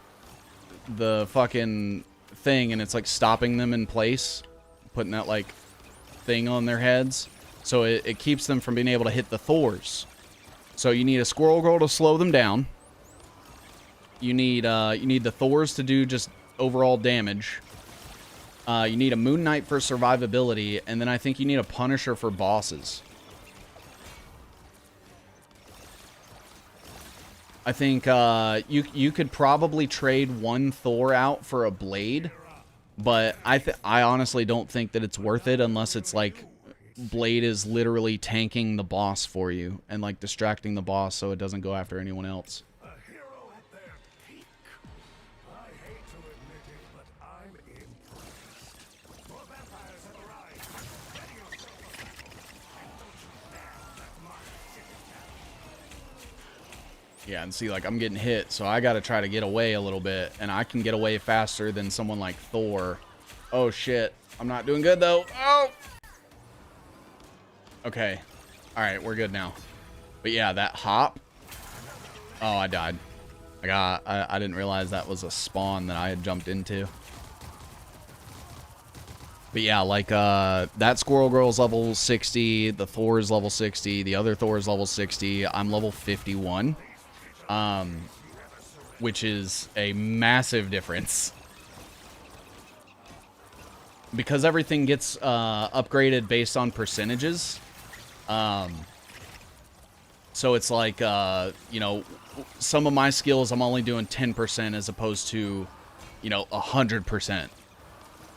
the fucking thing, and it's like stopping them in place, putting that like thing on their heads. So it keeps them from being able to hit the Thors. So you need a Squirrel Girl to slow them down. You need the Thors to do just overall damage. You need a Moon Knight for survivability, and then I think you need a Punisher for bosses. I think you could probably trade one Thor out for a Blade, but I honestly don't think that it's worth it unless it's like Blade is literally tanking the boss for you and like distracting the boss so it doesn't go after anyone else. Yeah, and see, like, I'm getting hit, so I gotta try to get away a little bit, and I can get away faster than someone like Thor. Oh, shit. I'm not doing good, though. Oh! Okay. Alright, we're good now. But yeah, that hop. Oh, I died. I didn't realize that was a spawn that I had jumped into. But yeah, like, that Squirrel Girl's level 60, the Thor is level 60, the other Thor is level 60, I'm level 51. Which is a massive difference. Because everything gets upgraded based on percentages. So it's like, you know, some of my skills I'm only doing 10% as opposed to, you know, 100%.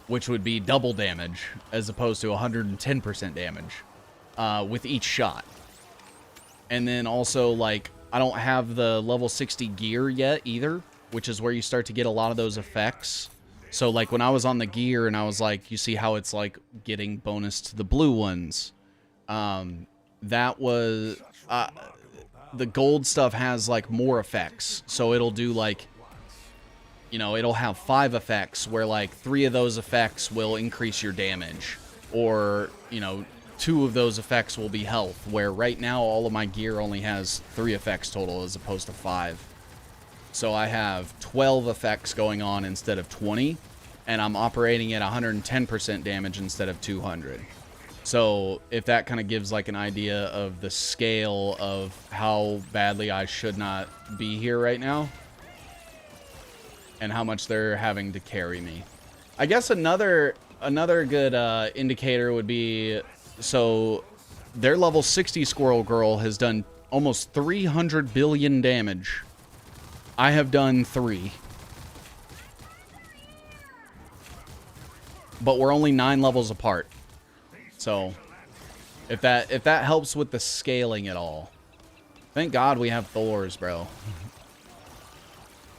Which would be double damage as opposed to 110% damage with each shot. And then also, like, I don't have the level 60 gear yet either, which is where you start to get a lot of those effects. So, like, when I was on the gear and I was like, you see how it's, like, getting bonus to the blue ones. That was... the gold stuff has, like, more effects. So it'll do, like... You know, it'll have 5 effects where, like, 3 of those effects will increase your damage. Or, you know, 2 of those effects will be health, where right now all of my gear only has 3 effects total as opposed to 5. So I have 12 effects going on instead of 20, and I'm operating at 110% damage instead of 200. So if that kind of gives like an idea of the scale of how badly I should not be here right now, and how much they're having to carry me. I guess another good indicator would be, so their level 60 Squirrel Girl has done almost 300 billion damage. I have done 3. But we're only 9 levels apart. So if that helps with the scaling at all. Thank God we have Thors, bro.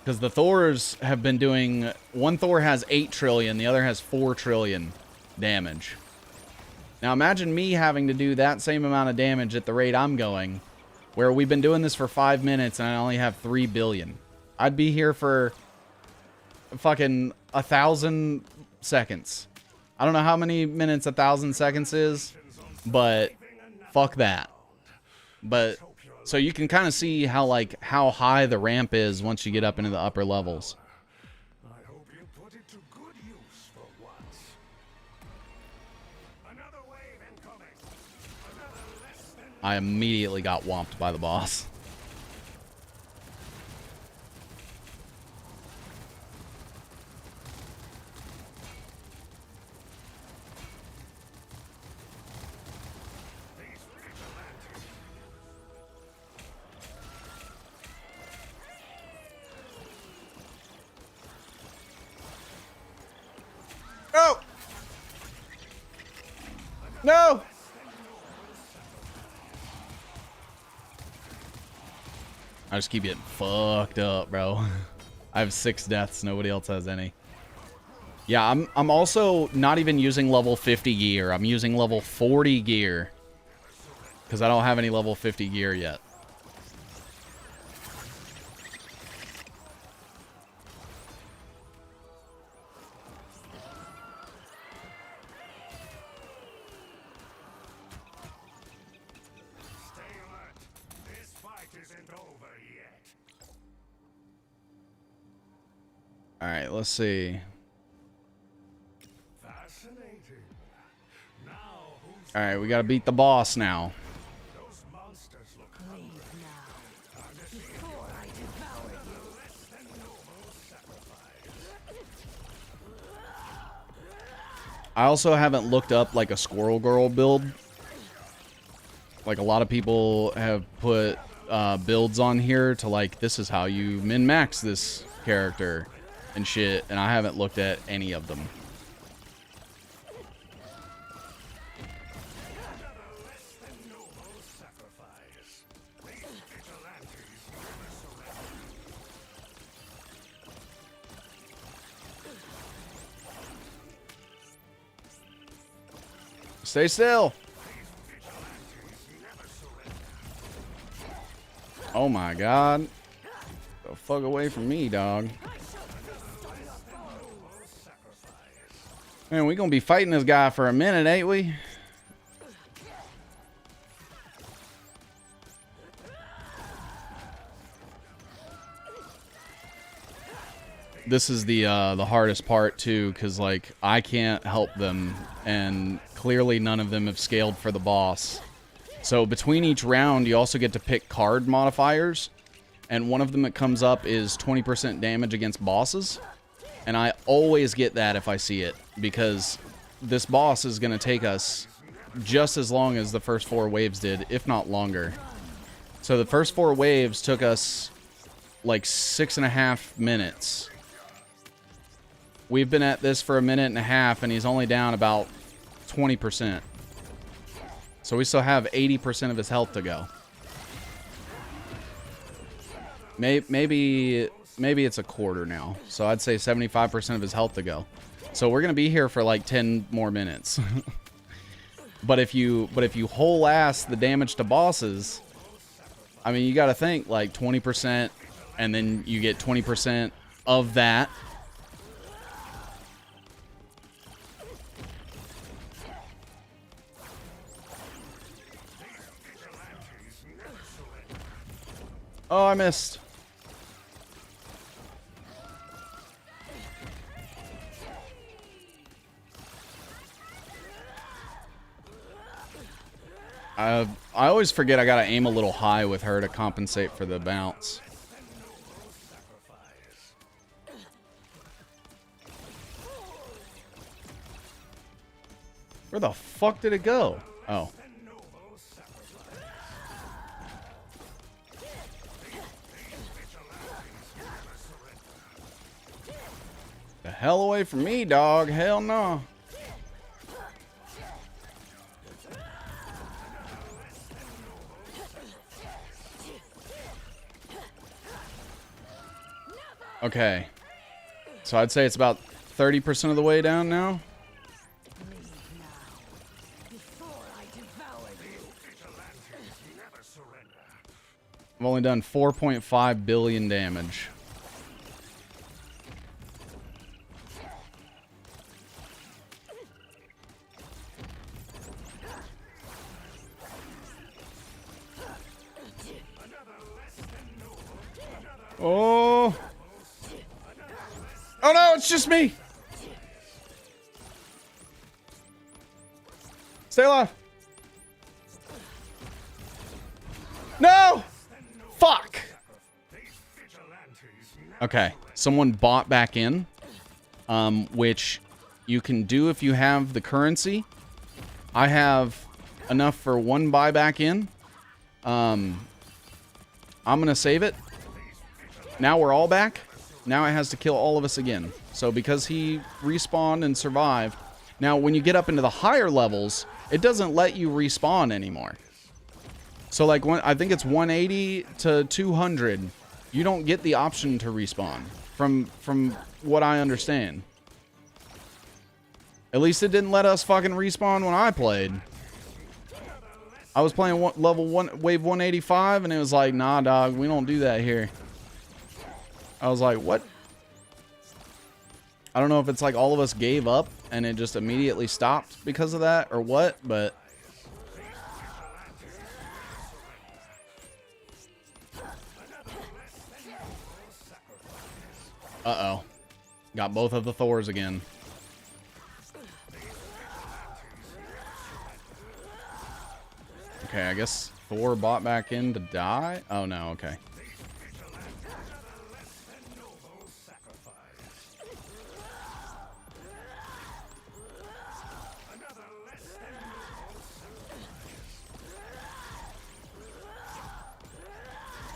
Because the Thors have been doing... One Thor has 8 trillion, the other has 4 trillion damage. Now imagine me having to do that same amount of damage at the rate I'm going, where we've been doing this for 5 minutes and I only have 3 billion. I'd be here for fucking 1,000 seconds. I don't know how many minutes 1,000 seconds is, but fuck that. But... So you can kind of see how high the ramp is once you get up into the upper levels. I hope you put it to good use for once. Another wave incoming. Another less than... I immediately got whomped by the boss. No! No! I just keep getting fucked up, bro. I have 6 deaths. Nobody else has any. Yeah, I'm also not even using level 50 gear. I'm using level 40 gear. Because I don't have any level 50 gear yet. Alright, let's see. Alright, we gotta beat the boss now. I also haven't looked up like a Squirrel Girl build. Like a lot of people have put builds on here to like, this is how you min-max this character and shit, and I haven't looked at any of them. Stay still. Oh my god. The fuck away from me, dog. Man, we gonna be fighting this guy for a minute, ain't we? This is the hardest part too, because like I can't help them, and clearly none of them have scaled for the boss. So between each round, you also get to pick card modifiers, and one of them that comes up is 20% damage against bosses, and I always get that if I see it, because this boss is gonna take us just as long as the first 4 waves did, if not longer. So the first 4 waves took us like 6.5 minutes. We've been at this for a minute and a half, and he's only down about 20%. So we still have 80% of his health to go. Maybe it's a quarter now. So I'd say 75% of his health to go. So we're gonna be here for like 10 more minutes. But if you whole ass the damage to bosses, I mean, you got to think like 20%, and then you get 20% of that. Oh, I missed. I always forget I gotta aim a little high with her to compensate for the bounce. Where the fuck did it go? Oh. The hell away from me, dog. Hell no. Okay. So I'd say it's about 30% of the way down now. I've only done 4.5 billion damage. Oh. Oh no, it's just me. Stay alive. No! Fuck! Okay, someone bought back in, which you can do if you have the currency. I have enough for 1 buyback in. I'm gonna save it. Now we're all back. Now it has to kill all of us again. So because he respawned and survived, now when you get up into the higher levels, it doesn't let you respawn anymore. So like I think it's 180 to 200. You don't get the option to respawn from what I understand. At least it didn't let us fucking respawn when I played. I was playing level 1 wave 185 and it was like, nah dog, we don't do that here. I was like, what? I don't know if it's like all of us gave up and it just immediately stopped because of that or what, but uh-oh. Got both of the Thors again. Okay, I guess Thor bought back in to die? Oh no, okay.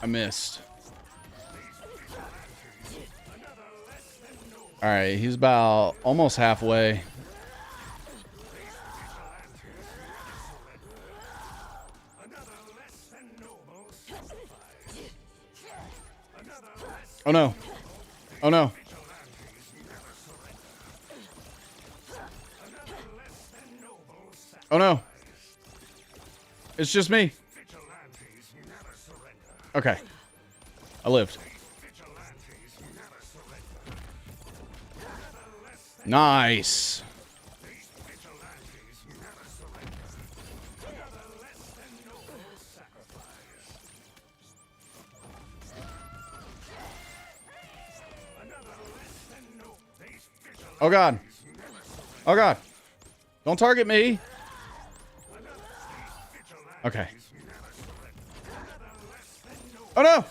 I missed. Alright, he's about almost halfway. Oh no. Oh no. Oh no. It's just me. Okay. I lived. Nice. Oh god. Oh god. Don't target me. Okay. Oh no.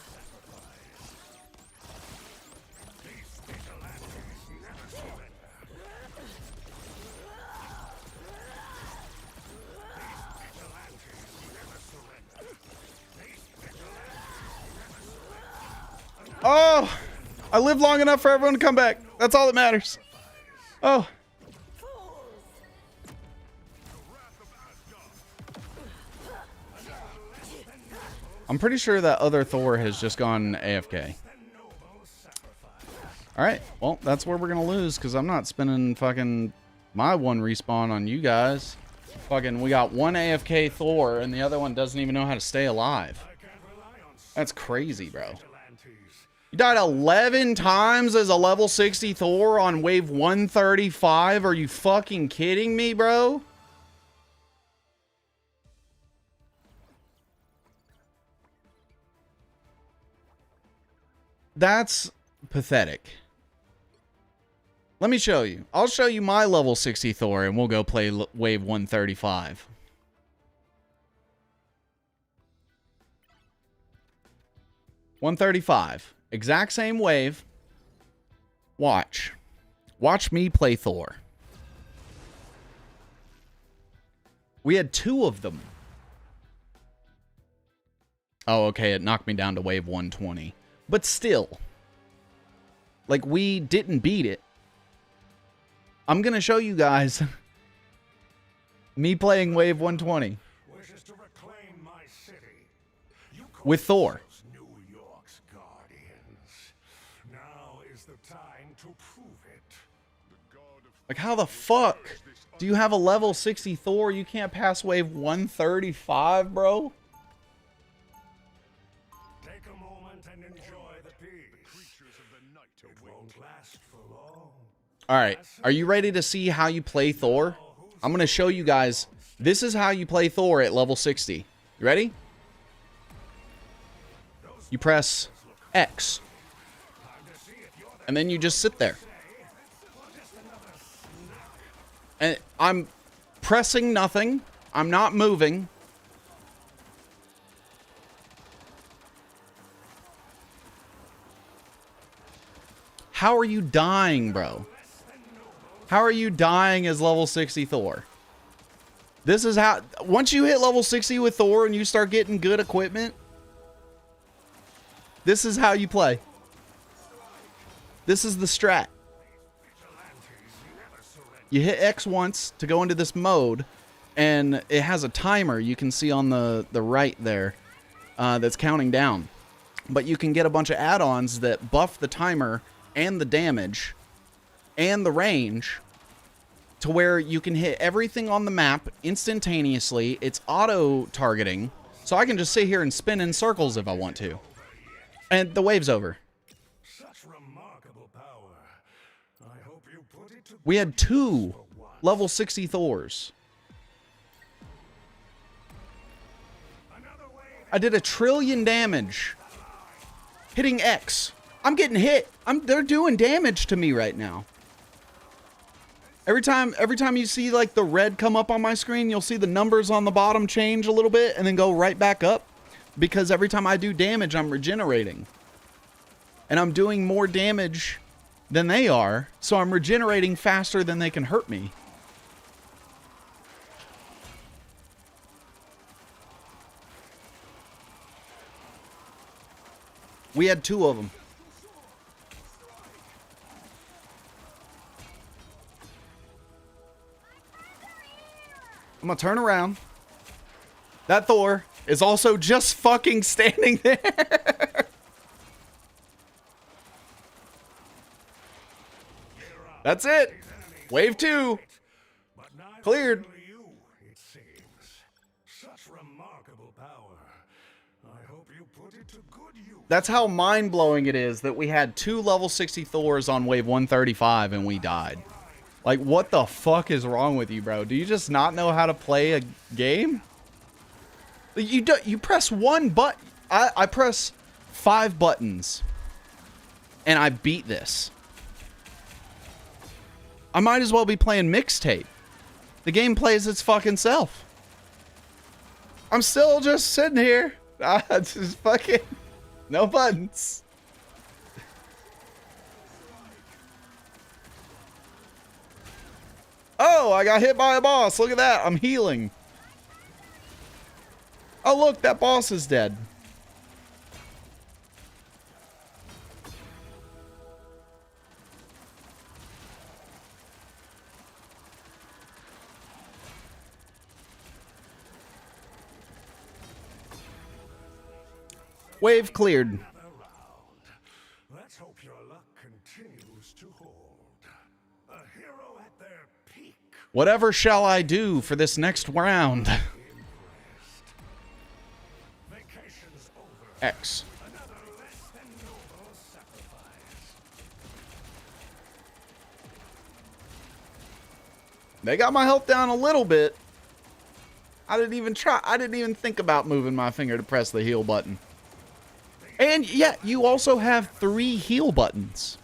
Oh, I lived long enough for everyone to come back. That's all that matters. Oh. I'm pretty sure that other Thor has just gone AFK. Alright, well, that's where we're gonna lose, because I'm not spending fucking my one respawn on you guys. Fucking, we got one AFK Thor, and the other one doesn't even know how to stay alive. That's crazy, bro. You died 11 times as a level 60 Thor on wave 135? Are you fucking kidding me, bro? That's pathetic. Let me show you. I'll show you my level 60 Thor and we'll go play wave 135. $135. Exact same wave. Watch. Watch me play Thor. We had 2 of them. Oh, okay. It knocked me down to wave 120. But still. Like, we didn't beat it. I'm going to show you guys me playing wave 120 with Thor. New York's guardians. Now is the time to prove it. Like, how the fuck do you have a level 60 Thor? You can't pass wave 135, bro? Take a moment and enjoy the peace. It won't last for long. All right. Are you ready to see how you play Thor? I'm going to show you guys. This is how you play Thor at level 60. You ready? You press X. And then you just sit there. And I'm pressing nothing. I'm not moving. How are you dying, bro? How are you dying as level 60 Thor? This is how... Once you hit level 60 with Thor and you start getting good equipment, this is how you play. This is the strat. You hit X once to go into this mode, and it has a timer you can see on the right there that's counting down. But you can get a bunch of add-ons that buff the timer and the damage and the range to where you can hit everything on the map instantaneously. It's auto-targeting, so I can just sit here and spin in circles if I want to. And the wave's over. Such remarkable power. I hope you put it to We had 2 level 60 Thors. I did 1 trillion damage. Hitting X. I'm getting hit. They're doing damage to me right now. Every time you see like the red come up on my screen, you'll see the numbers on the bottom change a little bit and then go right back up. Because every time I do damage, I'm regenerating. And I'm doing more damage than they are, so I'm regenerating faster than they can hurt me. We had 2 of them. I'm gonna turn around. That Thor is also just fucking standing there. That's it. Wave 2. Cleared. it That's how mind-blowing it is that we had 2 level 60 Thors on wave 135 and we died. Like, what the fuck is wrong with you, bro? Do you just not know how to play a game? You press one button. I press 5 buttons and I beat this. I might as well be playing Mixtape. The game plays its fucking self. I'm still just sitting here. Just fucking no buttons. Oh, I got hit by a boss. Look at that. I'm healing. Oh, look, that boss is dead. Wave cleared. Let's hope your luck continues to hold. A hero at their peak. Whatever shall I do for this next round? Vacation's over. X. Another less than noble sacrifice. They got my health down a little bit. I didn't even try. I didn't even think about moving my finger to press the heal button. And yeah, you also have 3 heal buttons.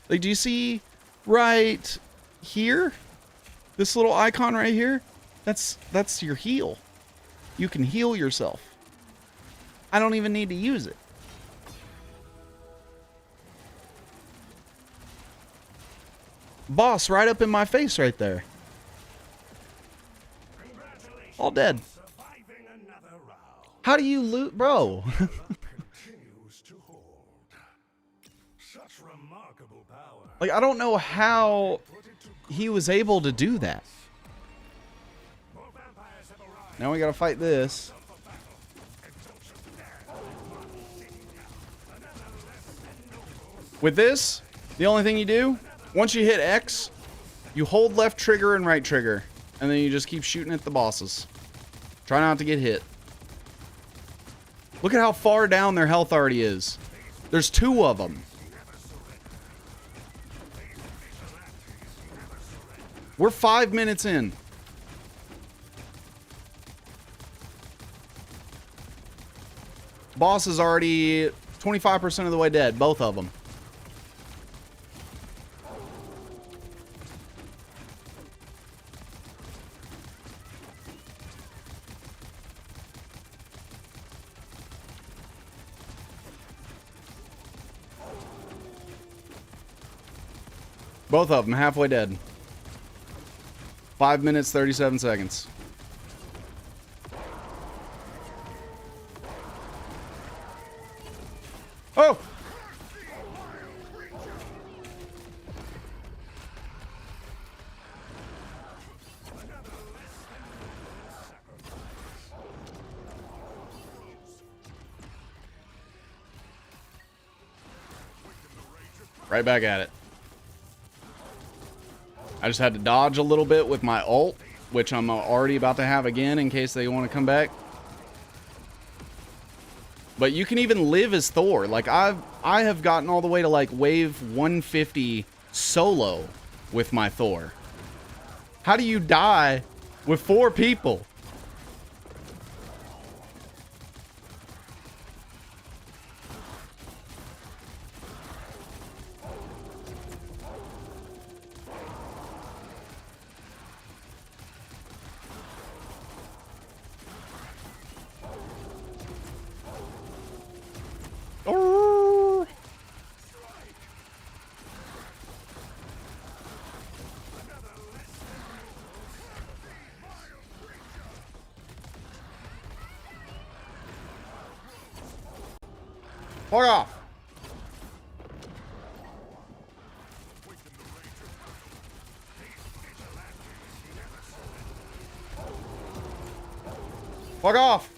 Like, do you see right here? This little icon right here? That's your heal. You can heal yourself. I don't even need to use it. Boss right up in my face right there. All dead. Surviving another round. How do you loot, bro? Continues to hold. Such remarkable power. Like, I don't know how he was able to do that. More vampires have arrived. Now we gotta fight this. With this, the only thing you do, once you hit X, you hold left trigger and right trigger, and then you just keep shooting at the bosses. Try not to get hit. Look at how far down their health already is. There's 2 of them. We're 5 minutes in. Boss is already 25% of the way dead, both of them. Both of them halfway dead. 5 minutes, 37 seconds. Oh! Right back at it. I just had to dodge a little bit with my ult, which I'm already about to have again in case they want to come back. But you can even live as Thor. Like, I have gotten all the way to like wave 150 solo with my Thor. How do you die with 4 people? Oh. Fuck off. Fuck off.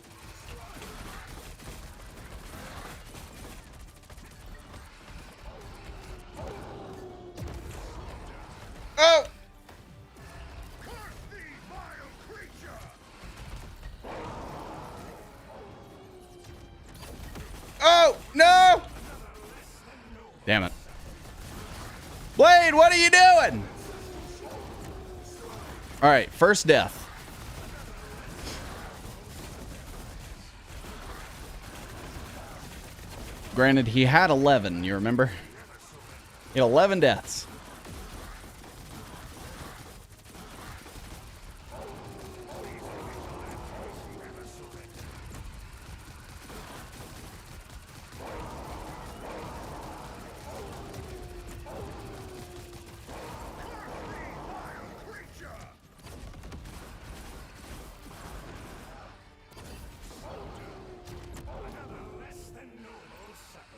Oh! Oh, no! Blade, what are you doing? All right, first death. Granted, he had 11, you remember? He had 11 deaths.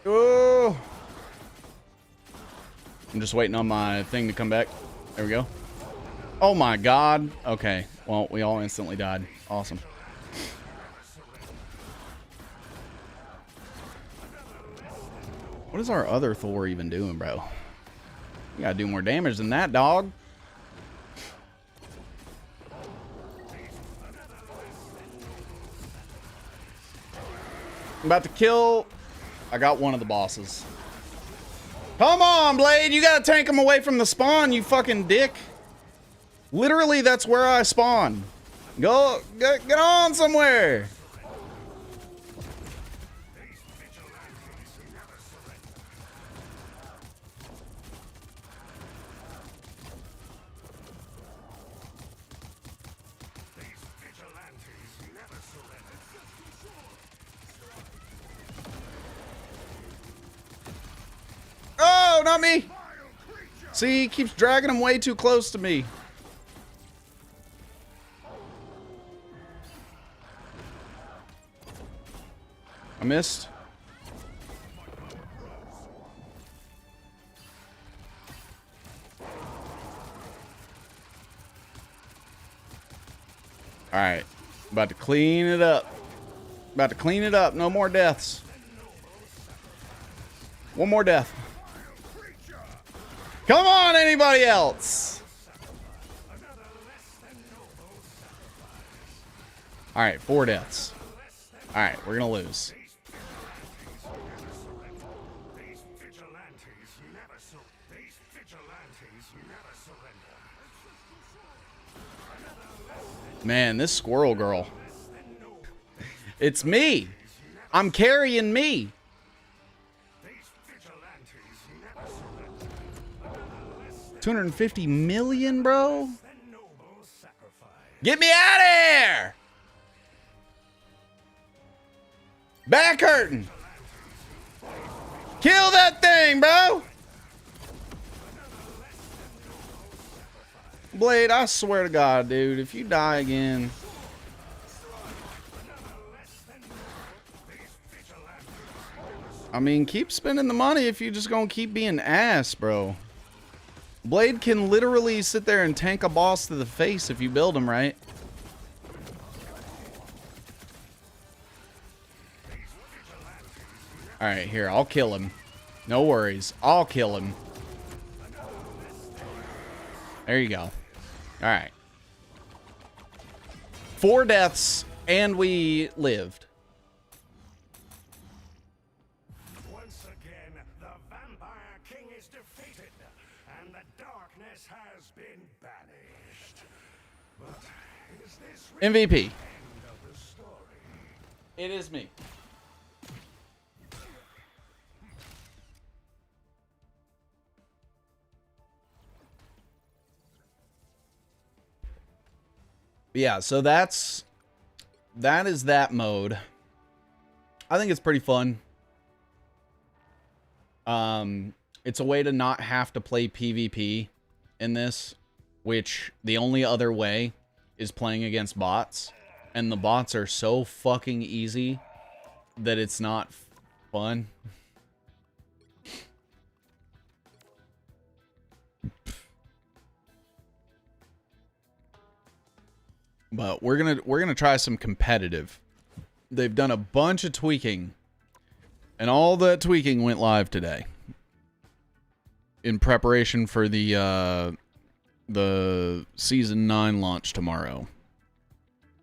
Oh! I'm just waiting on my thing to come back. There we go. Oh my god. Okay. Well, we all instantly died. Awesome. What is our other Thor even doing, bro? You gotta do more damage than that, dog. I'm about to kill... I got one of the bosses. Come on, Blade. You gotta tank him away from the spawn, you fucking dick. Literally, that's where I spawn. Go, get on somewhere. Oh, not me. See, he keeps dragging him way too close to me. I missed. All right, about to clean it up. About to clean it up. No more deaths. One more death. Come on, anybody else? All right, 4 deaths. All right, we're gonna lose. Man, this squirrel girl. It's me. I'm carrying me. $250 million, bro? Get me out of here! Back hurting. Kill that thing, bro! Blade, I swear to God, dude, if you die again... I mean, keep spending the money if you're just gonna keep being ass, bro. Blade can literally sit there and tank a boss to the face if you build him right. Alright, here, I'll kill him. No worries. I'll kill him. There you go. Alright. 4 deaths, and we lived. Once again, the Vampire King is defeated, and the darkness has been banished. But is this really MVP. the end of the story? It is me. Yeah, so that is that mode. I think it's pretty fun. It's a way to not have to play PvP in this, which the only other way is playing against bots, and the bots are so fucking easy that it's not fun. But we're gonna try some competitive. They've done a bunch of tweaking, and all that tweaking went live today in preparation for the season 9 launch tomorrow.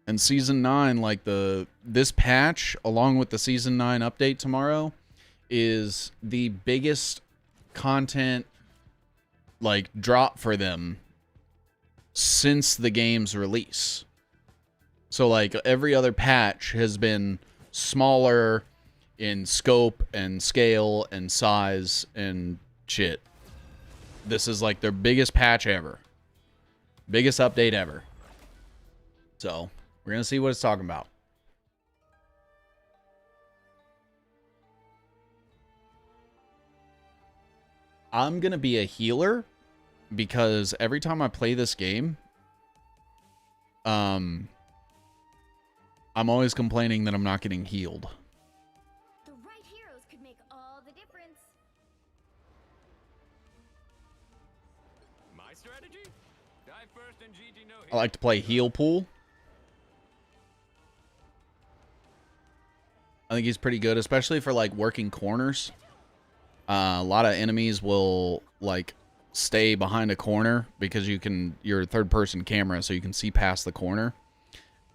And season 9, like this patch along with the season 9 update tomorrow, is the biggest content like drop for them since the game's release. So like every other patch has been smaller in scope and scale and size and shit. This is like their biggest patch ever. Biggest update ever. So, we're going to see what it's talking about. I'm going to be a healer because every time I play this game, I'm always complaining that I'm not getting healed. The right heroes could make all the difference. My strategy? Dive first and GG no hit. I like to play heal pool. I think he's pretty good, especially for like working corners. A lot of enemies will like stay behind a corner because you're a third person camera, so you can see past the corner.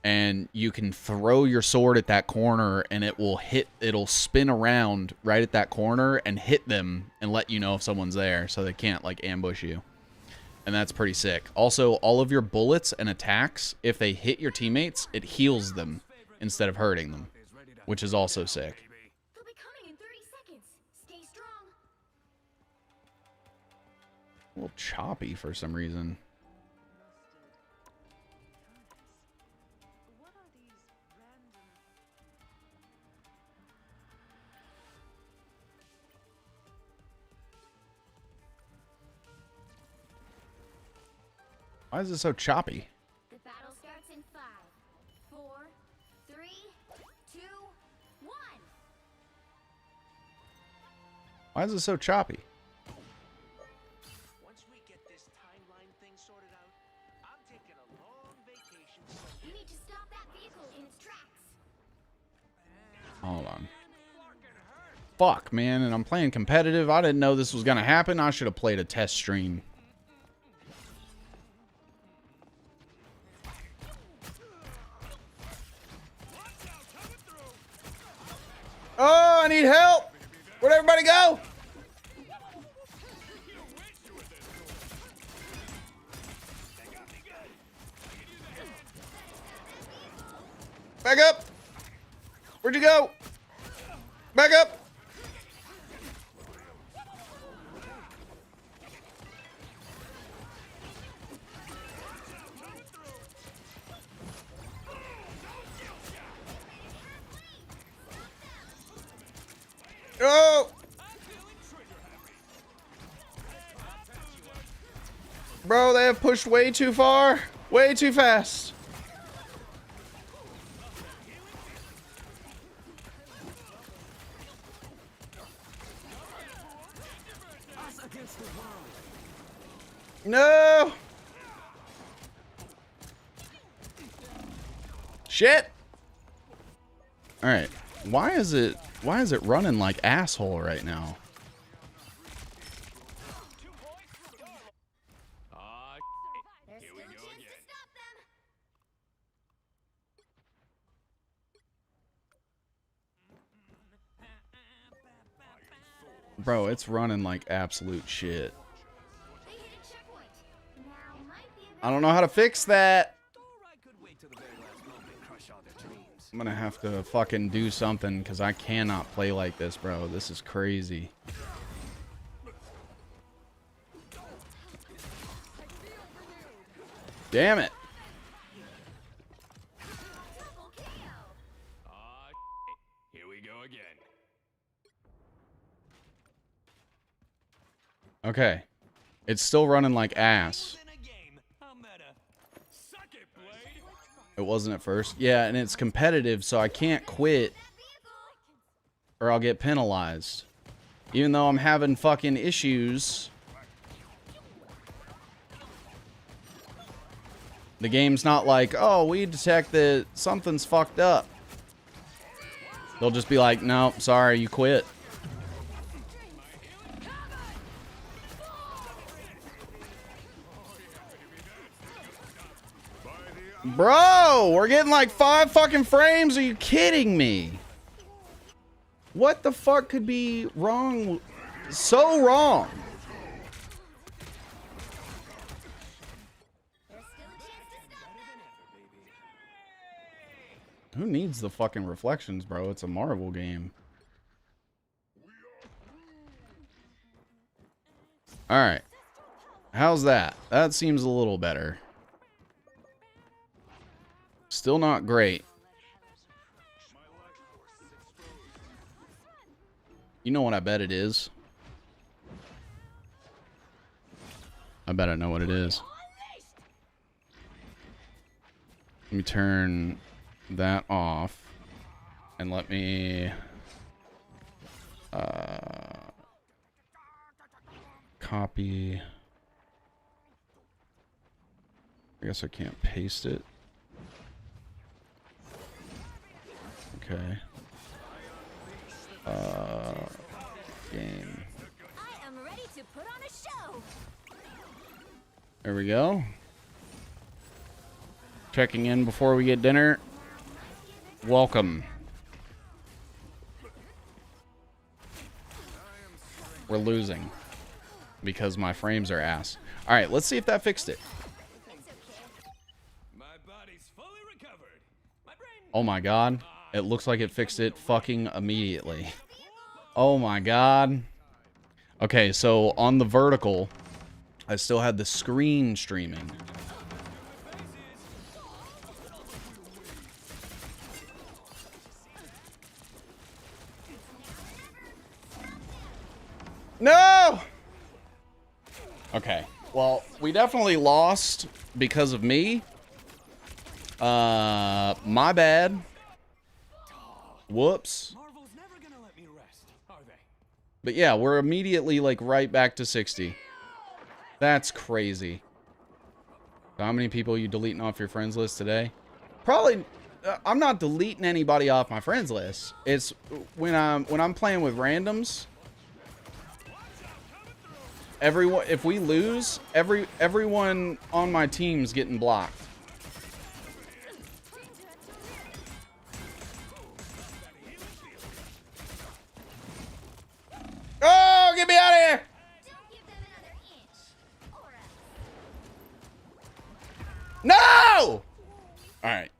And you can throw your sword at that corner and it'll spin around right at that corner and hit them and let you know if someone's there so they can't like ambush you. And that's pretty sick. Also, all of your bullets and attacks, if they hit your teammates, it heals them instead of hurting them, which is also sick. They'll be coming in 30 seconds. Stay strong. A little choppy for some reason. Why is it so choppy? The battle starts in 5, 4, 3, 2, 1. Why is it so choppy? Once we get this timeline thing sorted out, I'm taking a long vacation. You need to stop that vehicle in its tracks. Hold on. Fuck, man, and I'm playing competitive. I didn't know this was gonna happen. I should have played a test stream. Oh, I need help! Where'd everybody go? Back up! Where'd you go? Back up! Oh! Bro, they have pushed way too far. Way too fast. No! Shit! Alright. Why is it running like asshole right now? There's still a chance to stop them. Bro, it's running like absolute shit. They hit a checkpoint. Now might be a I don't know how to fix that. I could wait till the very last moment and crush all their dreams. I'm gonna have to fucking do something because I cannot play like this, bro. This is crazy. Damn it. Here we go again. Okay. It's still running like ass. In a game, how meta. Suck it, Blade. It wasn't at first. Yeah, and it's competitive, so I can't quit or I'll get penalized. Even though I'm having fucking issues. The game's not like, oh, we detect that something's fucked up. They'll just be like, no, sorry, you quit. Bro, we're getting like 5 fucking frames. Are you kidding me? What the fuck could be wrong? So wrong. Who needs the fucking reflections, bro? It's a Marvel game. Alright. How's that? That seems a little better. Still not great. You know what I bet it is? I bet I know what it is. Let me turn that off. And let me... copy... I guess I can't paste it. Okay. Game. I am ready to put on a show. There we go. Checking in before we get dinner. Welcome. We're losing because my frames are ass. All right, let's see if that fixed it. Oh my god. It looks like it fixed it fucking immediately. Oh my god. Okay, so on the vertical, I still had the screen streaming. No! Okay. Well, we definitely lost because of me. My bad. Whoops. But yeah, we're immediately like right back to 60. That's crazy. How many people are you deleting off your friends list today? Probably. I'm not deleting anybody off my friends list. It's when I'm playing with randoms. Everyone, if we lose, everyone on my team's getting blocked. Oh, get me out of here! No! All right.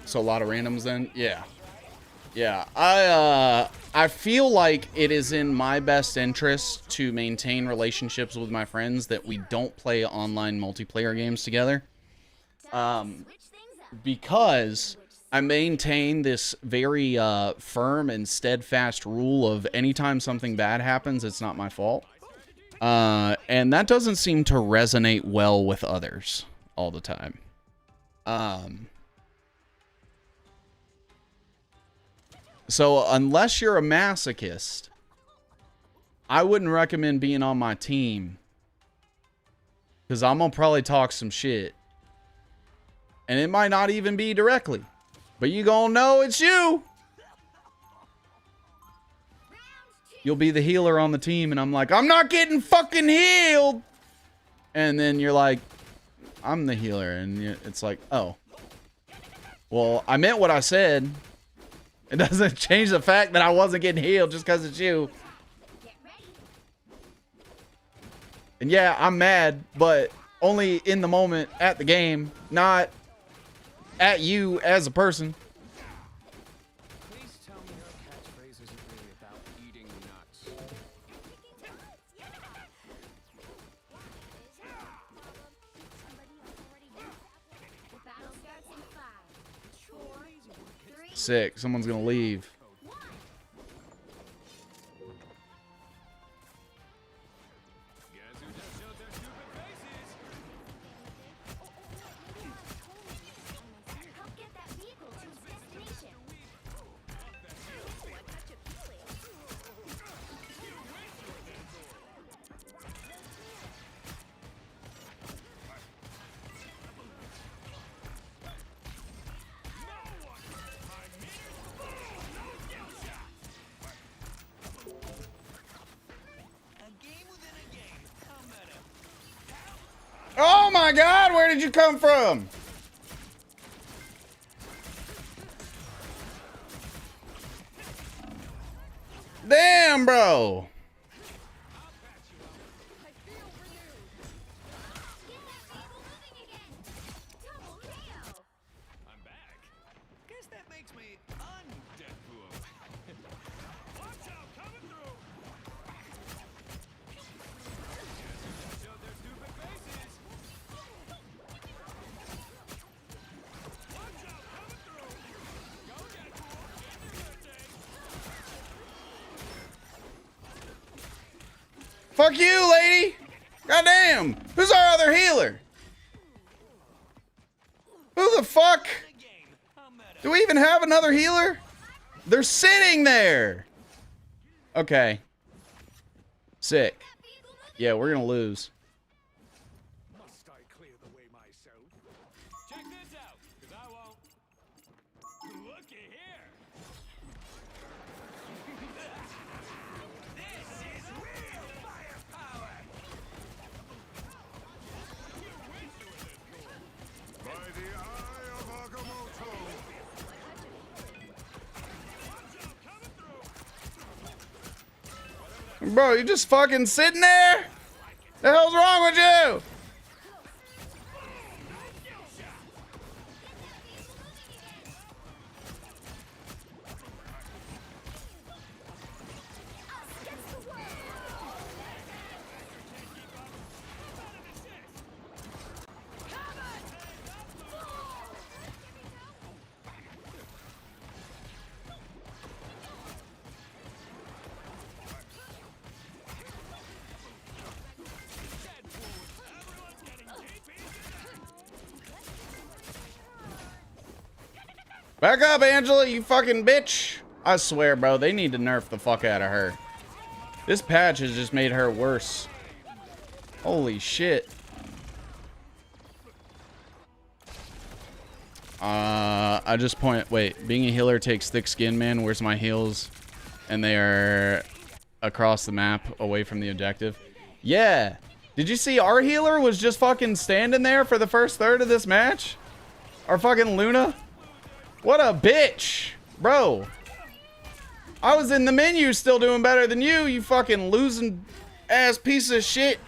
So a lot of randoms then? Yeah. Yeah. I feel like it is in my best interest to maintain relationships with my friends that we don't play online multiplayer games together. Because I maintain this very firm and steadfast rule of anytime something bad happens, it's not my fault. And that doesn't seem to resonate well with others all the time. So unless you're a masochist, I wouldn't recommend being on my team. Because I'm going to probably talk some shit. And it might not even be directly. But you gonna know it's you. You'll be the healer on the team, and I'm like, I'm not getting fucking healed. And then you're like, I'm the healer, and it's like, oh. Well, I meant what I said. It doesn't change the fact that I wasn't getting healed just because it's you. And yeah, I'm mad, but only in the moment at the game, not at you as a person. Please tell me her catchphrase isn't really about eating nuts. The battle starts in 5, 4, 3. Sick. Someone's gonna leave. Help get that vehicle to its destination. Oh my god, where did you come from? Damn, bro. I'm back. Guess that makes Fuck you, lady! Goddamn! Who's our other healer? Who the fuck? Do we even have another healer? They're sitting there! Okay. Sick. Yeah, we're gonna lose. Must I clear the way myself? Check this out, 'cause I won't. Looky here. This is real firepower. By the eye of Agamotto. Bro, you just fucking sitting there? The hell's wrong with you? Back up, Angela, you fucking bitch. I swear, bro, they need to nerf the fuck out of her. This patch has just made her worse. Holy shit. I just wait, being a healer takes thick skin, man. Where's my heals? And they are across the map away from the objective. Yeah. Did you see our healer was just fucking standing there for the first third of this match? Our fucking Luna? What a bitch, bro. I was in the menu still doing better than you, you fucking losing ass piece of shit.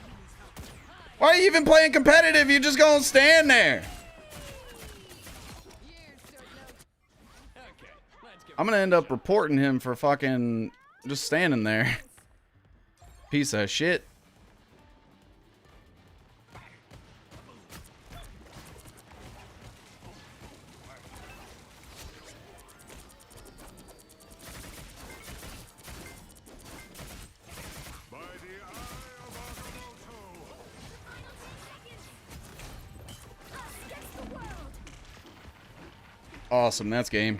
Why are you even playing competitive? You just gonna stand there. I'm gonna end up reporting him for fucking just standing there. Piece of shit. Awesome, that's game.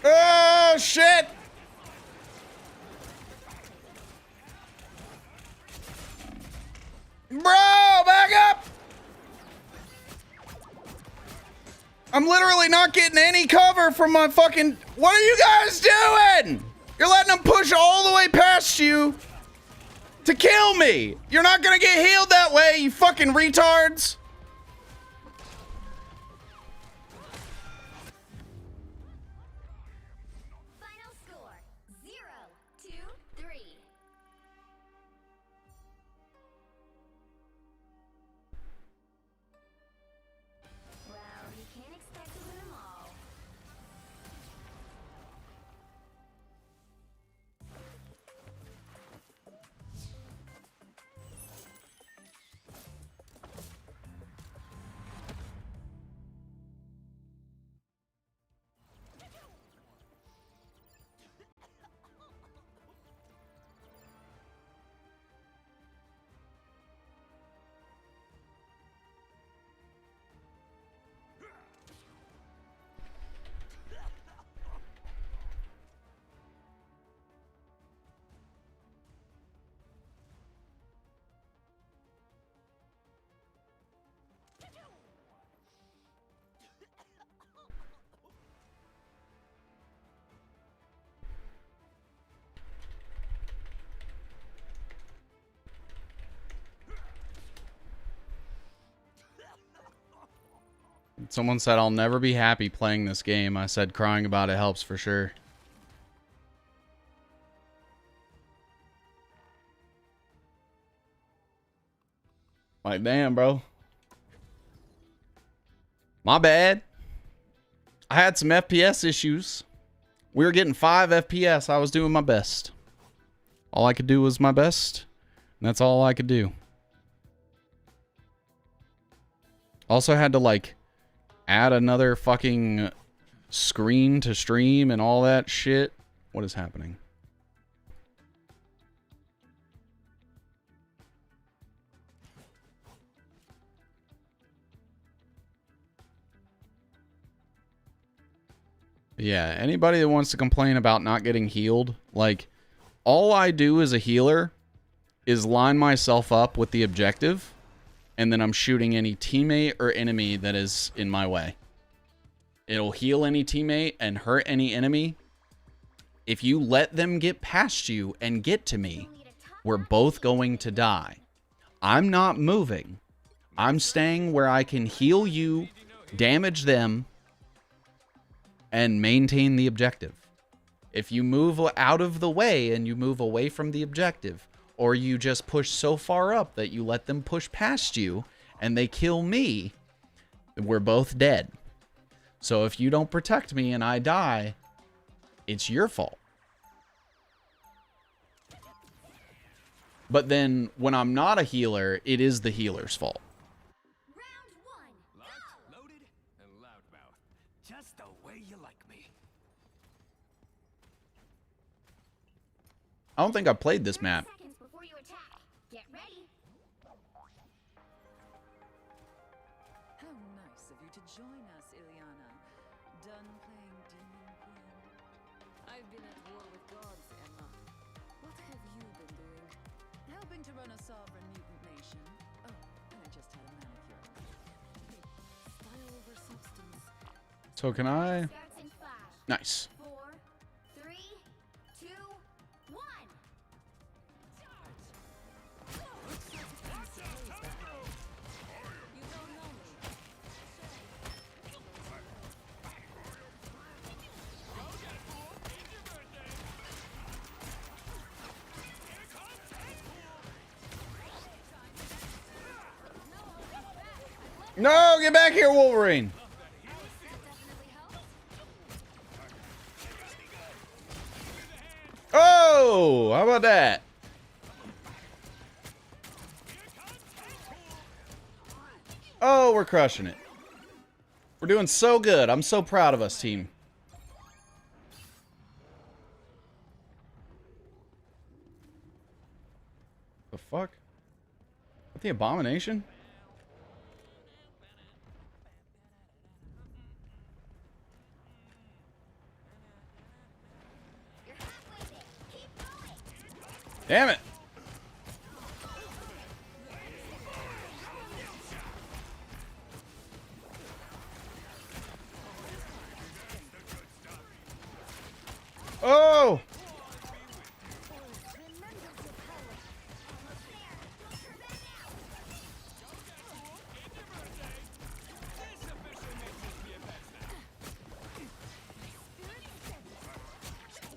Oh, shit! Bro, back up! I'm literally not getting any cover from my fucking... What are you guys doing? You're letting them push all the way past you to kill me. You're not gonna get healed that way, you fucking retards. Final score 0-3. Well, you can't expect to win them all. Someone said I'll never be happy playing this game. I said crying about it helps for sure. Like, damn, bro. My bad. I had some FPS issues. We were getting 5 FPS. I was doing my best. All I could do was my best. And that's all I could do. Also had to, like, add another fucking screen to stream and all that shit. What is happening? Yeah, anybody that wants to complain about not getting healed, like, all I do as a healer is line myself up with the objective, and then I'm shooting any teammate or enemy that is in my way. It'll heal any teammate and hurt any enemy. If you let them get past you and get to me, we're both going to die. I'm not moving. I'm staying where I can heal you, damage them, and maintain the objective. If you move out of the way and you move away from the objective, or you just push so far up that you let them push past you and they kill me, we're both dead. So if you don't protect me and I die, it's your fault. But then when I'm not a healer, it is the healer's fault. Loaded and loudmouth. Just the way you like me. I don't think I've played this map. Seconds before you attack. Get ready. How nice of you to join us, Ilyana. Done playing Demon Queen? I've been at war with gods, Emma. What have you been doing? Helping to run a sovereign mutant nation. Oh, and I just had a manicure. Style over substance. So can I? Starts in 5, Nice. 4, 3, 2, 1. You don't know me. No, get back here, Wolverine. Oh, how about that? Oh, we're crushing it. We're doing so good. I'm so proud of us, team. The fuck? What, the Abomination? Damn it. Oh!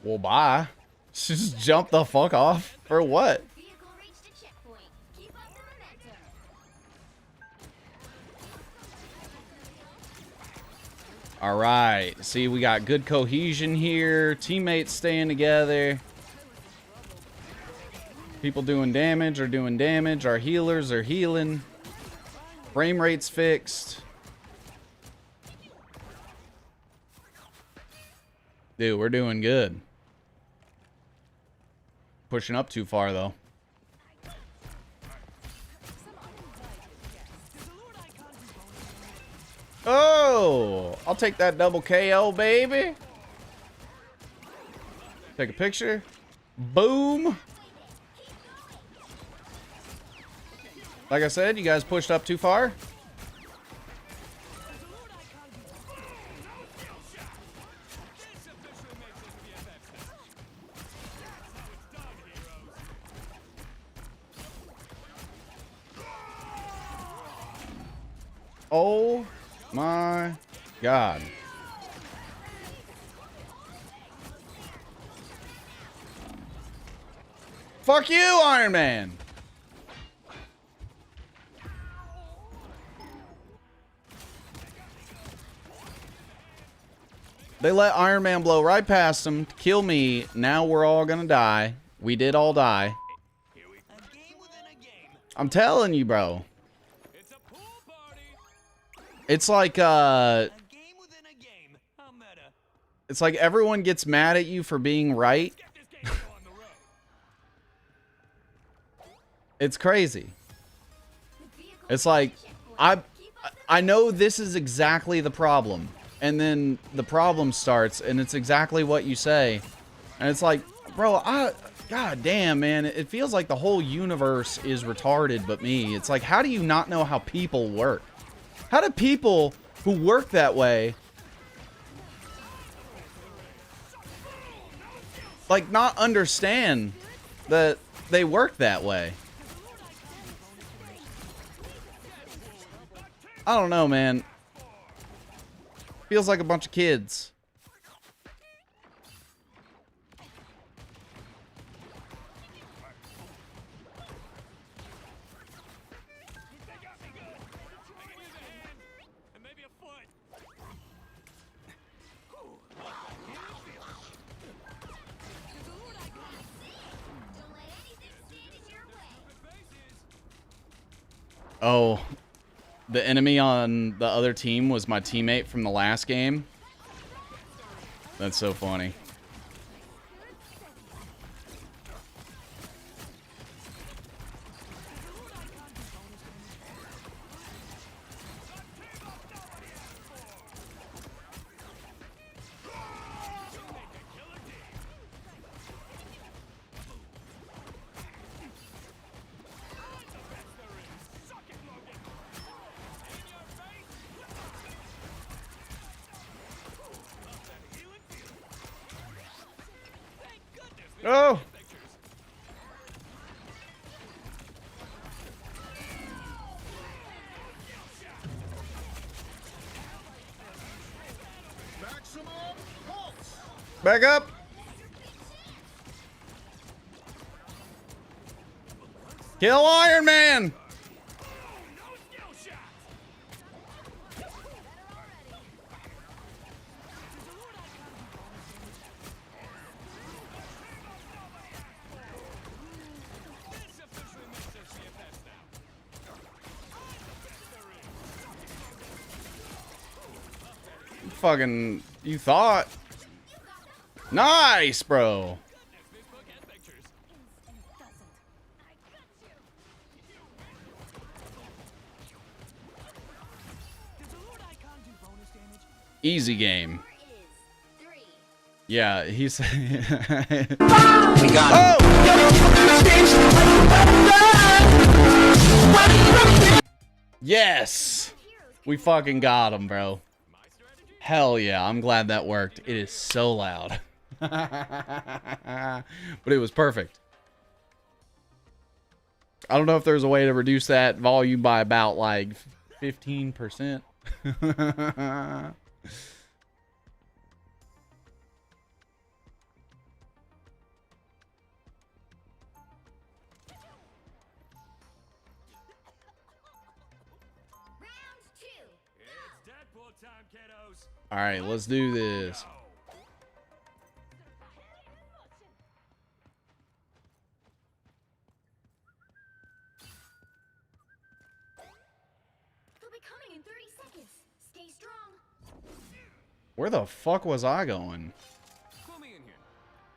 Well, bye. Just jump the fuck off. For what? Vehicle reached a checkpoint. Keep up the momentum. All right. See, we got good cohesion here. Teammates staying together. People doing damage are doing damage. Our healers are healing. Frame rate's fixed. Dude, we're doing good. Pushing up too far, though. Oh, I'll take that double KO, baby. Take a picture. Boom. Like I said, you guys pushed up too far. Oh my God. Fuck you, Iron Man. They let Iron Man blow right past him to kill me. Now we're all gonna die. We did all die. I'm telling you, bro. It's like, It's like everyone gets mad at you for being right. It's crazy. It's like I know this is exactly the problem, and then the problem starts and it's exactly what you say, and it's like, bro, god damn, man, it feels like the whole universe is retarded but me. It's like, how do you not know how people work? How do people who work that way like not understand that they work that way? I don't know, man. Feels like a bunch of kids. Oh, the enemy on the other team was my teammate from the last game. That's so funny. Oh! Back up! Kill Iron Man! Fucking, you thought. Nice, bro. Easy game. Yeah, he's. We got him. Yes! We fucking got him, bro. Hell yeah, I'm glad that worked. It is so loud. But it was perfect. I don't know if there's a way to reduce that volume by about like 15%. All right, let's do this. They'll be coming in 30 seconds. Stay strong. Where the fuck was I going? Clue me in here.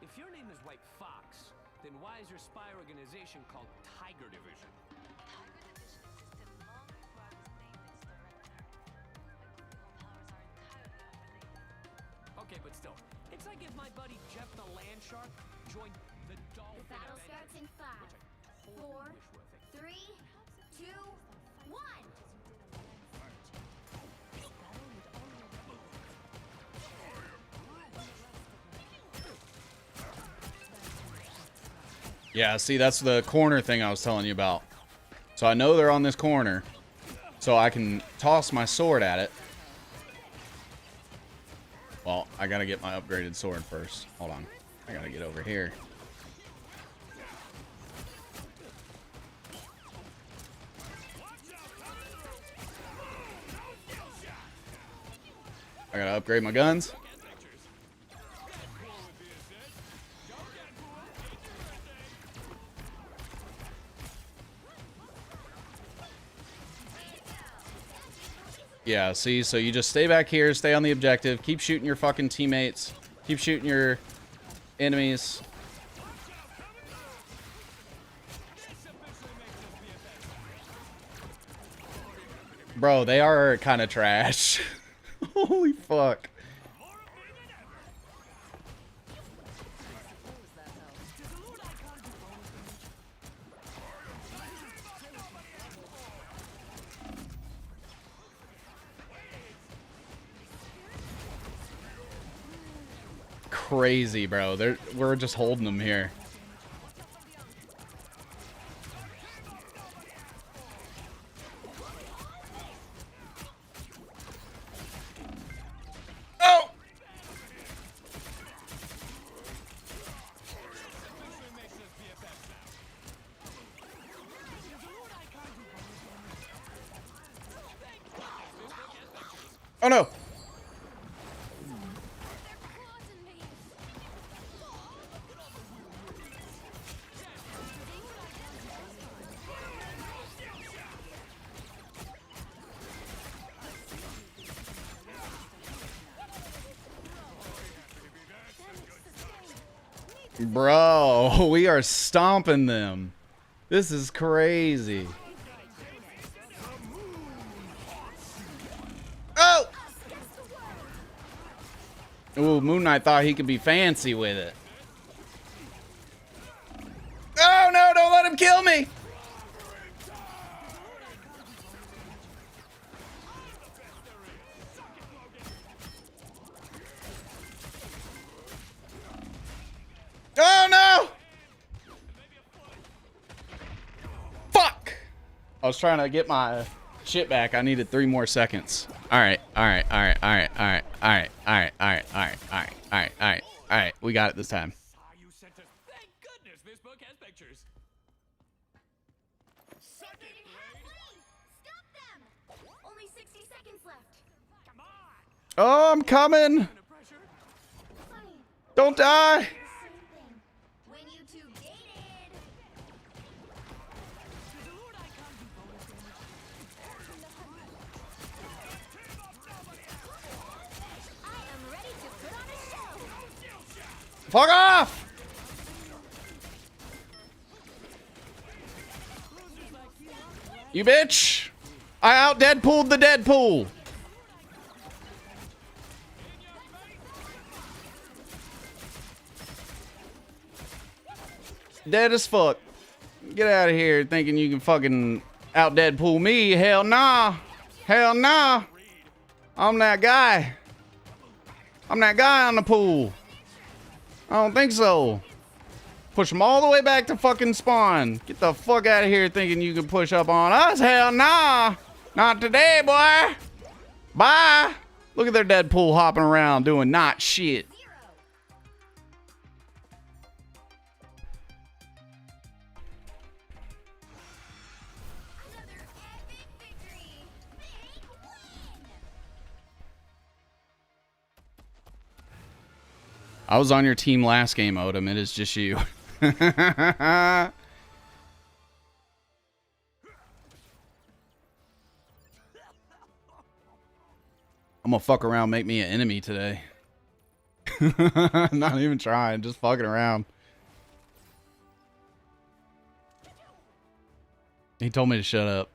If your name is White Fox, then why is your spy organization called Tiger Division? Okay, but still, it's like if my buddy Jeff the Land Shark joined the Dolphin. The battle starts in 5, 4, 3, 2, 1. Yeah, see, that's the corner thing I was telling you about. So I know they're on this corner, so I can toss my sword at it. Well, I gotta get my upgraded sword first. Hold on. I gotta get over here. I gotta upgrade my guns. Yeah, see, so you just stay back here, stay on the objective, keep shooting your fucking teammates. Keep shooting your enemies. Bro, they are kind of trash. Holy fuck. Crazy, bro. We're just holding them here. Oh! Oh no! Bro, we are stomping them. This is crazy. Oh! Ooh, Moon Knight thought he could be fancy with it. Oh no, don't let him kill me! Oh no! Fuck! I was trying to get my shit back. I needed 3 more seconds. Alright. We got it this time. Thank goodness this book has pictures. Stop them! Only 60 seconds left. Come on! Oh, I'm coming! Don't die! When you two dated. I am ready to put on a show. Fuck off! You bitch! I out Deadpooled the Deadpool! Dead as fuck. Get out of here thinking you can fucking out Deadpool me. Hell nah. Hell nah. I'm that guy. I'm that guy on the pool. I don't think so. Push them all the way back to fucking spawn. Get the fuck out of here thinking you can push up on us. Hell nah. Not today, boy. Bye. Look at their Deadpool hopping around doing not shit. I was on your team last game, Odom. It is just you. I'm gonna fuck around, make me an enemy today. Not even trying, just fucking around. He told me to shut up.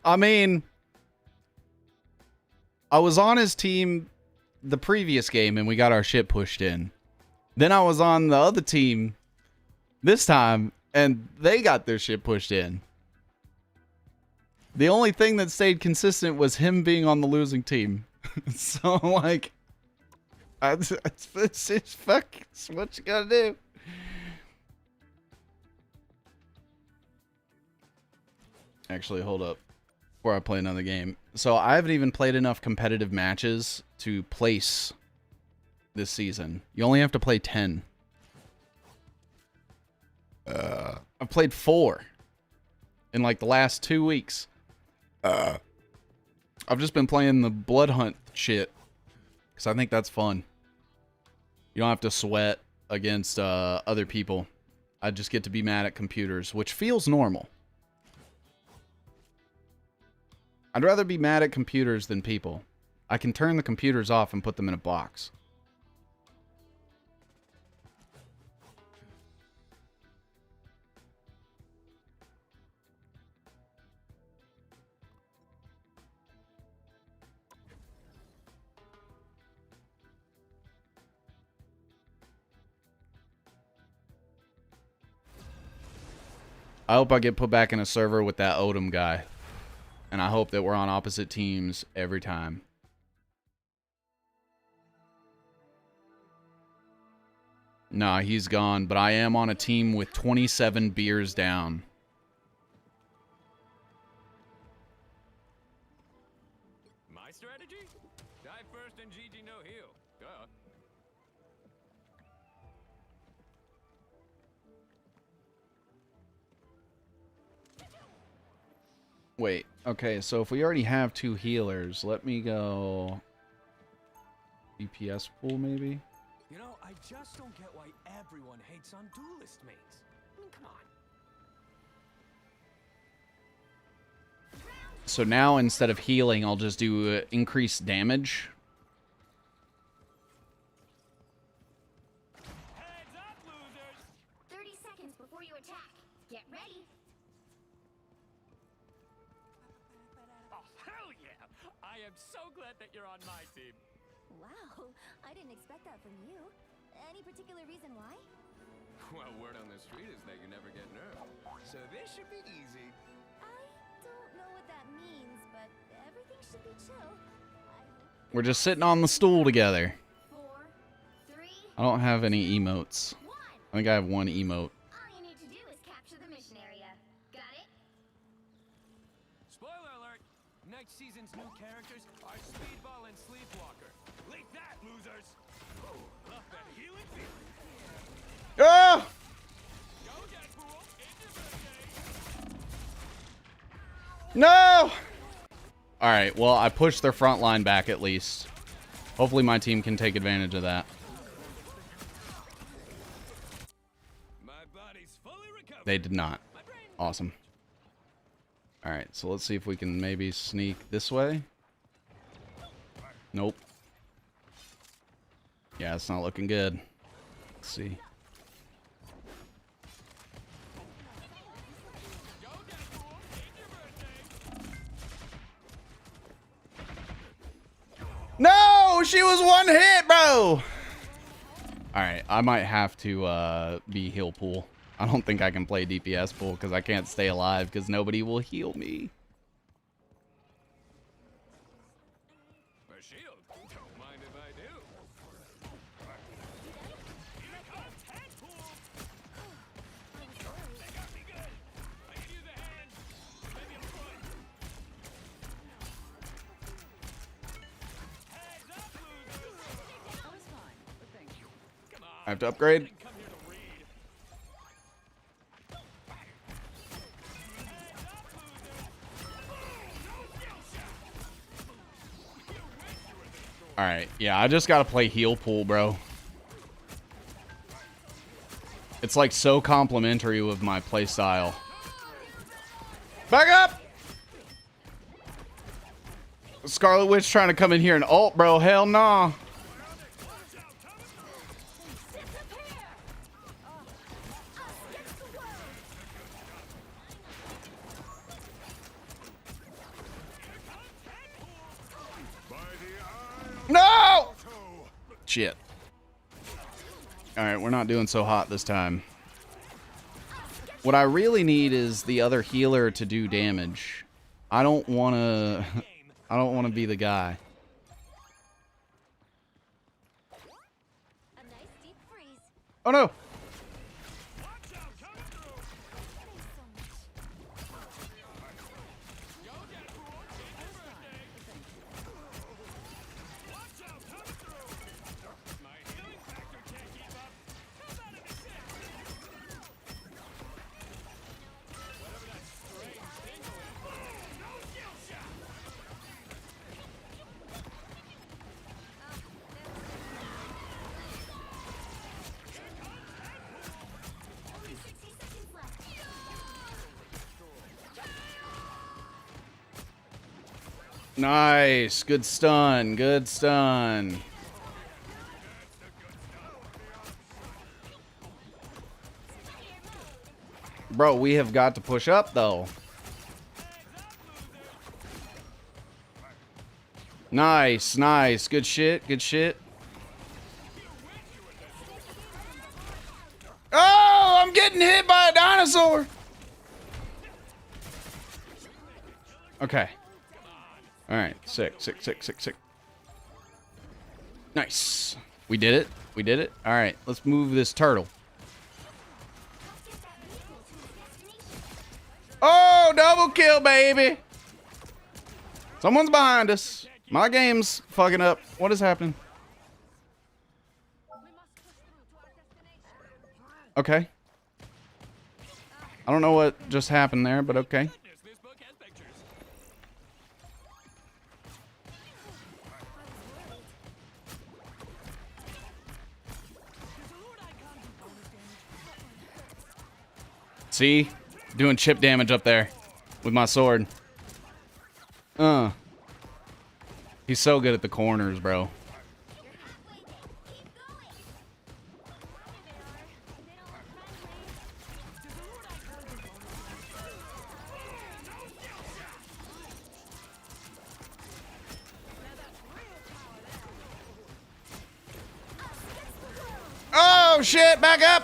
I mean, I was on his team the previous game and we got our shit pushed in. Then I was on the other team this time and they got their shit pushed in. The only thing that stayed consistent was him being on the losing team. So, like, it's fuck, it's what you gotta do. Actually, hold up before I play another game. So I haven't even played enough competitive matches to place this season. You only have to play 10. I've played 4 in like the last 2 weeks. I've just been playing the blood hunt shit because I think that's fun. You don't have to sweat against other people. I just get to be mad at computers, which feels normal. I'd rather be mad at computers than people. I can turn the computers off and put them in a box. I hope I get put back in a server with that Odom guy. And I hope that we're on opposite teams every time. Nah, he's gone, but I am on a team with 27 beers down. My strategy? Die first and GG no heal. Duh. Wait, okay, so if we already have 2 healers, let me go DPS pool maybe? You know, I just don't get why everyone hates on duelist mates. I mean, come on. So now instead of healing, I'll just do increased damage. Heads up, losers! 30 seconds before you attack. Get ready. Oh, hell yeah! I am so glad that you're on my team. Wow, I didn't expect that from you. Any particular reason why? Well, word on the street is that you never get nerfed. So this should be easy. I don't know what that means, but everything should be chill. We're just sitting on the stool together. 4, 3, I don't have any emotes. 1. I think I have 1 emote. All you need to do is capture the mission area. Got it? Spoiler alert! Next season's new characters are Speedball and Sleepwalker. Leak that, losers! Ooh, love that healing feeling. Ah! Go Deadpool! It's your birthday! No! Alright, well, I pushed their front line back at least. Hopefully my team can take advantage of that. My body's fully recovered. They did not. Awesome. Alright, so let's see if we can maybe sneak this way. Nope. Yeah, it's not looking good. Let's see. No! She was 1 hit, bro! Alright, I might have to be heal pool. I don't think I can play DPS pool because I can't stay alive because nobody will heal me. A shield? Don't mind if I do. Here comes Deadpool! They got me good. I can use a hand. Maybe a foot. Heads up, losers! That was fine, but thank you. Come on. I have to upgrade. Come here to read. Alright, yeah, I just gotta play heal pool, bro. It's like so complimentary with my playstyle. Back up! Scarlet Witch trying to come in here and ult, bro. Hell nah. No! Shit. Alright, we're not doing so hot this time. What I really need is the other healer to do damage. I don't want to... I don't want to be the guy. A nice deep freeze. Oh no! Nice. Good stun. Good stun. Bro, we have got to push up, though. Nice, nice. Good shit, good shit. Oh, I'm getting hit by a dinosaur. Okay. All right, sick. Nice. We did it. We did it. All right, let's move this turtle. Oh, double kill, baby. Someone's behind us. My game's fucking up. What is happening? Okay. I don't know what just happened there, but okay. See? Doing chip damage up there with my sword. He's so good at the corners, bro. Oh shit, back up.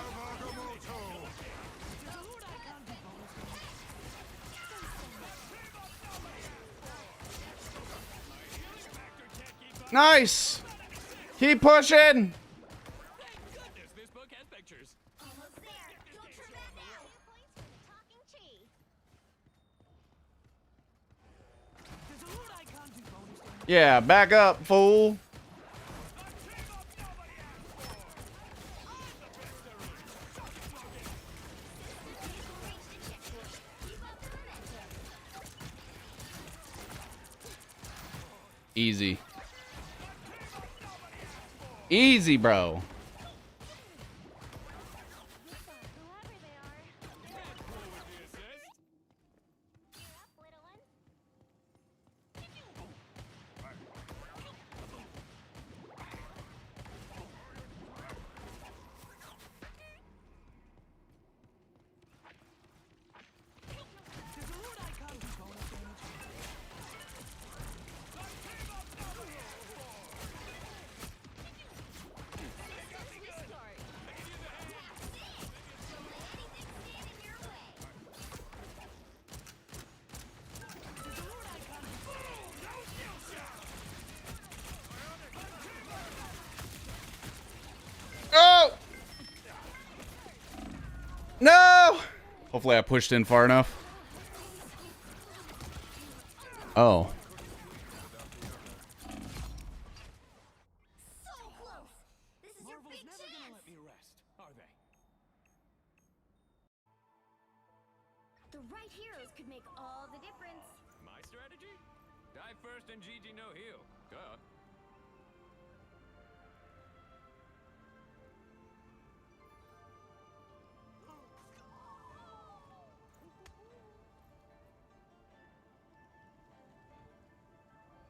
Nice. Keep pushing. Yeah, back up, fool. Easy. Easy, bro. No! Hopefully I pushed in far enough. Oh. The right heroes could make all the difference. My strategy? Die first and GG no heal. Duh.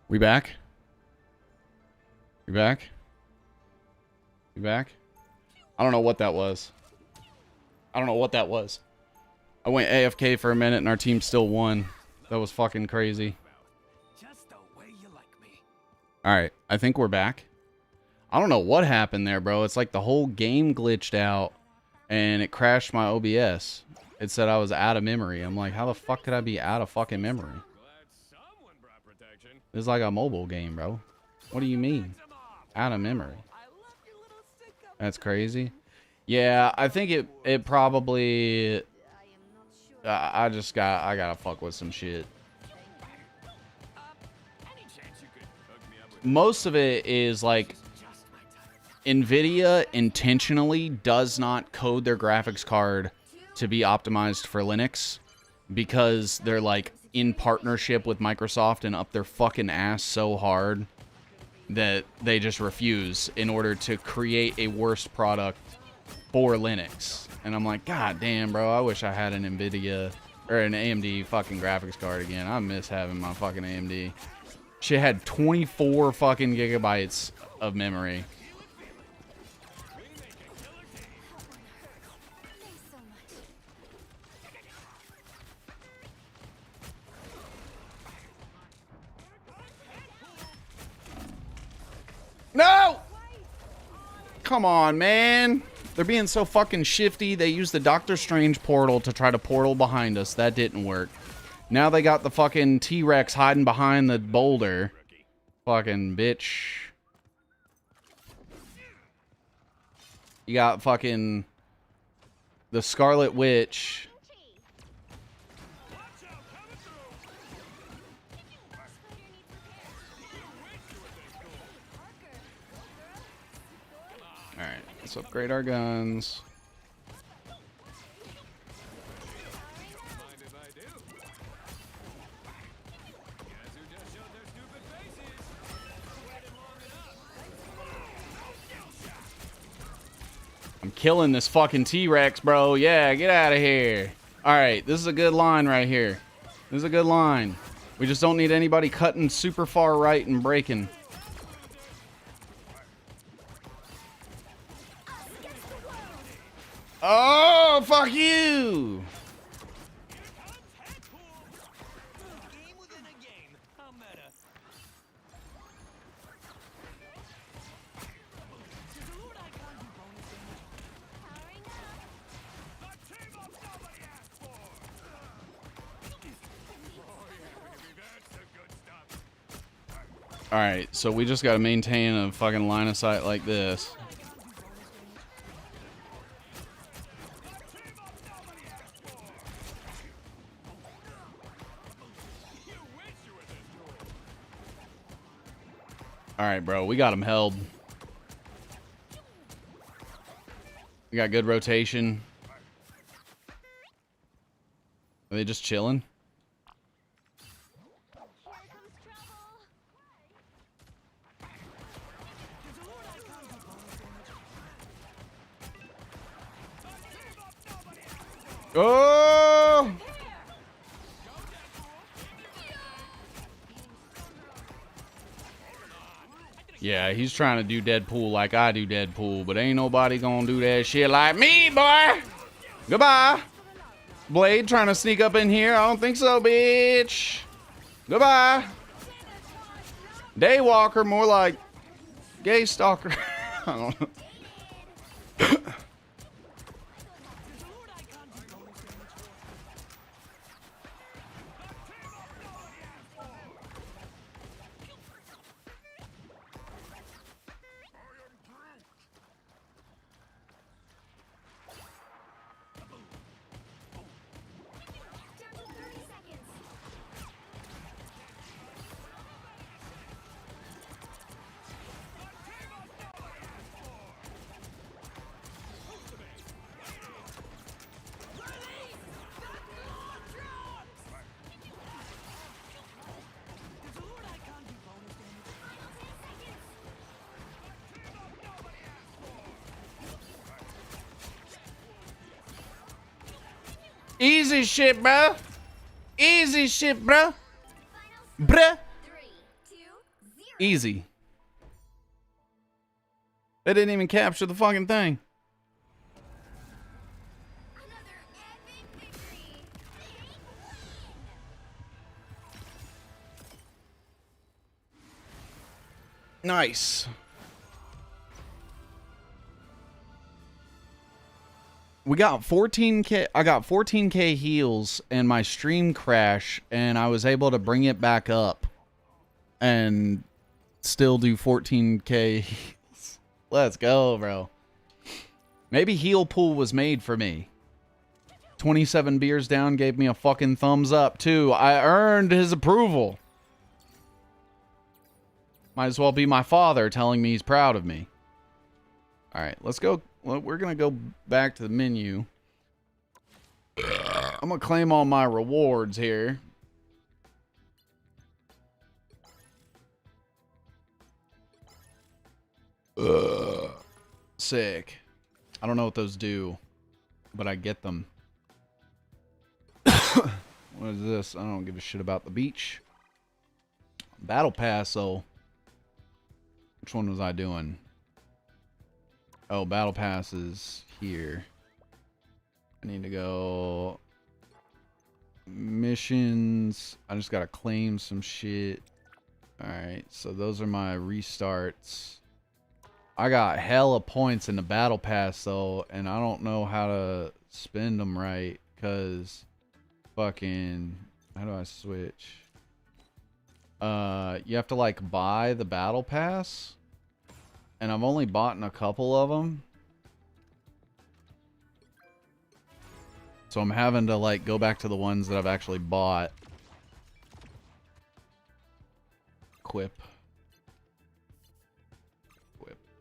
We back? We back? We back? I don't know what that was. I don't know what that was. I went AFK for a minute and our team still won. That was fucking crazy. Alright, I think we're back. I don't know what happened there, bro. It's like the whole game glitched out and it crashed my OBS. It said I was out of memory. I'm like, how the fuck could I be out of fucking memory? It's like a mobile game, bro. What do you mean? Out of memory. That's crazy. Yeah, I think it probably... I gotta fuck with some shit. Most of it is like... NVIDIA intentionally does not code their graphics card to be optimized for Linux. Because they're like... in partnership with Microsoft and up their fucking ass so hard that they just refuse in order to create a worse product for Linux. And I'm like, God damn, bro, I wish I had an NVIDIA or an AMD fucking graphics card again. I miss having my fucking AMD. She had 24 fucking gigabytes of memory. No! Come on, man. They're being so fucking shifty. They used the Doctor Strange portal to try to portal behind us. That didn't work. Now they got the fucking T-Rex hiding behind the boulder. Fucking bitch. You got fucking the Scarlet Witch. Alright, let's upgrade our guns. I'm killing this fucking T-Rex, bro. Yeah, get out of here. Alright, this is a good line right here. This is a good line. We just don't need anybody cutting super far right and breaking. Oh, fuck you! Alright, so we just gotta maintain a fucking line of sight like this. Alright, bro, we got him held. We got good rotation. Are they just chilling? Oh! Yeah, he's trying to do Deadpool like I do Deadpool, but ain't nobody gonna do that shit like me, boy! Goodbye! Blade trying to sneak up in here? I don't think so, bitch! Goodbye! Daywalker, more like gay stalker. I don't know. Easy shit, bro. Easy shit, bro. Bruh. Easy. They didn't even capture the fucking thing. Nice. We got 14k. I got 14k heals and my stream crashed, and I was able to bring it back up and still do 14k heals. Let's go, bro. Maybe heal pool was made for me. 27 beers down gave me a fucking thumbs up too. I earned his approval. Might as well be my father telling me he's proud of me. All right, let's go. Well, we're going to go back to the menu. I'm going to claim all my rewards here. Sick. I don't know what those do, but I get them. What is this? I don't give a shit about the beach. Battle Pass, though. Which one was I doing? Oh, Battle Pass is here. I need to go... missions. I just gotta claim some shit. Alright, so those are my restarts. I got hella points in the Battle Pass, though, and I don't know how to spend them right, because fucking... how do I switch? You have to, like, buy the Battle Pass, and I've only bought a couple of them. So I'm having to, like, go back to the ones that I've actually bought. Equip.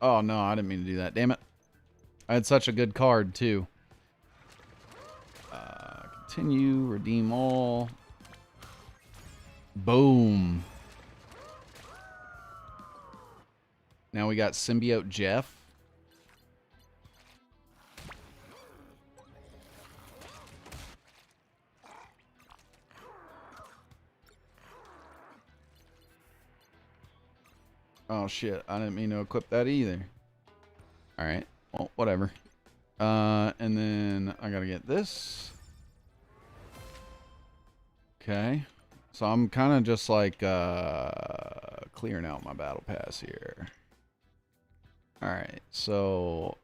Oh, no, I didn't mean to do that. Damn it. I had such a good card, too. Continue. Redeem all. Boom. Now we got Symbiote Jeff. Oh shit, I didn't mean to equip that either. Alright, well, whatever. And then I gotta get this. Okay. So I'm kind of just like clearing out my battle pass here. Alright, so...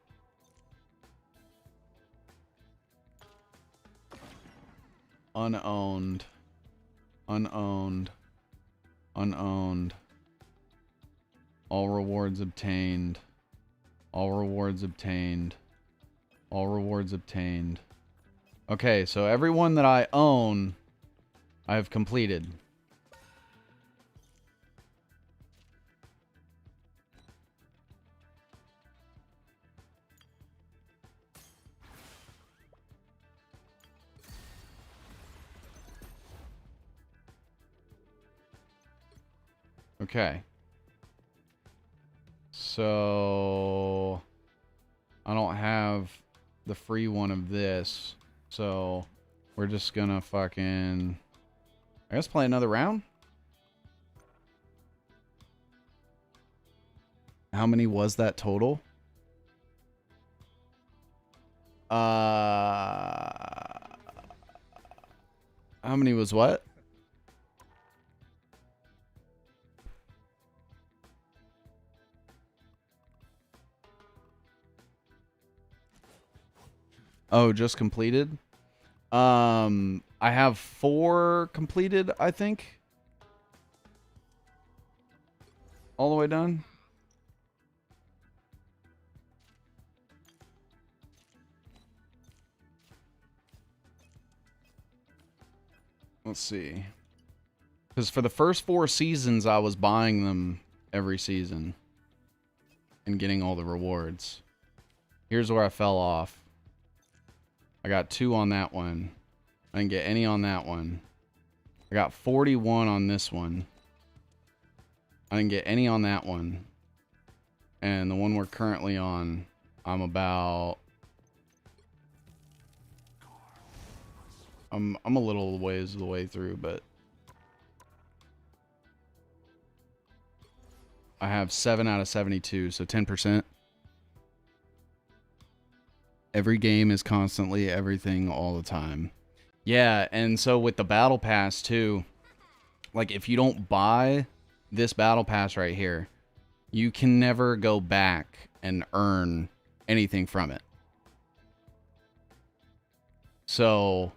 unowned. Unowned. Unowned. All rewards obtained. All rewards obtained. All rewards obtained. Okay, so everyone that I own, I have completed. Okay. So I don't have the free one of this, so we're just gonna fucking, I guess, play another round. How many was that total? How many was what? Oh, just completed? I have 4 completed, I think. All the way done. Let's see. Because for the first 4 seasons, I was buying them every season and getting all the rewards. Here's where I fell off. I got 2 on that one. I didn't get any on that one. I got 41 on this one. I didn't get any on that one. And the one we're currently on, I'm about... I'm a little ways of the way through, but... I have 7 out of 72, so 10%. Every game is constantly everything all the time. Yeah, and so with the Battle Pass too, like if you don't buy this Battle Pass right here, you can never go back and earn anything from it. So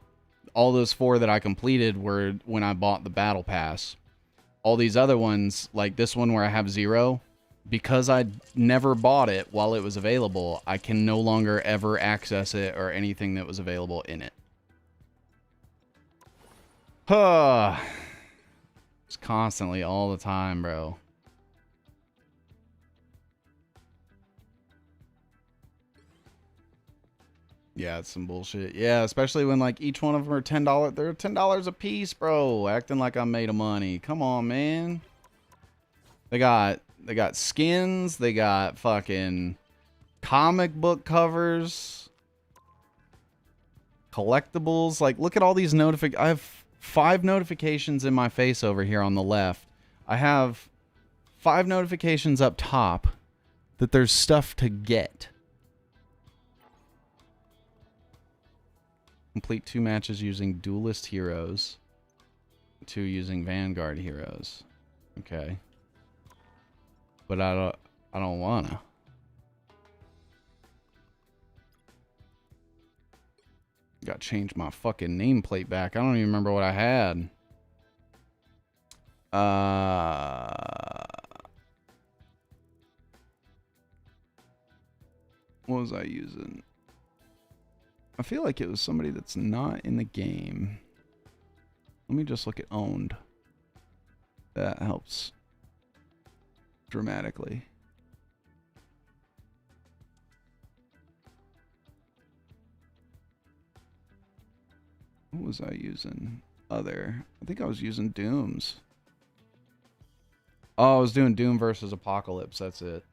all those 4 that I completed were when I bought the Battle Pass. All these other ones, like this one where I have 0, because I never bought it while it was available, I can no longer ever access it or anything that was available in it. It's constantly all the time, bro. Yeah, it's some bullshit. Yeah, especially when like each one of them are $10. They're $10 a piece, bro. Acting like I'm made of money. Come on, man. They got skins, they got fucking comic book covers, collectibles. Like, look at all these I have 5 notifications in my face over here on the left I have 5 notifications up top that there's stuff to get. Complete 2 matches using duelist heroes. 2 using Vanguard heroes. Okay. But I don't wanna. Gotta change my fucking nameplate back. I don't even remember what I had. What was I using? I feel like it was somebody that's not in the game. Let me just look at owned. That helps dramatically. What was I using? Other. I think I was using Dooms. Oh, I was doing Doom versus Apocalypse. That's it.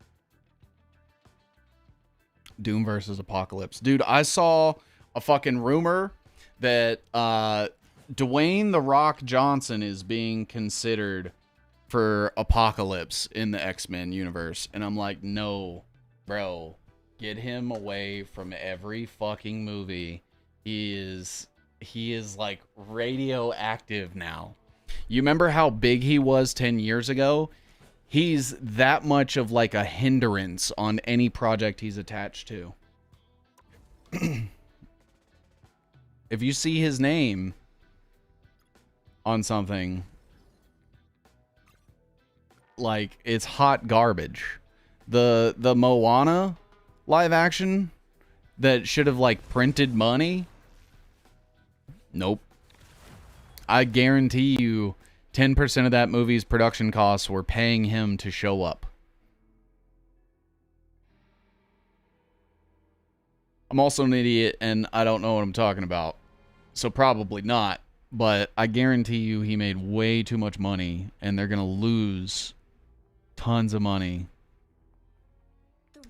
Doom versus Apocalypse. Dude, I saw a fucking rumor that Dwayne "The Rock" Johnson is being considered for Apocalypse in the X-Men universe. And I'm like, no, bro. Get him away from every fucking movie. He is like radioactive now. You remember how big he was 10 years ago? He's that much of like a hindrance on any project he's attached to. If you see his name on something, like, it's hot garbage. The Moana live action that should have like printed money. Nope. I guarantee you 10% of that movie's production costs were paying him to show up. I'm also an idiot and I don't know what I'm talking about. So probably not. But I guarantee you he made way too much money and they're going to lose tons of money.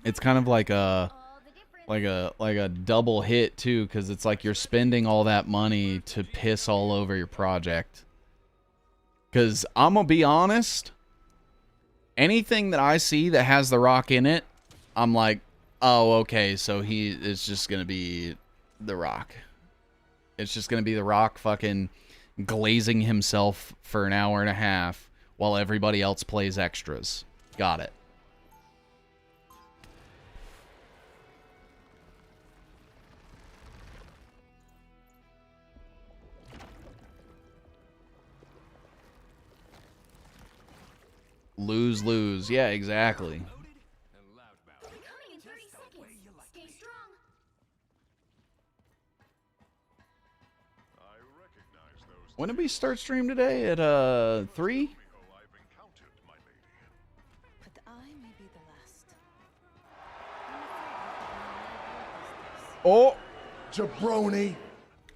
It's kind of like a double hit too, because it's like you're spending all that money to piss all over your project. Because I'm gonna be honest, anything that I see that has The Rock in it, I'm like, oh, okay, so it's just gonna be The Rock. It's just gonna be The Rock fucking glazing himself for an hour and a half while everybody else plays extras. Got it. Lose. Yeah, exactly. When did we start stream today? At 3? But I may be the last. Oh, Jabroni.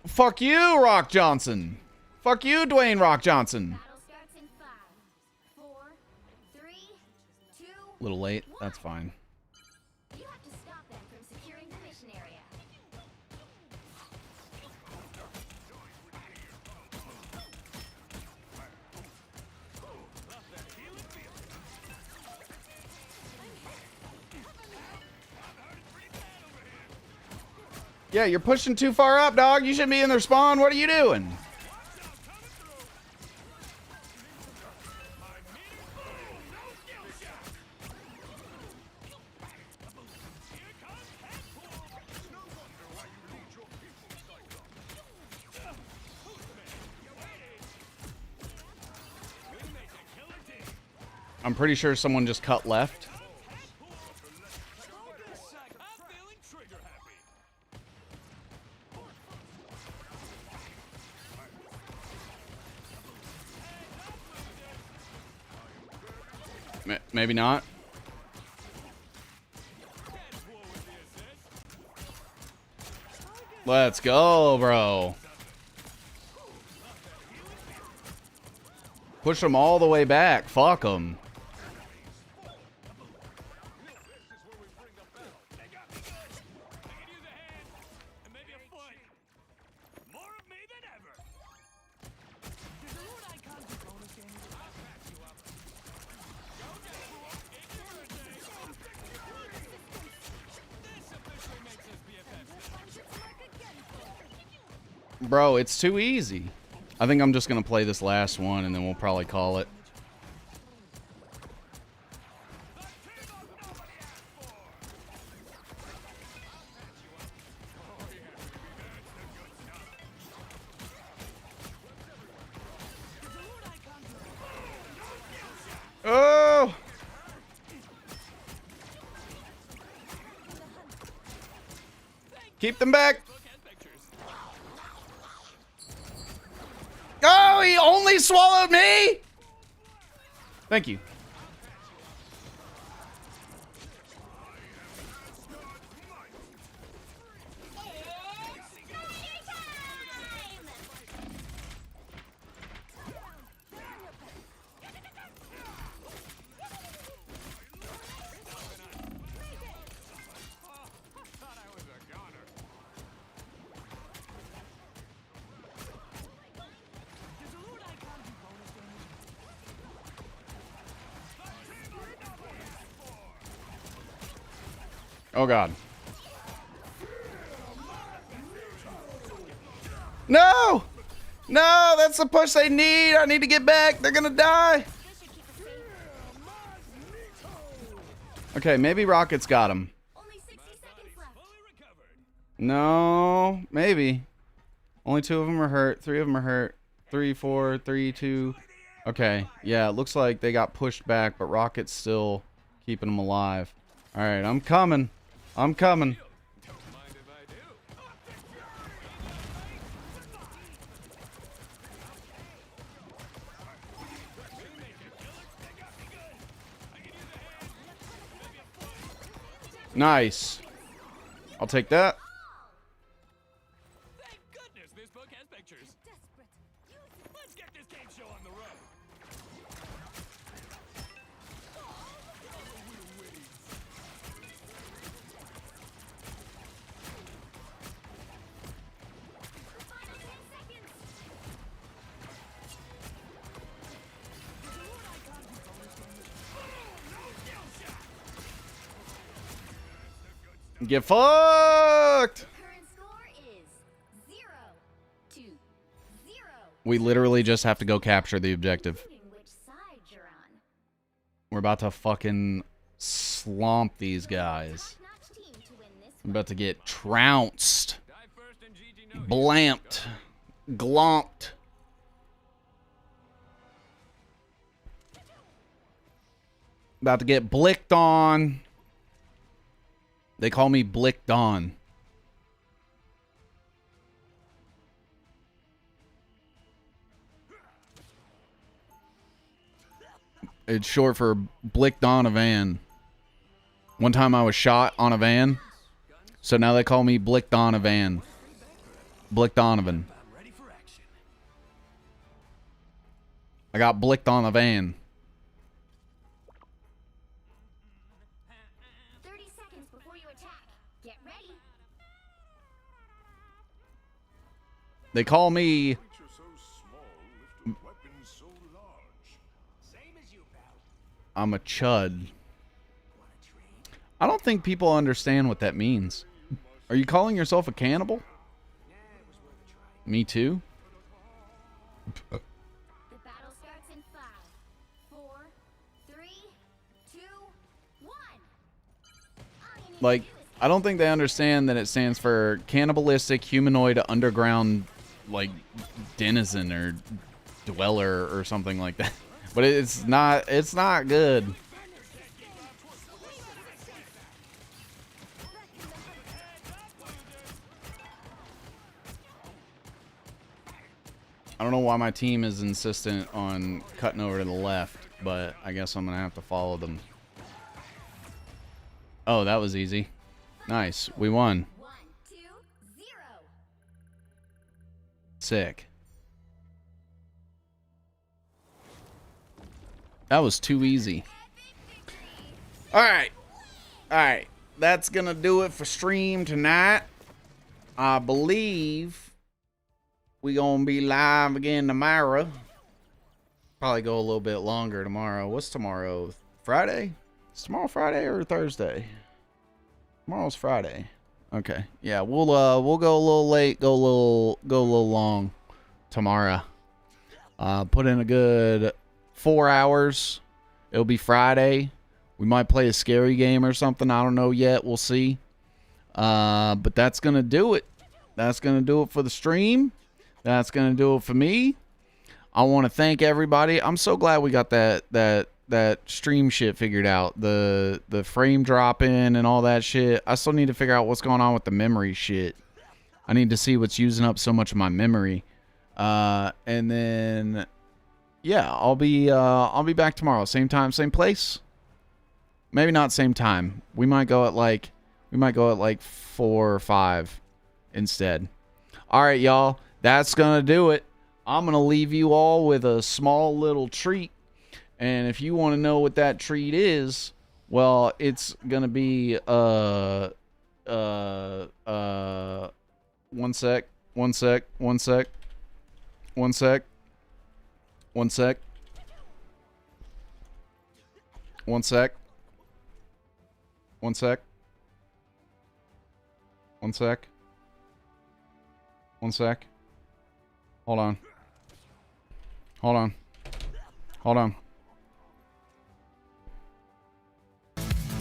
Fuck you, Rock Johnson. Fuck you, Dwayne Rock Johnson. Battle starts in 5, 4, 3, 2. A little late. That's fine. You have to stop them from securing the mission area. Yeah, you're pushing too far up, dog. You shouldn't be in their spawn. What are you doing? I'm pretty sure someone just cut left. Maybe not. Let's go, bro. Push them all the way back. Fuck them. Bro, it's too easy. I think I'm just going to play this last one and then we'll probably call it. Oh! Keep them back. Oh, he only swallowed me? Thank you. Oh god. No! No, that's the push they need. I need to get back. They're gonna die. Okay, maybe Rocket's got him. No, maybe. Only 2 of them are hurt. 3 of them are hurt. 3, 4, 3, 2. Okay, yeah, it looks like they got pushed back, but Rocket's still keeping them alive. All right, I'm coming. I'm coming. Nice. I'll take that. Thank goodness this book has pictures. Let's get this game show on the road. Get fucked. We literally just have to go capture the objective. We're about to fucking slomp these guys. I'm about to get trounced. Blamped. Glomped. About to get blicked on. They call me Blicked On. It's short for Blicked On a Van. One time I was shot on a van, so now they call me Blicked On a Van. Blicked Donovan. I got blicked on a van. 30 seconds before you attack. Get ready. They call me I'm a chud. I don't think people understand what that means. Are you calling yourself a cannibal? Me too. The battle starts in 5, 4, 3, 2, 1. Like, I don't think they understand that it stands for cannibalistic humanoid underground, like, denizen or dweller or something like that. But it's not good. I don't know why my team is insistent on cutting over to the left, but I guess I'm gonna have to follow them. Oh, that was easy. Nice. We won. 1, 2, 0. Sick. That was too easy. Alright. Alright. That's gonna do it for stream tonight. I believe we gonna be live again tomorrow. Probably go a little bit longer tomorrow. What's tomorrow? Friday? Is tomorrow Friday or Thursday? Tomorrow's Friday. Okay. Yeah, we'll go a little late, go a little long tomorrow. Put in a good 4 hours. It'll be Friday. We might play a scary game or something. I don't know yet. We'll see. But that's gonna do it. That's gonna do it for the stream. That's gonna do it for me. I want to thank everybody. I'm so glad we got that stream shit figured out. The frame dropping and all that shit. I still need to figure out what's going on with the memory shit. I need to see what's using up so much of my memory. And then yeah, I'll be back tomorrow. Same time, same place. Maybe not same time. We might go at like 4 or 5 instead. All right, y'all. That's going to do it. I'm going to leave you all with a small little treat. And if you want to know what that treat is, well, it's going to be one sec. One sec. One sec. One sec. One sec. One sec. One sec. One sec. One sec. Hold on. Hold on. Hold on.